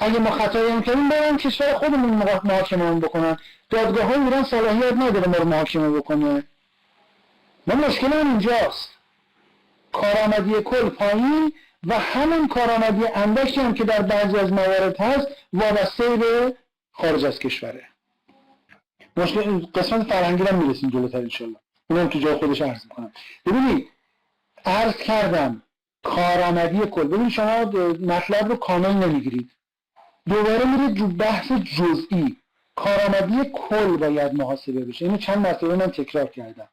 اگه ما خطایی هم کردیم برن کشور خودمون محاکمه بکنن. دادگاه های ایران صلاحیت نداره ما رو محاکمه بکنه. ما مشکل هم اینجاست، کارآمدی کل پایین و همون کارآمدی اندکی هم که در بعضی از موارد هست وابسته به خارج از کشوره. مشکل قسمت فرهنگی هم میرسیم جلوتر انشالله، اونم تو جای خودش عرض میکنم. ببینید عرض کردم کارآمدی کل، ببینید شما مطلب رو کامل نمیگیرید، دوباره میرید جو بحث جزئی. کارآمدی کل باید محاسبه بشه. اینو چند مرتبه من تکرار کردم.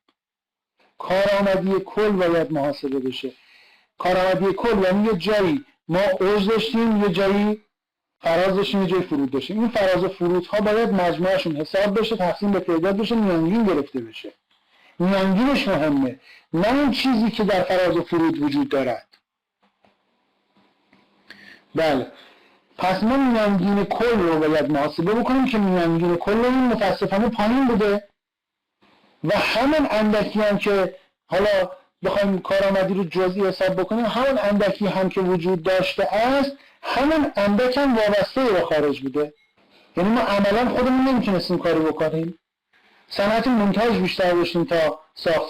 کارآمدی کل باید محاسبه بشه. کارآمدی کل یعنی یه جایی ما اوج داشتیم، یه جایی فراز داشتیم، یه جایی فرود داشتیم. این فراز و فرودها باید مجموعشون حساب بشه، تقسیم به تعداد بشه، میانگین گرفته بشه. میانگینش مهمه، نه اون چیزی که در فراز و فرود وجود دارد. بله، پس ما میانگین کل رو باید محاسبه بکنیم که میانگین کل این متاسفانه پایین بوده و همون اندکی هم که حالا بخوایم کارآمدی رو جزئی حساب بکنیم، همون اندکی هم که وجود داشته است، همون اندک هم وابسته به خارج بوده. یعنی ما عملا خودمون نمیتونستیم کاری بکنیم. صنعت مونتاژ بیشتر داشتیم تا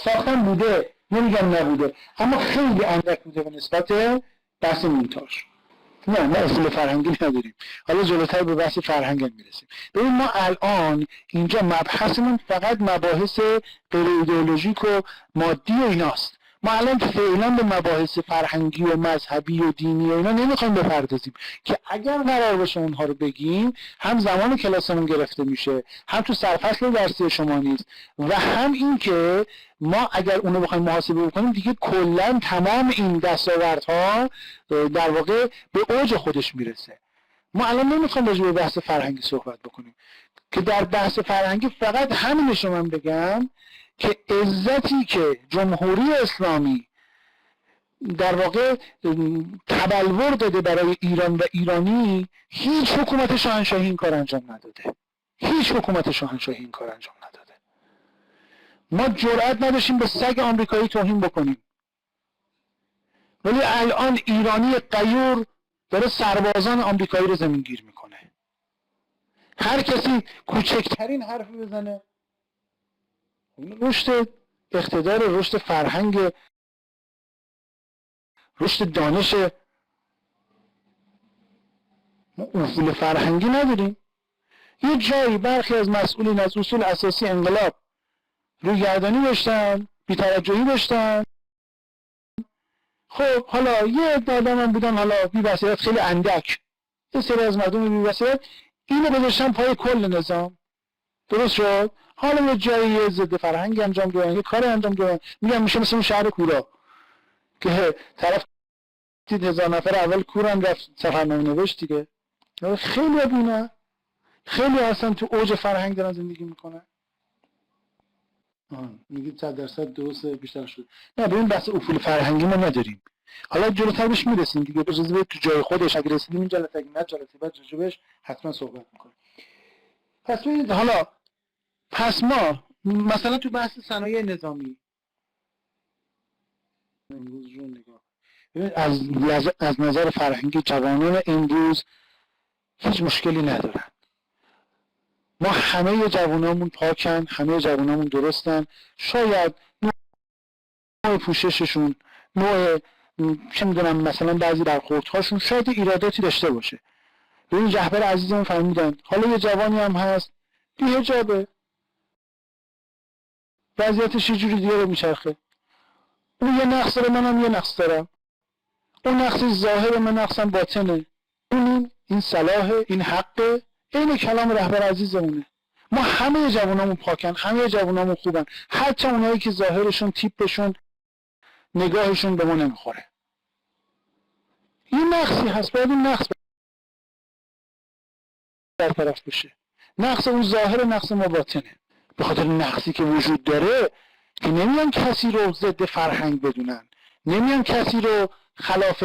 ساختم بوده، نمیگم نبوده، اما خیلی اندک بوده به نسبت بحث مونتاژ. نه ما اصول فرهنگی نداریم. حالا جلوتر به بحث فرهنگ میرسیم. ببین ما الان اینجا مبحثمون فقط مباحث غیر ایدئولوژیک و مادی و ایناست. ما الان فعلا به مباحث فرهنگی و مذهبی و دینی و اینا نمیخوایم بپردازیم که اگر قرار باشه اونها رو بگیم هم زمان کلاسمون گرفته میشه، هم تو سرفصل درسی شما نیست، و هم این که ما اگر اونو بخوایم محاسبه بکنیم دیگه کلا تمام این دستاوردها در واقع به اوج خودش میرسه. ما الان نمیخوایم راجع به بحث فرهنگی صحبت بکنیم که در بحث فرهنگی فقط همینش رو من بگم که عزتی که جمهوری اسلامی در واقع تبلور داده برای ایران و ایرانی، هیچ حکومت شاهنشاهی این کار انجام نداده. هیچ حکومت شاهنشاهی این کار انجام نداده. ما جرئت نداشتیم به سگ آمریکایی توهین بکنیم، ولی الان ایرانی غیور داره سربازان آمریکایی رو زمینگیر میکنه. هر کسی کوچکترین حرفی بزنه رشد اقتدار، رشد فرهنگ، رشد دانش. ما اصول فرهنگی نداریم. یه جایی برخی از مسئولین از اصول اساسی انقلاب روی گردانی داشتن، بی‌توجهی داشتن. خب حالا یه عده آدم هم بودن حالا بی بصیرت خیلی اندک، یه سری از مردم بی بصیرت اینو گذاشتن پای کل نظام. درست شد؟ حالا یه جایی ضد فرهنگی انجام دادن، یه کاری انجام دادن، میگم میشه مثل اون شهر کورا که طرف دید 1000 نفر اول کورم رفت سفرنامه نوشت دیگه. خیلی ابونه، خیلی اصلا تو اوج فرهنگ دارن زندگی میکنن. میگید 100% درست بیشتر شد. نه ببین بحث افول فرهنگی ما نداریم. حالا جلوتر بهش میرسیم دیگه، اجازه بدید تو جای خودش اگه رسیدیم این جلسه، اگه نه جلسه بعد راجبش حتما صحبت میکنیم. پس ببینید حالا پس ما مثلا تو بحث صنایع نظامی امروز رو نگاه از نظر فرهنگی جوانان امروز هیچ مشکلی ندارن. ما همه جوانامون پاکن، همه جوانامون درستن. شاید نوع پوشششون، نوع چه میدونم مثلا بعضی برخوردهاشون شاید ایراداتی داشته باشه. ببین رهبر عزیزمون فهمیدن حالا یه جوانی هم هست بی‌حجابه، وضعیتش یه جوری دیگه رو میچرخه. اون یه نقص داره، منم یه نقص دارم. اون نقصش ظاهر، من نقصم باطنه. این صلاح، این حقه. این کلام رهبر عزیزمونه. ما همه جوانامون پاکن، همه جوانامون خوبن، حتی اونایی که ظاهرشون، تیپشون، نگاهشون به ما نمیخوره. این نقصی هست، باید این نقص برطرف بشه. نقص اون ظاهر، نقص ما باطنه. به خاطر نقصی که وجود داره که نمیان کسی رو ضد فرهنگ بدونن، نمیان کسی رو خلاف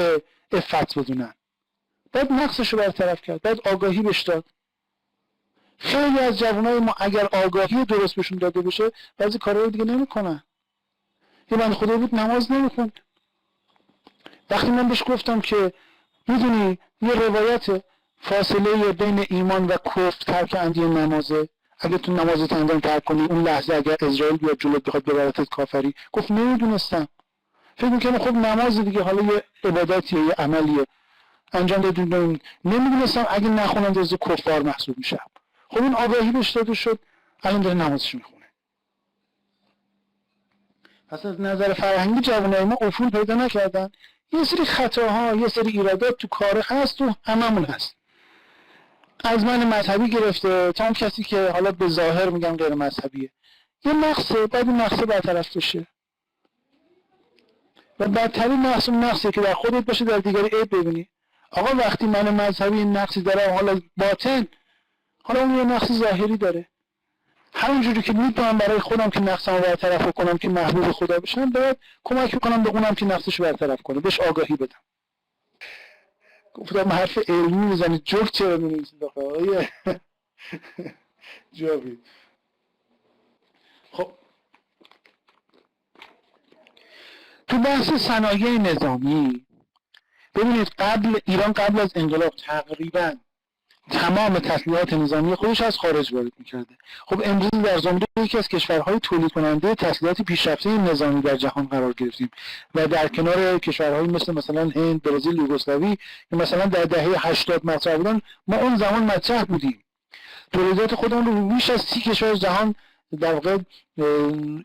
عفت بدونن. باید نقصش رو برطرف کرد، باید آگاهی بهش داد. خیلی از جوانای ما اگر آگاهی درست بهشون داده بشه بعضی کارا رو دیگه نمیکنن. یه بنده خدا بود نماز نمیخوند. وقتی من بهش گفتم که میدونی یه روایت فاصله بین ایمان و کفر ترک عمدی نمازه، اگه تو نمازت انجام ترک کنی اون لحظه اگر اسرائیل بیاد جلوت بخواد ببرتت کافری. گفت نمیدونستم، فکر میکنم خب نماز دیگه حالا یه عبادتیه، یه عملیه انجام دادیم، نمیدونستم اگه نخونم جزو کفار محسوب میشم. خب این آگاهی بهش داده شد، الان داره نمازش میخونه. پس از نظر فرهنگی جوانای ما افول پیدا نکردن. یه سری خطاها، یه سری ایرادات تو کار هست، تو هممون هست. از من مذهبی گرفته تا اون کسی که حالا به ظاهر میگم غیر مذهبیه. یه نقصه، باید این نقصه برطرف بشه. و بدترین نقص اون نقصه که در خودت باشه در دیگری عیب ببینی. آقا وقتی من مذهبی این نقصی دارم، حالا باطن، حالا اون یه نقص ظاهری داره. همونجوری که میتونم برای خودم که نقصمو برطرف کنم که محبوب خدا بشم، باید کمک کنم به اونم که نقصشو برطرف کنه، بهش آگاهی بدم. گفتم حرف علمی میزنید، جوک چرا می‌نویسید آقا؟ جوابی. خب تو بحث صنایع نظامی ببینید ایران قبل از انقلاب تقریباً تمام تسلیحات نظامی خودش از خارج وارد می‌کرده. خب امروز در زمره یکی از کشورهای تولید کننده تسلیحات پیشرفته نظامی در جهان قرار گرفتیم و در کنار کشورهایی مثلا هند، برزیل، یوگسلاوی که مثلا در دهه 80 مطرح بودن، ما اون زمان مطرح بودیم. تولیدات خودمون رو بیش از 30 کشور جهان در واقع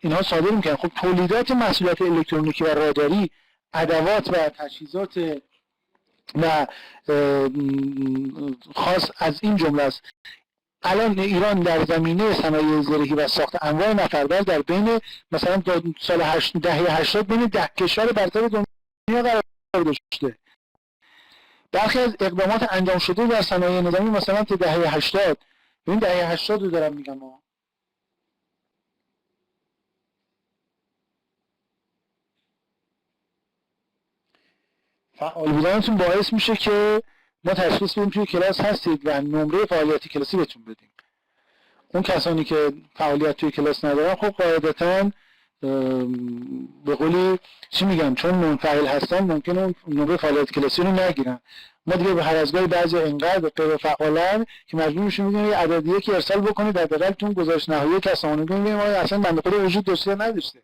اینها صادر می‌کردن. خب تولیدات محصولات الکترونیکی و راداری، ادوات و تجهیزات و خاص از این جمله است. الان ایران در زمینه صنایع زرهی و ساخت انواع نفربر در بین مثلا سال دهه 80 بین 10 کشور برتر دنیا قرار داشته. برخی از اقدامات انجام شده در صنایع نظامی مثلا تا دهه 80، ببین دهه 80 رو دارم میگم ها، فعال بودنتون باعث میشه که ما تشخیص بدیم توی کلاس هستید و نمره فعالیت کلاسی بهتون بدیم. اون کسانی که فعالیت توی کلاس ندارن خب قاعدتاً به قولی چی میگن، چون منفعل هستن ممکنه اون نمره فعالیت کلاسی رو نگیرن. ما دیگه به هر از گاهی بعضی اینقدر غیر فعالن که مجبور میشیم میگیم یه عددیه که ارسال بکنید در حداقل تو گزارش نهایی کسانی میگیم ما اصلا بنده خدا وجود داشته نداشته.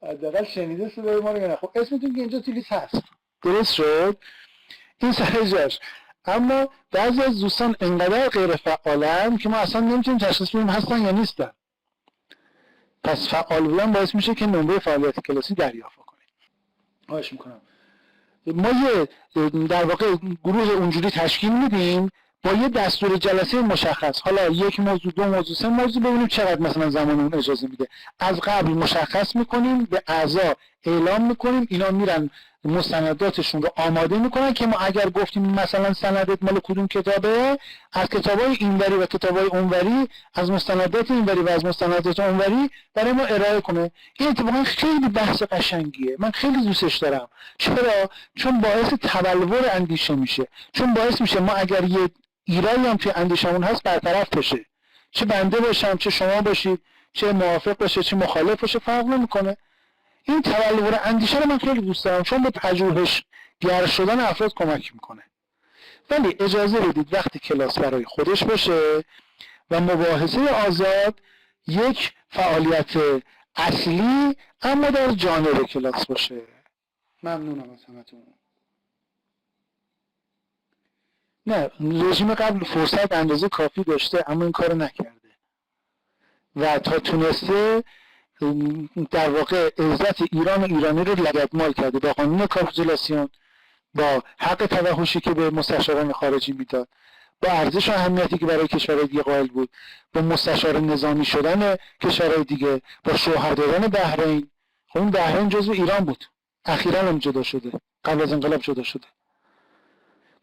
حداقل شنیده صدای ما رو یا نه. خب اسمتون که اینجا تو لیست هست، درست شد، این سر جاش. اما بعضی از دوستان انقدر غیر فعالن که ما اصلا نمیتونیم تشخیص بدیم هستن یا نیستن. پس فعال بودن باعث میشه که نمره فعالیت کلاسی دریافت کنیم. خواهش میکنم. ما یه در واقع گروه اونجوری تشکیل میدیم با یه دستور جلسه مشخص، حالا یک موضوع، دو موضوع، سه موضوع، ببینیم چقدر مثلا زمان اون اجازه میده. از قبل مشخص میکنیم، به اعضا اعلام میکنیم، اینا میرن مستنداتشون رو آماده میکنن که ما اگر گفتیم مثلا سندت مال کدوم کتابه، از کتابای اینوری و کتابای اونوری، از مستندات اینوری و از مستندات اونوری برای ما ارائه کنه. این اتفاقا خیلی بحث قشنگیه، من خیلی دوستش دارم. چرا؟ چون باعث تبلور اندیشه میشه، چون باعث میشه ما اگر یه ایرادی هم توی اندیشمون هست برطرف بشه، چه بنده باشم، چه شما باشید، چه موافق باشه، چه مخالف باشه، فرق نمیکنه. این تبلور اندیشه رو من خیلی دوست دارم چون به پژوهشگر شدن افراد کمک میکنه. ولی اجازه بدید وقتی کلاس برای خودش باشه و مباحثه آزاد یک فعالیت اصلی اما در جانب کلاس باشه. ممنونم از همتون. نه، رژیم قبل فرصت اندازه کافی داشته اما این کارو نکرده و تا تونسته در واقع عزت ایران و ایرانی رو لگدمال کرده با قانون کاپیتولاسیون، با حق توحشی که به مستشاران خارجی میداد، با ارزش و اهمیتی که برای کشورهای دیگه قائل بود، با مستشار نظامی شدن کشورهای دیگه، با شوهر دادن بحرین. خب این بحرین جزو ایران بود، اخیراً هم جدا شده، قبل از انقلاب جدا شده.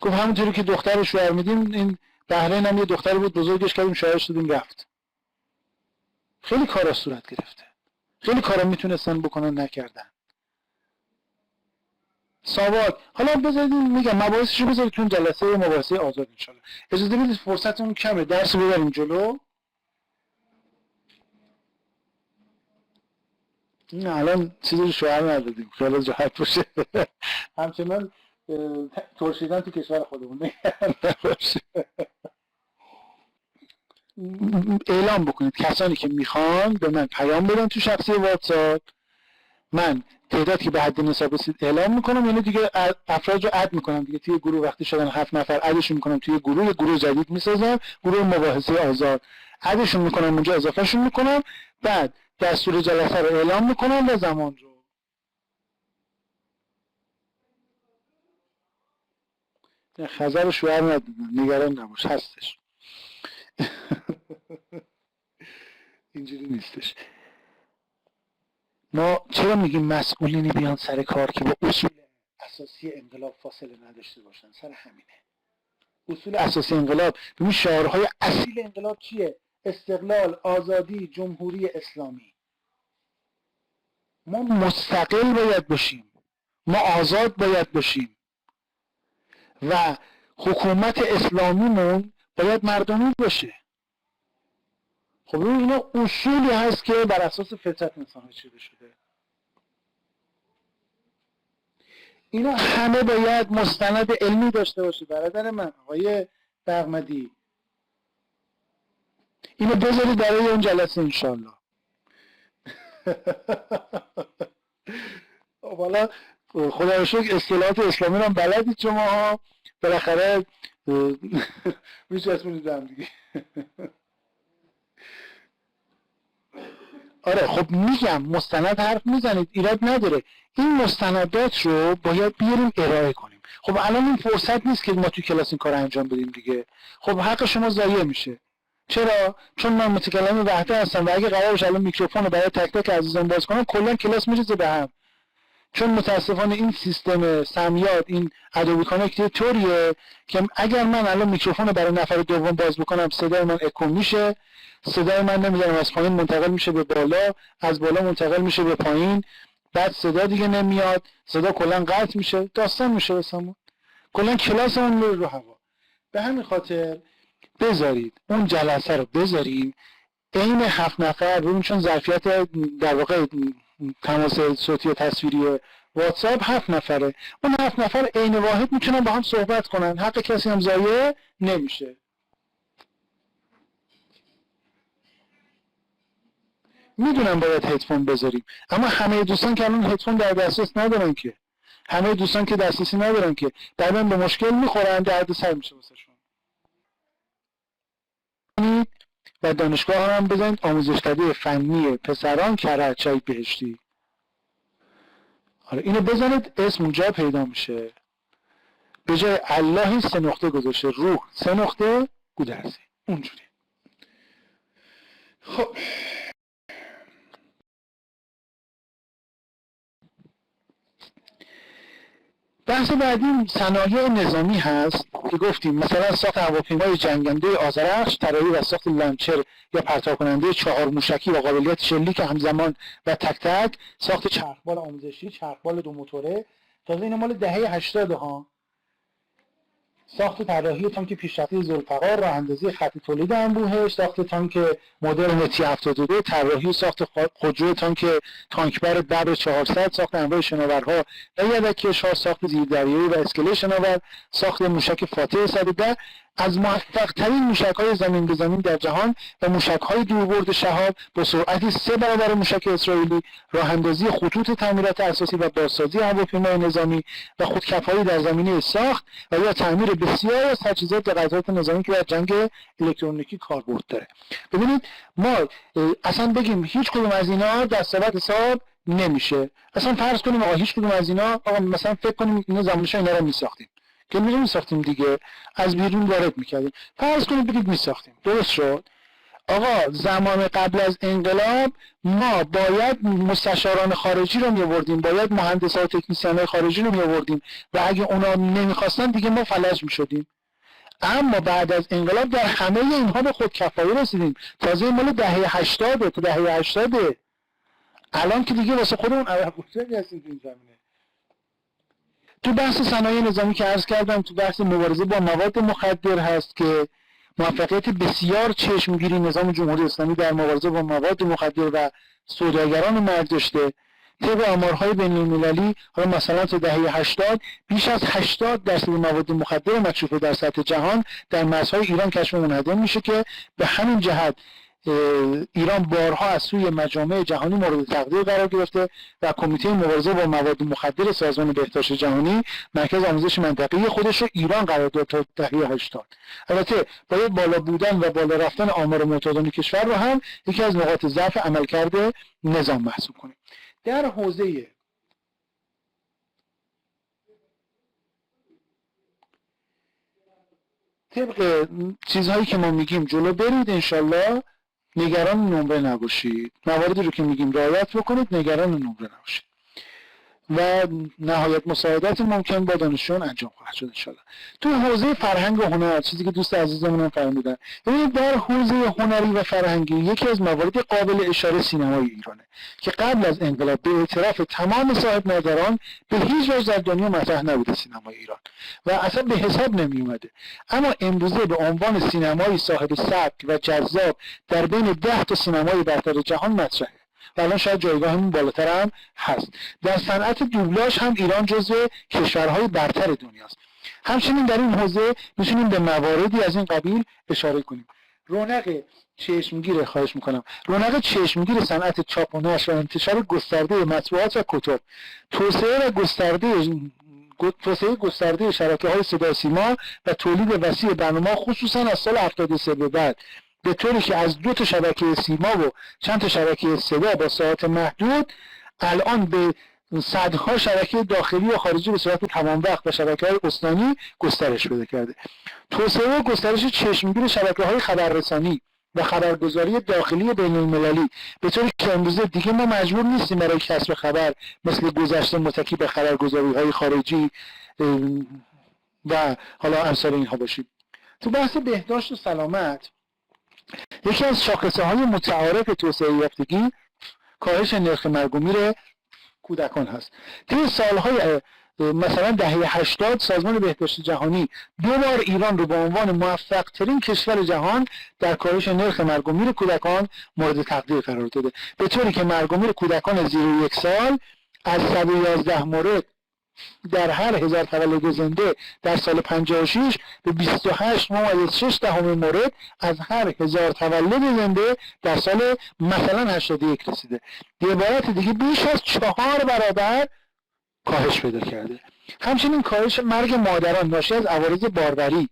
گفت همونجوری که دختر شوهر میدیم، این بحرین هم یه دختری بود بزرگش کردیم شوهرش دادیم رفت. خیلی کارا صورت گرفته، خیلی کارا میتونستن بکنن نکردن. ساواک، حالا بذارید میگم مباحثشو بذارید تو جلسه مباحثه آزاد ان شاء الله. اجازه بدید فرصتمون کمه، درس ببریم جلو. نه الان چیزی شوهر ندادیم خیلی راحت باشه. همچنان ترشیدن تو کشور خودمون نباشه. اعلام بکنید کسانی که میخوان به من پیام بدن تو شخصی واتساپ، من تعدادی که به حد نصاب رسید اعلام میکنم، یعنی دیگه افراد رو اد میکنم دیگه توی گروه. وقتی شدن 7 نفر ادشون میکنم توی گروه، یه گروه جدید میسازم، گروه مباحثه آزاد، ادشون میکنم اونجا، اضافهشون میکنم، بعد دستور جلسه رو اعلام میکنم و زمان رو. خزر شوهر ندادن، نگران نباش، هستش. اینجوری نیستش. ما چرا میگیم مسئولینی بیان سر کار که با اصول اساسی انقلاب فاصله نداشته باشن؟ سر همینه. اصول اساسی انقلاب، ببین شعارهای اصیل انقلاب چیه؟ استقلال، آزادی، جمهوری اسلامی. ما مستقل باید باشیم، ما آزاد باید باشیم و حکومت اسلامیمون باید مردمی باشه. خب اینا اصولی هست که بر اساس فطرت انسان چیده شده. اینا همه باید مستند علمی داشته باشه. برادر من آقای بغمدی، اینو بذارید برای اون جلسه انشالله. حالا خدا رو شکر اصطلاحات اسلامی رو هم بلدید شما ها، بالاخره میچسبونید هم دیگه. آره خب میگم مستند حرف میزنید، ایراد نداره. این مستندات رو باید بیاریم ارائه کنیم. خب الان این فرصت نیست که ما توی کلاس این کار انجام بدیم دیگه. خب حق شما ضایع میشه. چرا؟ چون من متکلم وحده هستم و اگه قرار باشه الان میکروفون رو برای تک تک عزیزان باز کنم کلا کلاس میریزه به هم. چون متاسفانه این سیستم سمیاد، این ادوبی کانکت طوریه که اگر من الان میکروفون رو برای نفر دوم باز بکنم صدای من اکو میشه، صدای من نمیدونم از پایین منتقل میشه به بالا، از بالا منتقل میشه به پایین، بعد صدا دیگه نمیاد، صدا کلا قطع میشه، داستان میشه واسمون، کلا کلاسمون میره رو هوا. به همین خاطر بذارید اون جلسه رو بذاریم، عین 7 نفر ببین، چون ظرفیت در واقع تماس صوتی و تصویری واتساپ 7 نفره، اون 7 نفر عین واحد میتونن با هم صحبت کنن، حق کسی هم ضایع نمیشه. میدونم باید هدفون بذاریم، اما همه دوستان که الان هدفون در دسترس ندارن که، همه دوستان که دسترسی ندارن که، بعداً به مشکل میخورن، درد سر میشه واسهشون. و دانشگاه هم بزنید آموزشکده فنی پسران کرچای بهشتی. آره اینو بزنید، اسم اونجا پیدا میشه. به جای اللهی 3 نقطه گذاشته، روح 3 نقطه گودرزی، اونجوری. خب بحث بعدی صنایع نظامی هست که گفتیم مثلا ساخت هواپیمای جنگنده آذرخش، طراحی و ساخت لانچر یا پرتاب کننده 4 موشکی با قابلیت شلیک همزمان و تک تک، ساخت چرخبال آموزشی، چرخبال 2 موتوره، تازه این مال دهه 80 ها. ساخت طراحی تانک پیشرفته ذوالفقار، راه اندازی خط تولید انبوهش، ساخت تانک مدرن تی 72، طراحی و ساخت خودرو تانکبر ببر 400، ساخت انواع شناورها و یدک‌کش‌ها، ساخت زیردریایی و اسکله شناور، ساخت موشک فاتح 110، از موفق‌ترین موشک‌های زمین به زمین در جهان و موشک‌های دوربرد شهاب با سرعتی 3 برابر موشک اسرائیلی، راه‌اندازی خطوط تعمیرات اساسی و بازسازی هواپیمای نظامی و خودکفایی در زمینه ساخت و یا تعمیر بسیاری از تجهیزات قطعات نظامی که در جنگ الکترونیکی کاربرد داره. ببینید ما اصلا بگیم هیچ کدوم از اینا دستاورد حساب نمیشه. اصلا فرض کنیم آقا هیچ کدوم از اینا، آقا مثلا فکر کنیم اینا زمانش اینا رو میساختیم که میساختیم دیگه، از بیرون وارد میکردیم، فرض کنیم بگید میساختیم، درست شد. آقا زمان قبل از انقلاب ما باید مستشاران خارجی رو می‌آوردیم، باید مهندسان و تکنسین‌های خارجی رو می‌آوردیم و اگه اونا نمیخواستن دیگه ما فلج میشدیم. اما بعد از انقلاب در همه اینها به خودکفایی رسیدیم. تازه مال دهه 80 تا دهه 80 الان که دیگه واسه خودمون عرب‌گذاری هستیم تو این زمینه. تو بحث صنایع نظامی که عرض کردم، تو بحث مبارزه با مواد مخدر هست که موفقیت بسیار چشمگیری نظام جمهوری اسلامی در مبارزه با مواد مخدر و سوداگران مرگ داشته. طبق آمارهای بین‌المللی مثلا تا دهه 80 بیش از 80% مواد مخدر مکشوفه در سطح جهان در مرزهای ایران کشف و منهدم میشه که به همین جهت ایران بارها از سوی مجامع جهانی مورد تقدیر قرار گرفته و کمیته مبارزه با مواد مخدر سازمان بهداشت جهانی مرکز آموزش منطقه‌ای خودش رو ایران قرار داد تا دهه 80. البته باید بالا بودن و بالا رفتن آمار معتادان کشور رو هم یکی از نقاط ضعف عملکرد نظام محسوب کنیم. در حوزه طبق چیزهایی که ما میگیم جلو برید، انشالله نگران نمره نباشید، مواردی رو که میگیم رعایت بکنید، نگران نمره نباشید و نهایت مساعدت ممکن با دانشجویان انجام خواهد شد انشالله. تو حوزه فرهنگ و هنر، چیزی که دوست عزیزمون هم فرمودن، ببینید در حوزه هنری و فرهنگی یکی از موارد قابل اشاره سینمای ایرانه که قبل از انقلاب به اعتراف تمام صاحب نظران به هیچ وجه در دنیا مطرح نبوده سینمای ایران و اصلا به حساب نمی اومده، اما امروزه به عنوان سینمای صاحب سبک و جذاب در بین 10 تا سینمای برتر جهان مطرحه و الان شاید جایگاهمون بالاتر هم هست. در صنعت دوبلاژ هم ایران جزو کشورهای برتر دنیاست. همچنین در این حوزه میتونیم به مواردی از این قبیل اشاره کنیم. رونق چشمگیر، خواهش میکنم، رونق چشمگیر صنعت چاپ و نشر و انتشار گسترده مطبوعات و کتب، توسعه گسترده شبکه‌های صدا سیما و تولید وسیع برنامه خصوصا از سال 73 به بعد، به طوری که از 2 تا شبکه سیما و چند تا شبکه صدا با ساعات محدود الان به صدها شبکه داخلی و خارجی به صورت تمام وقت و شبکه‌های استانی گسترش پیدا کرده. توسعه و گسترش چشمگیر شبکه‌های خبررسانی و خبرگزاری داخلی بین‌المللی، به طوری که امروزه دیگه ما مجبور نیستیم برای کسب خبر مثل گذشته متکی به خبرگزاری‌های خارجی و حالا امثال اینها باشیم. تو بحث بهداشت و سلامت، یکی از شاخصه‌های متعارف توسعه یافتگی کاهش نرخ مرگ و میر کودکان هست. طی سالهای مثلا دهه 80 سازمان بهداشت جهانی 2 بار ایران رو به عنوان موفق ترین کشور جهان در کاهش نرخ مرگ و میر کودکان مورد تقدیر قرار داده، به طوری که مرگ و میر کودکان زیر 1 سال از 111 مورد در هر 1000 تولد زنده در سال 56 به 28.6 مورد از هر 1000 تولد زنده در سال مثلا 81 رسیده. به عبارت دیگه بیش از 4 برابر کاهش پیدا کرده. همچنین کاهش مرگ مادران ناشی از عوارض باروری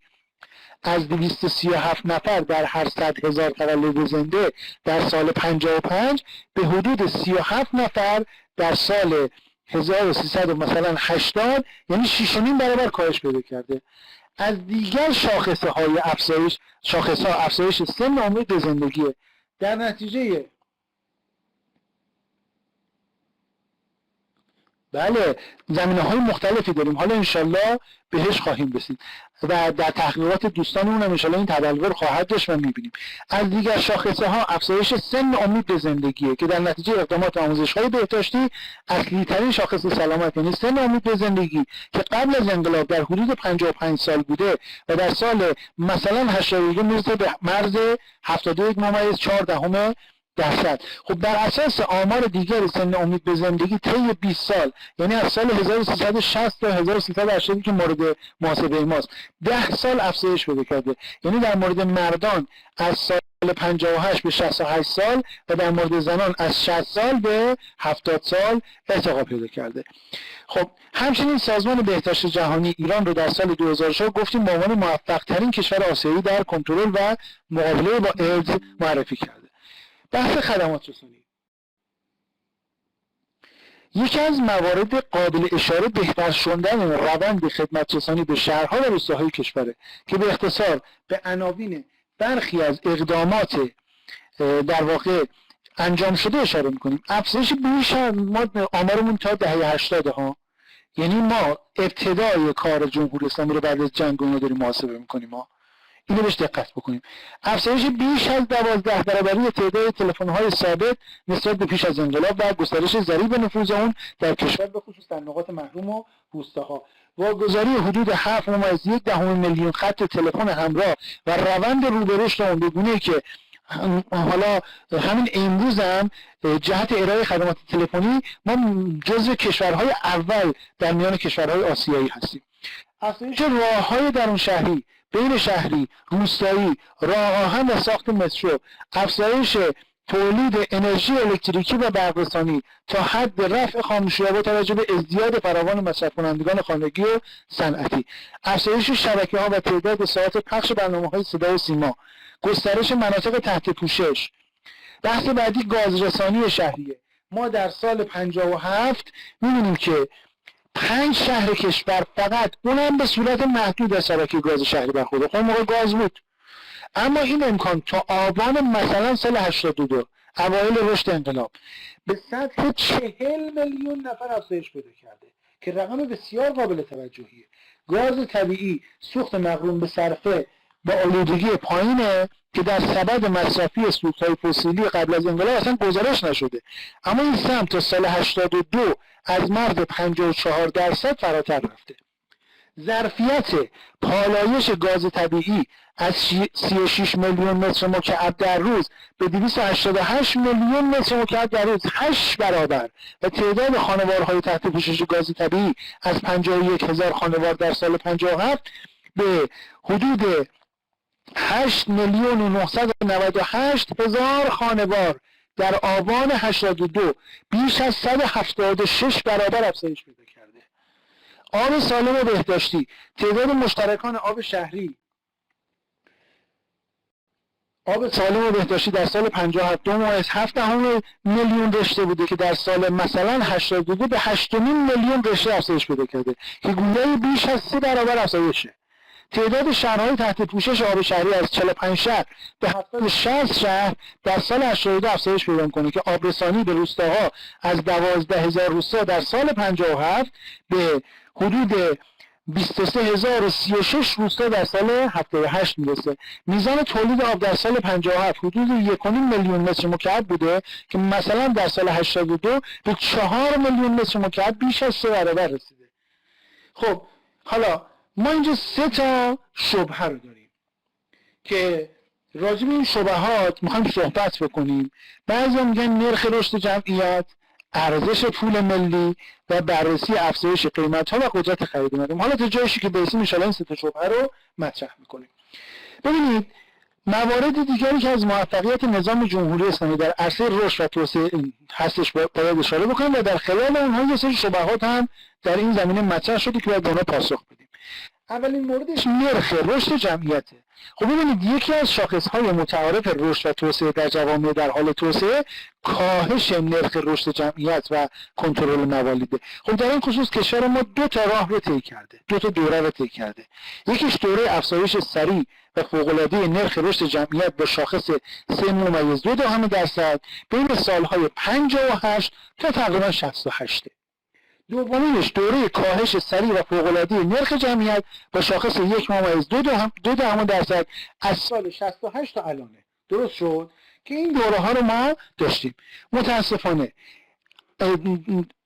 از 237 نفر در هر 100,000 تولد زنده در سال 55 به حدود 37 نفر در سال 1300 مثلا 80، یعنی 6.5 برابر کاهش پیدا کرده. از دیگر شاخصهای افزایش سن امید زندگیه. در نتیجه بله زمینه‌های مختلفی داریم، حالا انشالله بهش خواهیم رسید و در تحقیقات دوستانمون هم انشالله این تداول خواهد داشت و می‌بینیم. از دیگر شاخصه‌ها افزایش سن امید به زندگیه که در نتیجه اقدامات آموزش‌های بهداشتی اصلی ترین شاخص سلامت، یعنی سن امید به زندگی که قبل از انقلاب در حدود 55 سال بوده و در سال مثلا 81 میرسه به مرز 71.4%. خب بر اساس آمار دیگر سن امید به زندگی طی 20 سال، یعنی از سال 1360 تا 1380 که مورد محاسبه ماست، 10 سال افزایش پیدا کرده. یعنی در مورد مردان از سال 58 به 68 سال و در مورد زنان از 60 سال به 70 سال ارتقا پیدا کرده. خب همچنین سازمان بهداشت جهانی ایران رو در سال 2004 گفتیم به عنوان موفق ترین کشور آسیایی در کنترل و مقابله با ایدز معرفی کرده. بحث خدمات رسانی یکی از موارد قابل اشاره بهتر شدن روند خدمت رسانی به شهرها و روستاهای کشوره که به اختصار به عناوین برخی از اقدامات در واقع انجام شده اشاره میکنیم. افزایش بیش از ما آمارمون تا دهه 80 ها، یعنی ما ابتدای کار جمهوری اسلامی رو بعد از جنگ رو داریم محاسبه میکنیم. ما اینو بهش دقت بکنیم. افزایش بیش از 12 برابری تعداد تلفن‌های ثابت نسبت به پیش از انقلاب و گسترش ضریب نفوذ اون در کشور به خصوص در نقاط محروم و روستاها، واگذاری حدود 7.1 میلیون خط تلفن همراه و روند رو به رشد اون به گونه‌ای که حالا همین امروز هم جهت ارائه خدمات تلفنی ما جزو کشورهای اول در میان کشورهای آسیایی هستیم. افزایش راه‌های درون شهری، بین شهری، روستایی، راه آهن و ساخت مترو، افزایش تولید انرژی الکتریکی و برق‌رسانی تا حد رفع خاموشی‌ها با توجه به ازدیاد فراوان مصرف کنندگان خانگی و صنعتی، افزایش شبکه‌ها و تعداد ساعات پخش برنامه‌های صدا و سیما، گسترش مناطق تحت پوشش. بحث بعدی گازرسانی شهریه. ما در سال 57 می‌بینیم که 5 شهر کشور فقط اونم به صورت محدود از شبکه گاز شهری برخورد. خب موقع گاز بود، اما این امکان تا آبان مثلا سال 82 اوایل رشد انقلاب به سطح 40 میلیون نفر افزایش پیدا کرده که رقم بسیار قابل توجهیه. گاز طبیعی سوخت مقرون به صرفه با آلودگی پایینه که در سبد مصرفی سوخت‌های فسیلی قبل از انقلاب اصلا گزارش نشده، اما این سهم تا سال 82 از مرز 54% فراتر رفته. ظرفیت پالایش گاز طبیعی از 36 میلیون متر مکعب در روز به 288 میلیون متر مکعب در روز 8 برابر و تعداد خانوارهای تحت پوشش گاز طبیعی از 51,000 خانوار در سال 57 به حدود 8,998,000 خانوار در آبان 82 بیش از 176 برابر افزایش پیدا کرده. آب سالم و بهداشتی، تعداد مشترکان آب شهری آب سالم و بهداشتی در سال 57 2.7 میلیون رشته بوده که در سال مثلا 82 به 8 میلیون رشته افزایش پیدا کرده که گویای بیش از 3 برابر افزایشه. تعداد شهرهای تحت پوشش آب شهری از 45 شهر به 760 شهر در سال 82 افزایش پیدا می‌کنه که آبرسانی به روستاها از 12,000 روستا در سال 57 به حدود 23,036 روستا در سال 78 میرسه. میزان تولید آب در سال 57 حدود 1.5 میلیون متر مکعب بوده که مثلا در سال 82 به 4 میلیون متر مکعب بیش از 3 برابر رسیده. خب حالا ما اینجا 3 تا شبهه رو داریم که راجع به این شبهات میخوایم صحبت بکنیم. بعضی میگن نرخ رشد جمعیت، ارزش پول ملی و بررسی افزایش قیمت‌ها و قدرت خرید مردم. حالا تا جایشی که برسیم ان شاءالله این 3 تا شبهه رو مطرح میکنیم. ببینید موارد دیگری که از موفقیت نظام جمهوری اسلامی در عرصه رشد و توسعه هستش باید اشاره بکنیم و در خلال اونها یه سری شبهات هم در این زمینه مطرح شده که باید به اونها پاسخ بدیم. اولین موردش نرخ رشد جمعیته. خب ببینید یکی از شاخص‌های متعارف رشد و توسعه در جوامع در حال توسعه کاهش نرخ رشد جمعیت و کنترل موالیده. خب در این خصوص کشور ما 2 تا راه رو طی کرده، 2 تا دوره رو طی کرده. یکیش دوره افزایش سریع و فوق‌العاده نرخ رشد جمعیت با شاخص 3.2% بین سالهای 58 تا تقریبا 68. دومیش دوره کاهش سریع و فوق‌العاده نرخ جمعیت با شاخص 1.2% از سال 68 تا الانه. درست شد که این دوره ها رو ما داشتیم. متاسفانه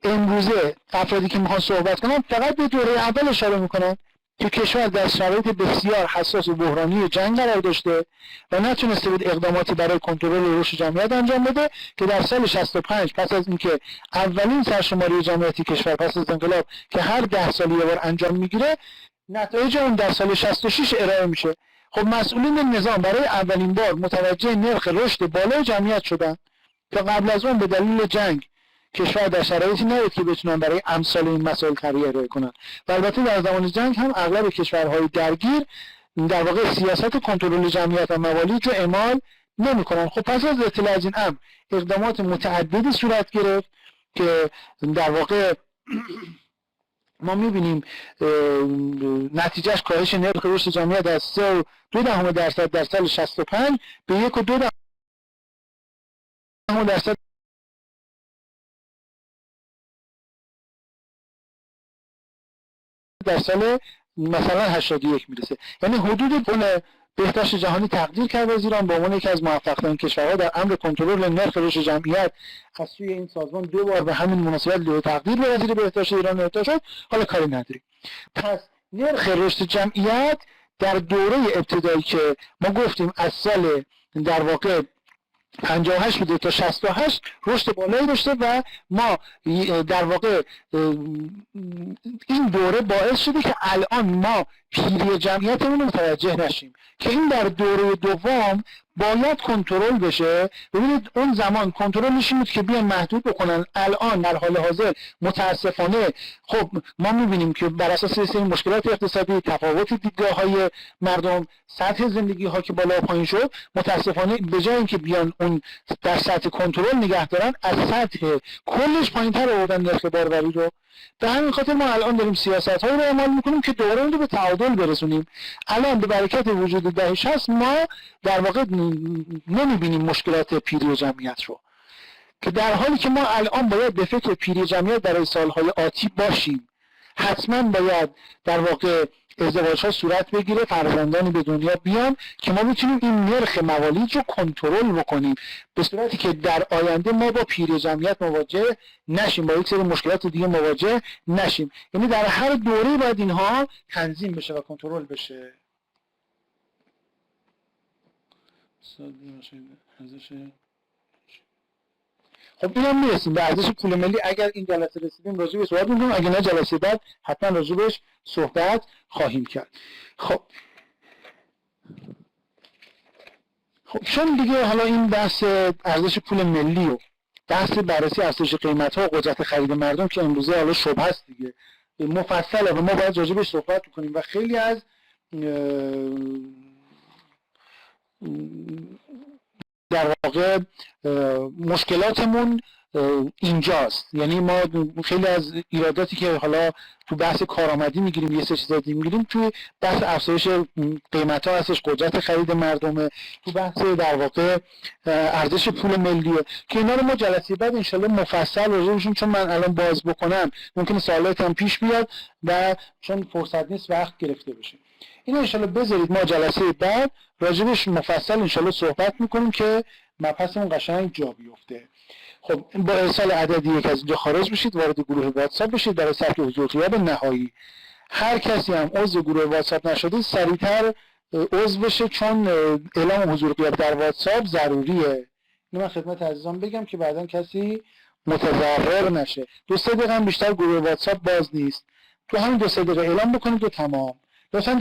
امروزه افرادی که میخوان صحبت کنن فقط به دوره اول اشاره میکنن که کشور در شرایط بسیار حساس و بحرانی جنگ قرار داشته و نتونسته بود اقداماتی برای کنترل رشد جمعیت انجام بده که در سال 65 پس از اینکه اولین سرشماری جمعیتی کشور پس از انقلاب که هر 10 سال یه بار انجام میگیره، نتایج اون در سال 66 ارائه میشه. خب مسئولین نظام برای اولین بار متوجه نرخ رشد بالای جمعیت شدن تا قبل از اون به دلیل جنگ کشور در شرایطی نبود که بتونن برای امثال این مسائل طبیعی ارائه کنن. و البته در زمان جنگ هم اغلب کشورهای درگیر در واقع سیاست کنترل جمعیت و موالید رو اعمال نمی‌کنن. خب پس از اطلاع از این امر اقدامات متعددی صورت گرفت که در واقع ما می‌بینیم نتیجهش کاهش نرخ رشد جمعیت از 3.2% در سال 65 به 1.2% در سال مثلا 81 میرسه. یعنی حدود پول بهداشت جهانی تقدیر کرد از ایران به عنوان یکی از موفق‌ترین کشورها در امر کنترل نرخ رشد جمعیت. از سوی این سازمان 2 بار به همین مناسبت لوح تقدیر به وزیر بهداشت ایران اعطا شد. حالا کاری نداریم. پس نرخ رشد جمعیت در دوره ابتدایی که ما گفتیم از سال در واقع 58 بوده تا 68 رشد بالایی داشته و ما در واقع این دوره باعث شده که الان ما پیری جمعیتمون رو متوجه نشیم که این در دوره دوم باید کنترل بشه. ببینید اون زمان کنترلش این بود که بیان محدود بکنن. الان در حال حاضر متاسفانه خب ما می‌بینیم که بر اساس این مشکلات اقتصادی، تفاوت دیدگاه‌های مردم، سطح زندگی ها که بالا و پایین شد، متاسفانه به جای اینکه بیان اون در سطح کنترل نگه دارن از سطح کلش پایین‌تر آوردن نرخ باروری رو. به همین خاطر ما الان داریم سیاست‌هایی رو اعمال می‌کنیم که دوباره اون رو به تعادل برسونیم. الان به برکت وجود دهه 60 ما در واقع نمی‌بینیم مشکلات پیری جمعیت رو، که در حالی که ما الان باید به فکر پیری جمعیت برای سال‌های آتی باشیم. حتما باید در واقع ازدواج‌ها صورت بگیره، فرزندانی به دنیا بیان که ما بتونیم این نرخ موالید رو کنترل بکنیم به صورتی که در آینده ما با پیری جمعیت مواجه نشیم، با یک سری مشکلات دیگه مواجه نشیم. یعنی در هر دوره باید اینها تنظیم بشه و کنترل بشه. خب این هم میرسیم به ارزش پول ملی. اگر این جلسه رسیدیم راجع به صحبت می‌کنیم، اگر نه جلسه بعد حتما راجع بهش صحبت خواهیم کرد. خب چون دیگه حالا این بحث ارزش پول ملی و بحث بررسی افزایش قیمت‌ها و قدرت خرید مردم که امروزه حالا شبهه است دیگه، مفصله و ما باید راجع بهش صحبت کنیم و خیلی از در واقع مشکلاتمون اینجاست. یعنی ما خیلی از ایراداتی که حالا تو بحث کارآمدی میگیریم، یه سری چیزا دیگه میگیریم، توی بحث افزایش قیمت‌ها هستش، قدرت خرید مردمه، تو بحث در واقع ارزش پول ملیه که اینا رو ما جلسه بعد ان شاءالله مفصل راجع بهشون، چون من الان باز بکنم ممکنه سوالات هم پیش بیاد و چون فرصت نیست وقت گرفته بشه. اینا ان شاءالله بذارید ما جلسه بعد راجبش مفصل ان شاءالله صحبت میکنیم که مبحثمون قشنگ جا بیفته. خب با ارسال عددی یک از اینجا خارج بشید، وارد گروه واتساپ بشید برای ثبت حضور غیاب نهایی. هر کسی هم عضو گروه واتساپ نشده سریعتر عضو بشه، چون اعلام حضور غیاب در واتساپ ضروریه. اینو من خدمت عزیزان بگم که بعداً کسی متضرر نشه. 2-3 دقیقه هم بیشتر گروه واتساپ باز نیست، تو همین 2-3 دقیقه اعلام بکنید و تمام. لطفاً